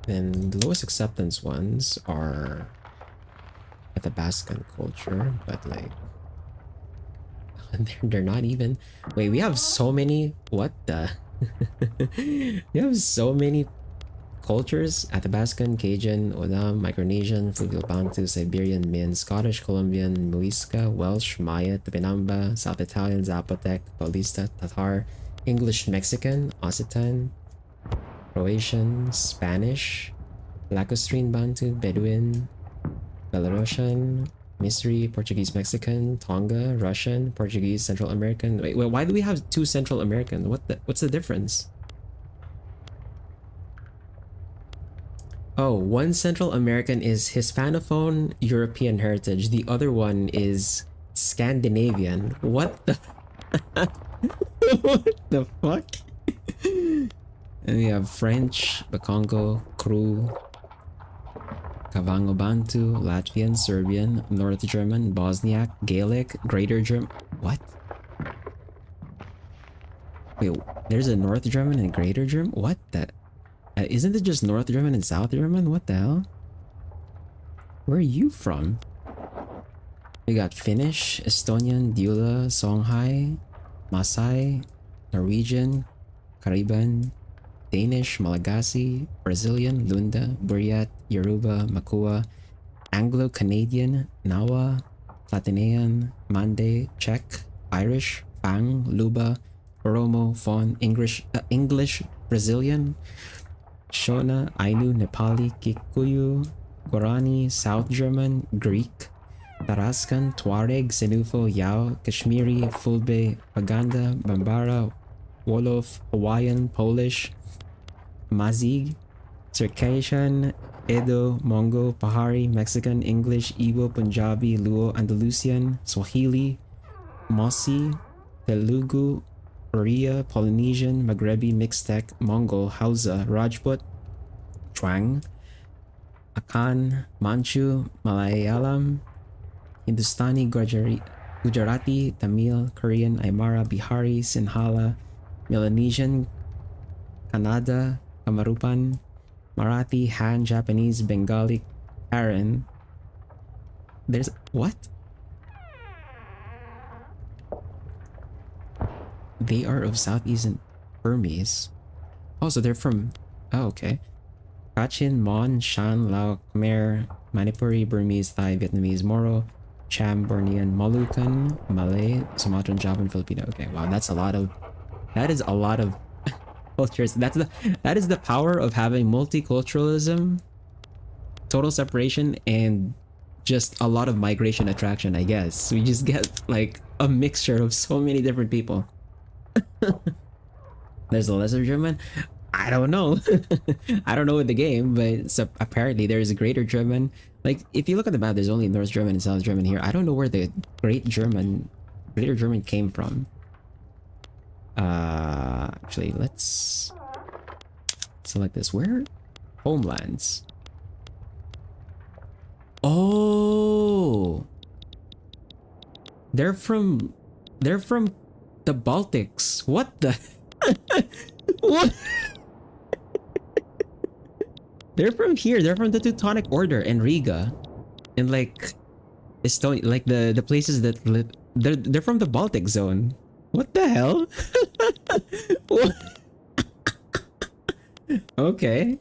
then the lowest acceptance ones are at the Bascan culture, but like they're not even... Wait, we have so many... What the... We have so many cultures: Athabascan, Cajun, Olam, Micronesian, Fluvial Bantu, Siberian, Min, Scottish, Colombian, Muisca, Welsh, Maya, Tupinamba, South Italian, Zapotec, Paulista, Tatar, English, Mexican, Occitan, Croatian, Spanish, Lacustrine Bantu, Bedouin, Belarusian, Mystery, Portuguese, Mexican, Tonga, Russian, Portuguese, Central American. Wait, why do we have two Central American? What's the difference? Oh, one Central American is Hispanophone European heritage. The other one is Scandinavian. What the what the fuck? And we have French, Bakongo, Kru, Kavango Bantu, Latvian, Serbian, North German, Bosniak, Gaelic, Greater German. What? Wait, there's a North German and Greater German? What the? Isn't it just North German and South German? What the hell? Where are you from? We got Finnish, Estonian, Dula, Songhai, Maasai, Norwegian, Caribbean, Danish, Malagasy, Brazilian, Lunda, Buryat, Yoruba, Makua, Anglo-Canadian, Nawa, Platinian, Mande, Czech, Irish, Fang, Luba, Oromo, Fon, English, Brazilian, Shona, Ainu, Nepali, Kikuyu, Guarani, South German, Greek, Tarascan, Tuareg, Senufo, Yao, Kashmiri, Fulbe, Paganda, Bambara, Wolof, Hawaiian, Polish, Mazig, Circassian, Edo, Mongo, Pahari, Mexican, English, Igbo, Punjabi, Luo, Andalusian, Swahili, Mosi, Telugu, Oriya, Polynesian, Maghrebi, Mixtec, Mongol, Hausa, Rajput, Chuang, Akan, Manchu, Malayalam, Hindustani, Gujarati, Tamil, Korean, Aymara, Bihari, Sinhala, Melanesian, Kannada, Kamarupan, Marathi, Han, Japanese, Bengali, Karen. There's what? They are of Southeastern Burmese. Oh, so they're from... Oh, okay. Kachin, Mon, Shan, Lao, Khmer, Manipuri, Burmese, Thai, Vietnamese, Moro, Cham, Bornean, Moluccan, Malay, Sumatran, Javan, Filipino. Okay, wow, that's a lot of... That is a lot of cultures. That is the power of having multiculturalism, total separation, and just a lot of migration attraction, I guess. We just get like a mixture of so many different people. There's a lesser German. I don't know. I don't know with the game, but so apparently there is a Greater German. Like if you look at the map, there's only North German and South German here. I don't know where the Greater German came from. Actually, let's select this. Where? Homelands. Oh, they're from the Baltics. What the? What? They're from here. They're from the Teutonic Order and Riga, and like Estonia, like the places that live. They're from the Baltic zone. What the hell? What? Okay.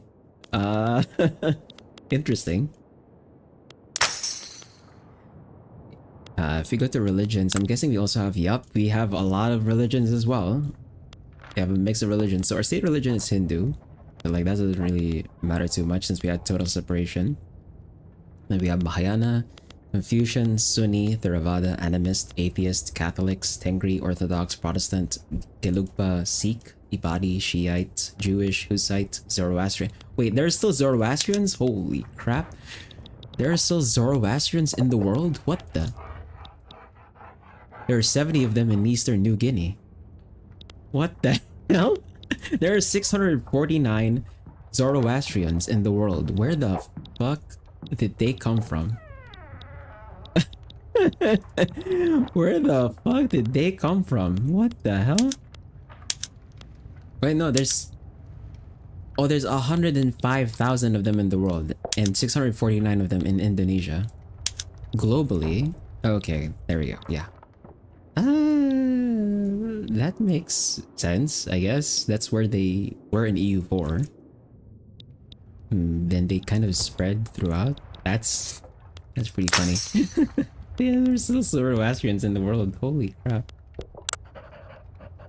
Interesting. If we go to religions, I'm guessing we also have, yup, we have a lot of religions as well. We have a mix of religions. So our state religion is Hindu, but like that doesn't really matter too much since we had total separation. Then we have Mahayana, Confucian, Sunni, Theravada, Animist, Atheist, Catholics, Tengri, Orthodox, Protestant, Gelugpa, Sikh, Ibadi, Shiite, Jewish, Hussite, Zoroastrian. Wait, there are still Zoroastrians? Holy crap. There are still Zoroastrians in the world? What the? There are 70 of them in Eastern New Guinea. What the hell? There are 649 Zoroastrians in the world. Where the fuck did they come from? Where the fuck did they come from? What the hell? Wait, no, there's 105,000 of them in the world and 649 of them in Indonesia. Globally, okay, there we go. Yeah. That makes sense, I guess. That's where they were in EU4. Then they kind of spread throughout. That's pretty funny. Yeah, there's still Zoroastrians in the world. Holy crap.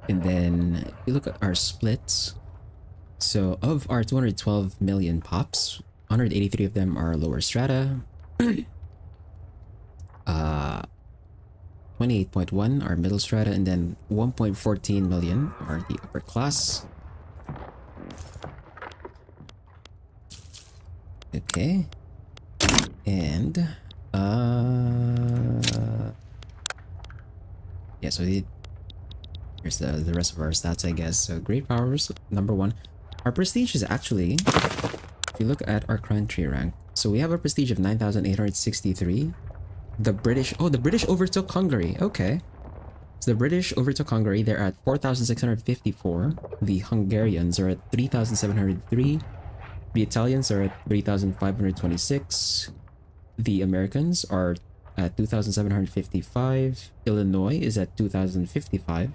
And then if you look at our splits. So of our 212 million pops, 183 of them are lower strata. 28.1 are middle strata, and then 1.14 million are the upper class. Okay. And yeah, so here's the rest of our stats, I guess. So great powers, number 1. Our prestige is actually, if you look at our country rank, so we have a prestige of 9,863. The British overtook Hungary. Okay. So the British overtook Hungary. They're at 4,654. The Hungarians are at 3,703. The Italians are at 3,526. The Americans are at 2,755. Illinois is at 2,055.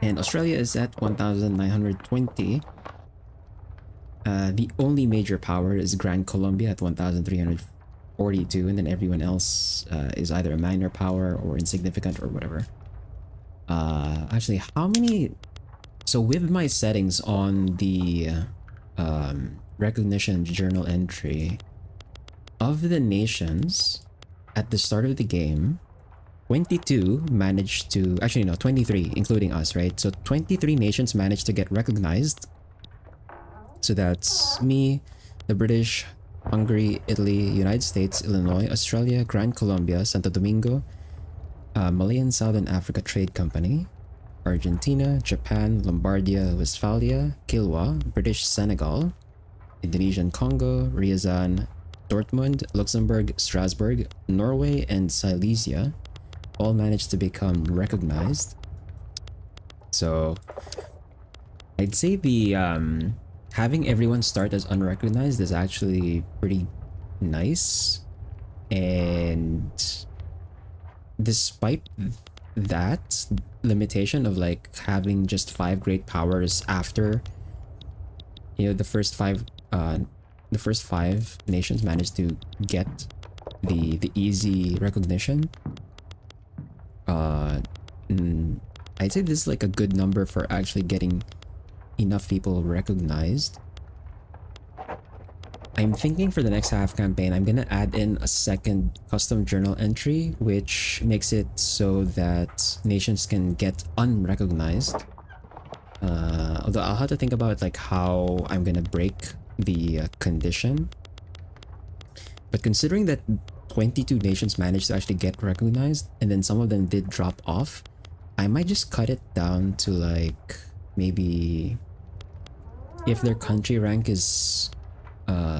And Australia is at 1,920. The only major power is Grand Colombia at 1,342, and then everyone else is either a minor power or insignificant or whatever. Actually, how many... So with my settings on the recognition journal entry, of the nations at the start of the game, 22 managed to... Actually, no, 23, including us, right? So 23 nations managed to get recognized. So that's me, the British, Hungary, Italy, United States, Illinois, Australia, Grand Colombia, Santo Domingo, Malayan Southern Africa Trade Company, Argentina, Japan, Lombardia, Westphalia, Kilwa, British Senegal, Indonesian Congo, Ryazan, Dortmund, Luxembourg, Strasbourg, Norway, and Silesia all managed to become recognized. So I'd say the having everyone start as unrecognized is actually pretty nice. And despite that limitation of like having just 5 great powers after, you know, the first five nations managed to get the easy recognition, I'd say this is like a good number for actually getting enough people recognized. I'm thinking for the next half campaign, I'm gonna add in a second custom journal entry, which makes it so that nations can get unrecognized. Although I'll have to think about like how I'm gonna break the condition. But considering that 22 nations managed to actually get recognized, and then some of them did drop off, I might just cut it down to like maybe if their country rank is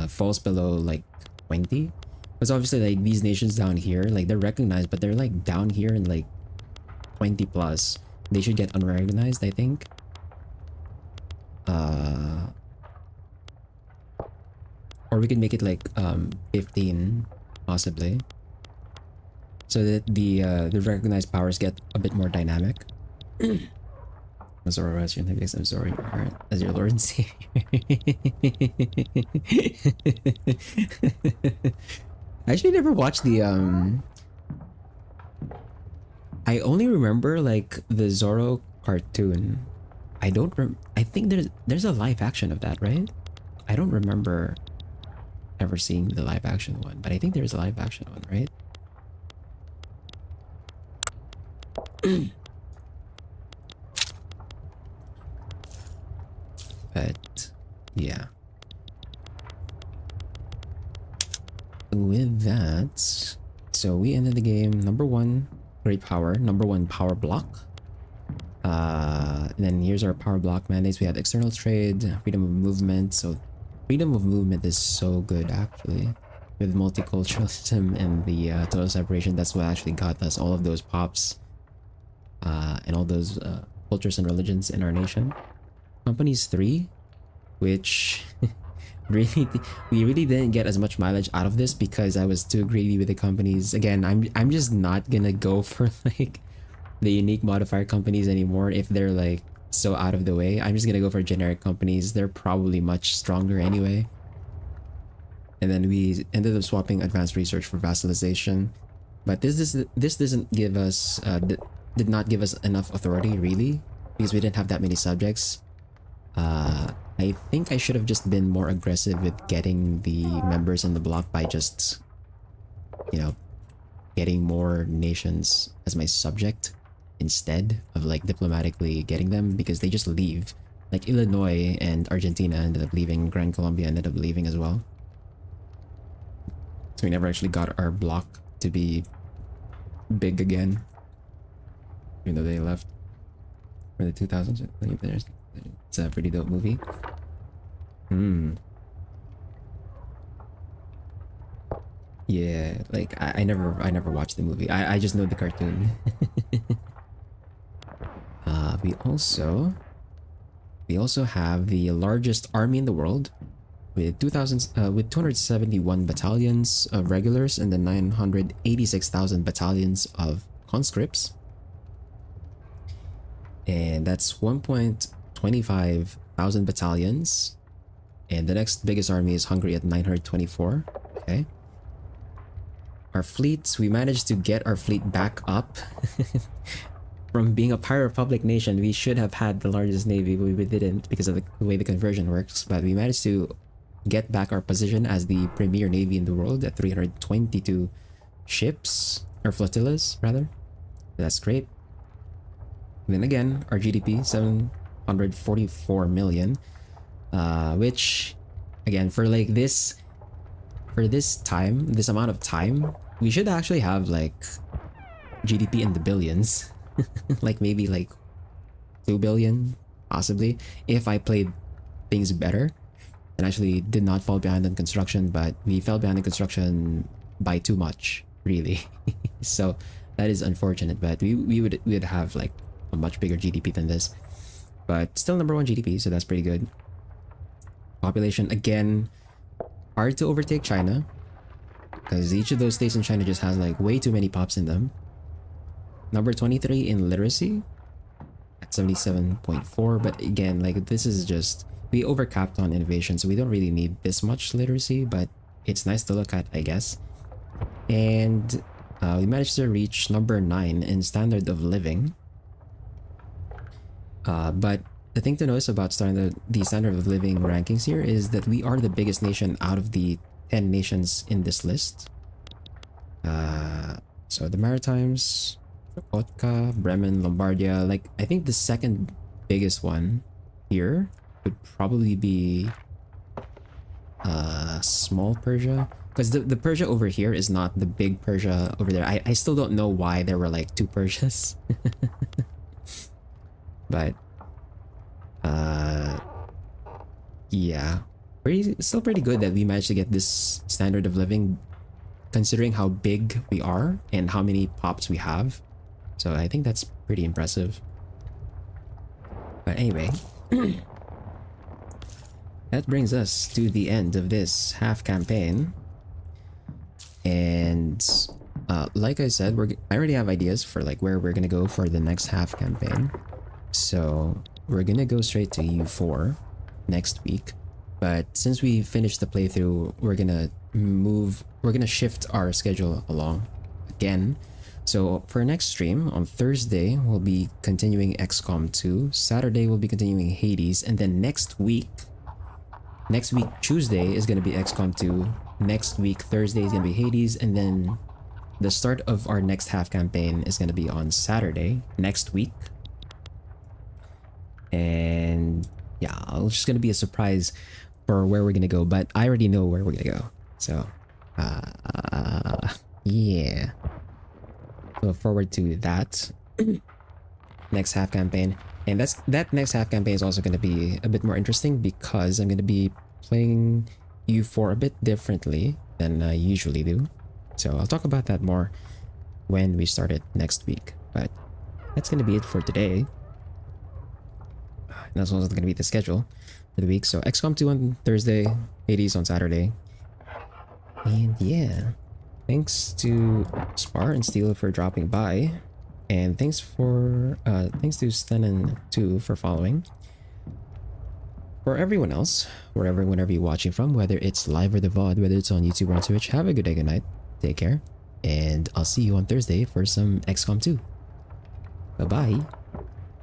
falls below like 20, because obviously like these nations down here, like they're recognized, but they're like down here in like 20 plus. They should get unrecognized, I think. Or we could make it like 15 possibly, so that the recognized powers get a bit more dynamic. Zoro as your next, I'm sorry, alright, as your Lord and Savior. I actually never watched the I only remember like the Zoro cartoon. I think there's a live action of that, right? I don't remember ever seeing the live action one, but I think there's a live action one, right? But yeah, with that, so we ended the game number 1 great power, number 1 power block. And then here's our power block mandates. We had external trade, freedom of movement. So freedom of movement is so good actually. With multiculturalism and the total separation, that's what actually got us all of those pops and all those cultures and religions in our nation. Companies 3, which we really didn't get as much mileage out of this because I was too greedy with the companies. Again, I'm just not gonna go for like the unique modifier companies anymore if they're like so out of the way. I'm just gonna go for generic companies. They're probably much stronger anyway. And then we ended up swapping advanced research for vassalization, but this doesn't give us did not give us enough authority really, because we didn't have that many subjects. I think I should have just been more aggressive with getting the members in the block by just, you know, getting more nations as my subject instead of like diplomatically getting them, because they just leave. Like Illinois and Argentina ended up leaving, Grand Colombia ended up leaving as well. So we never actually got our block to be big again, even though they left for the 2000s. It's a pretty dope movie. Yeah, like I never watched the movie. I just know the cartoon. We also have the largest army in the world with 271 battalions of regulars and then 986,000 battalions of conscripts. And that's 1.25 thousand battalions. And the next biggest army is Hungary at 924. Okay. Our fleets, we managed to get our fleet back up. From being a Pirate Republic nation, we should have had the largest navy, but we didn't because of the way the conversion works. But we managed to get back our position as the premier navy in the world at 322 ships, or flotillas rather. That's great. And then again, our GDP, 744 million. Which, again, for like this amount of time, we should actually have like GDP in the billions. Like maybe like 2 billion, possibly, if I played things better and actually did not fall behind on construction, but we fell behind in construction by too much, really. So that is unfortunate, but we would have like a much bigger GDP than this, but still number 1 GDP, so that's pretty good. Population, again, hard to overtake China because each of those states in China just has like way too many pops in them. Number 23 in literacy at 77.4, but again, like this is just, we overcapped on innovation, so we don't really need this much literacy, but it's nice to look at, I guess. And we managed to reach number 9 in standard of living. But the thing to notice about the standard of living rankings here is that we are the biggest nation out of the 10 nations in this list. So the Maritimes, Otka, Bremen, Lombardia, like I think the second biggest one here would probably be small Persia, because the Persia over here is not the big Persia over there. I still don't know why there were like 2 Persias. But yeah, still pretty good that we managed to get this standard of living considering how big we are and how many pops we have. So I think that's pretty impressive. But anyway, that brings us to the end of this half campaign. And like I said, I already have ideas for like where we're gonna go for the next half campaign. So we're gonna go straight to EU4 next week. But since we finished the playthrough, we're gonna shift our schedule along again. So for next stream on Thursday, we'll be continuing XCOM 2. Saturday, we'll be continuing Hades. And then next week, Tuesday is going to be XCOM 2. Next week, Thursday is going to be Hades. And then the start of our next half campaign is going to be on Saturday next week. And yeah, it's just going to be a surprise for where we're going to go. But I already know where we're going to go. So, yeah. Look forward to that next half campaign. And that next half campaign is also going to be a bit more interesting because I'm going to be playing EU4 a bit differently than I usually do. So I'll talk about that more when we start it next week. But that's going to be it for today. And that's also going to be the schedule for the week. So XCOM 2 on Thursday, Hades on Saturday. And yeah. Thanks to Spar and Steel for dropping by, and thanks to Stenan2 for following. For everyone else, whenever you're watching from, whether it's live or the VOD, whether it's on YouTube or on Twitch, have a good day, good night, take care, and I'll see you on Thursday for some XCOM 2. Bye-bye.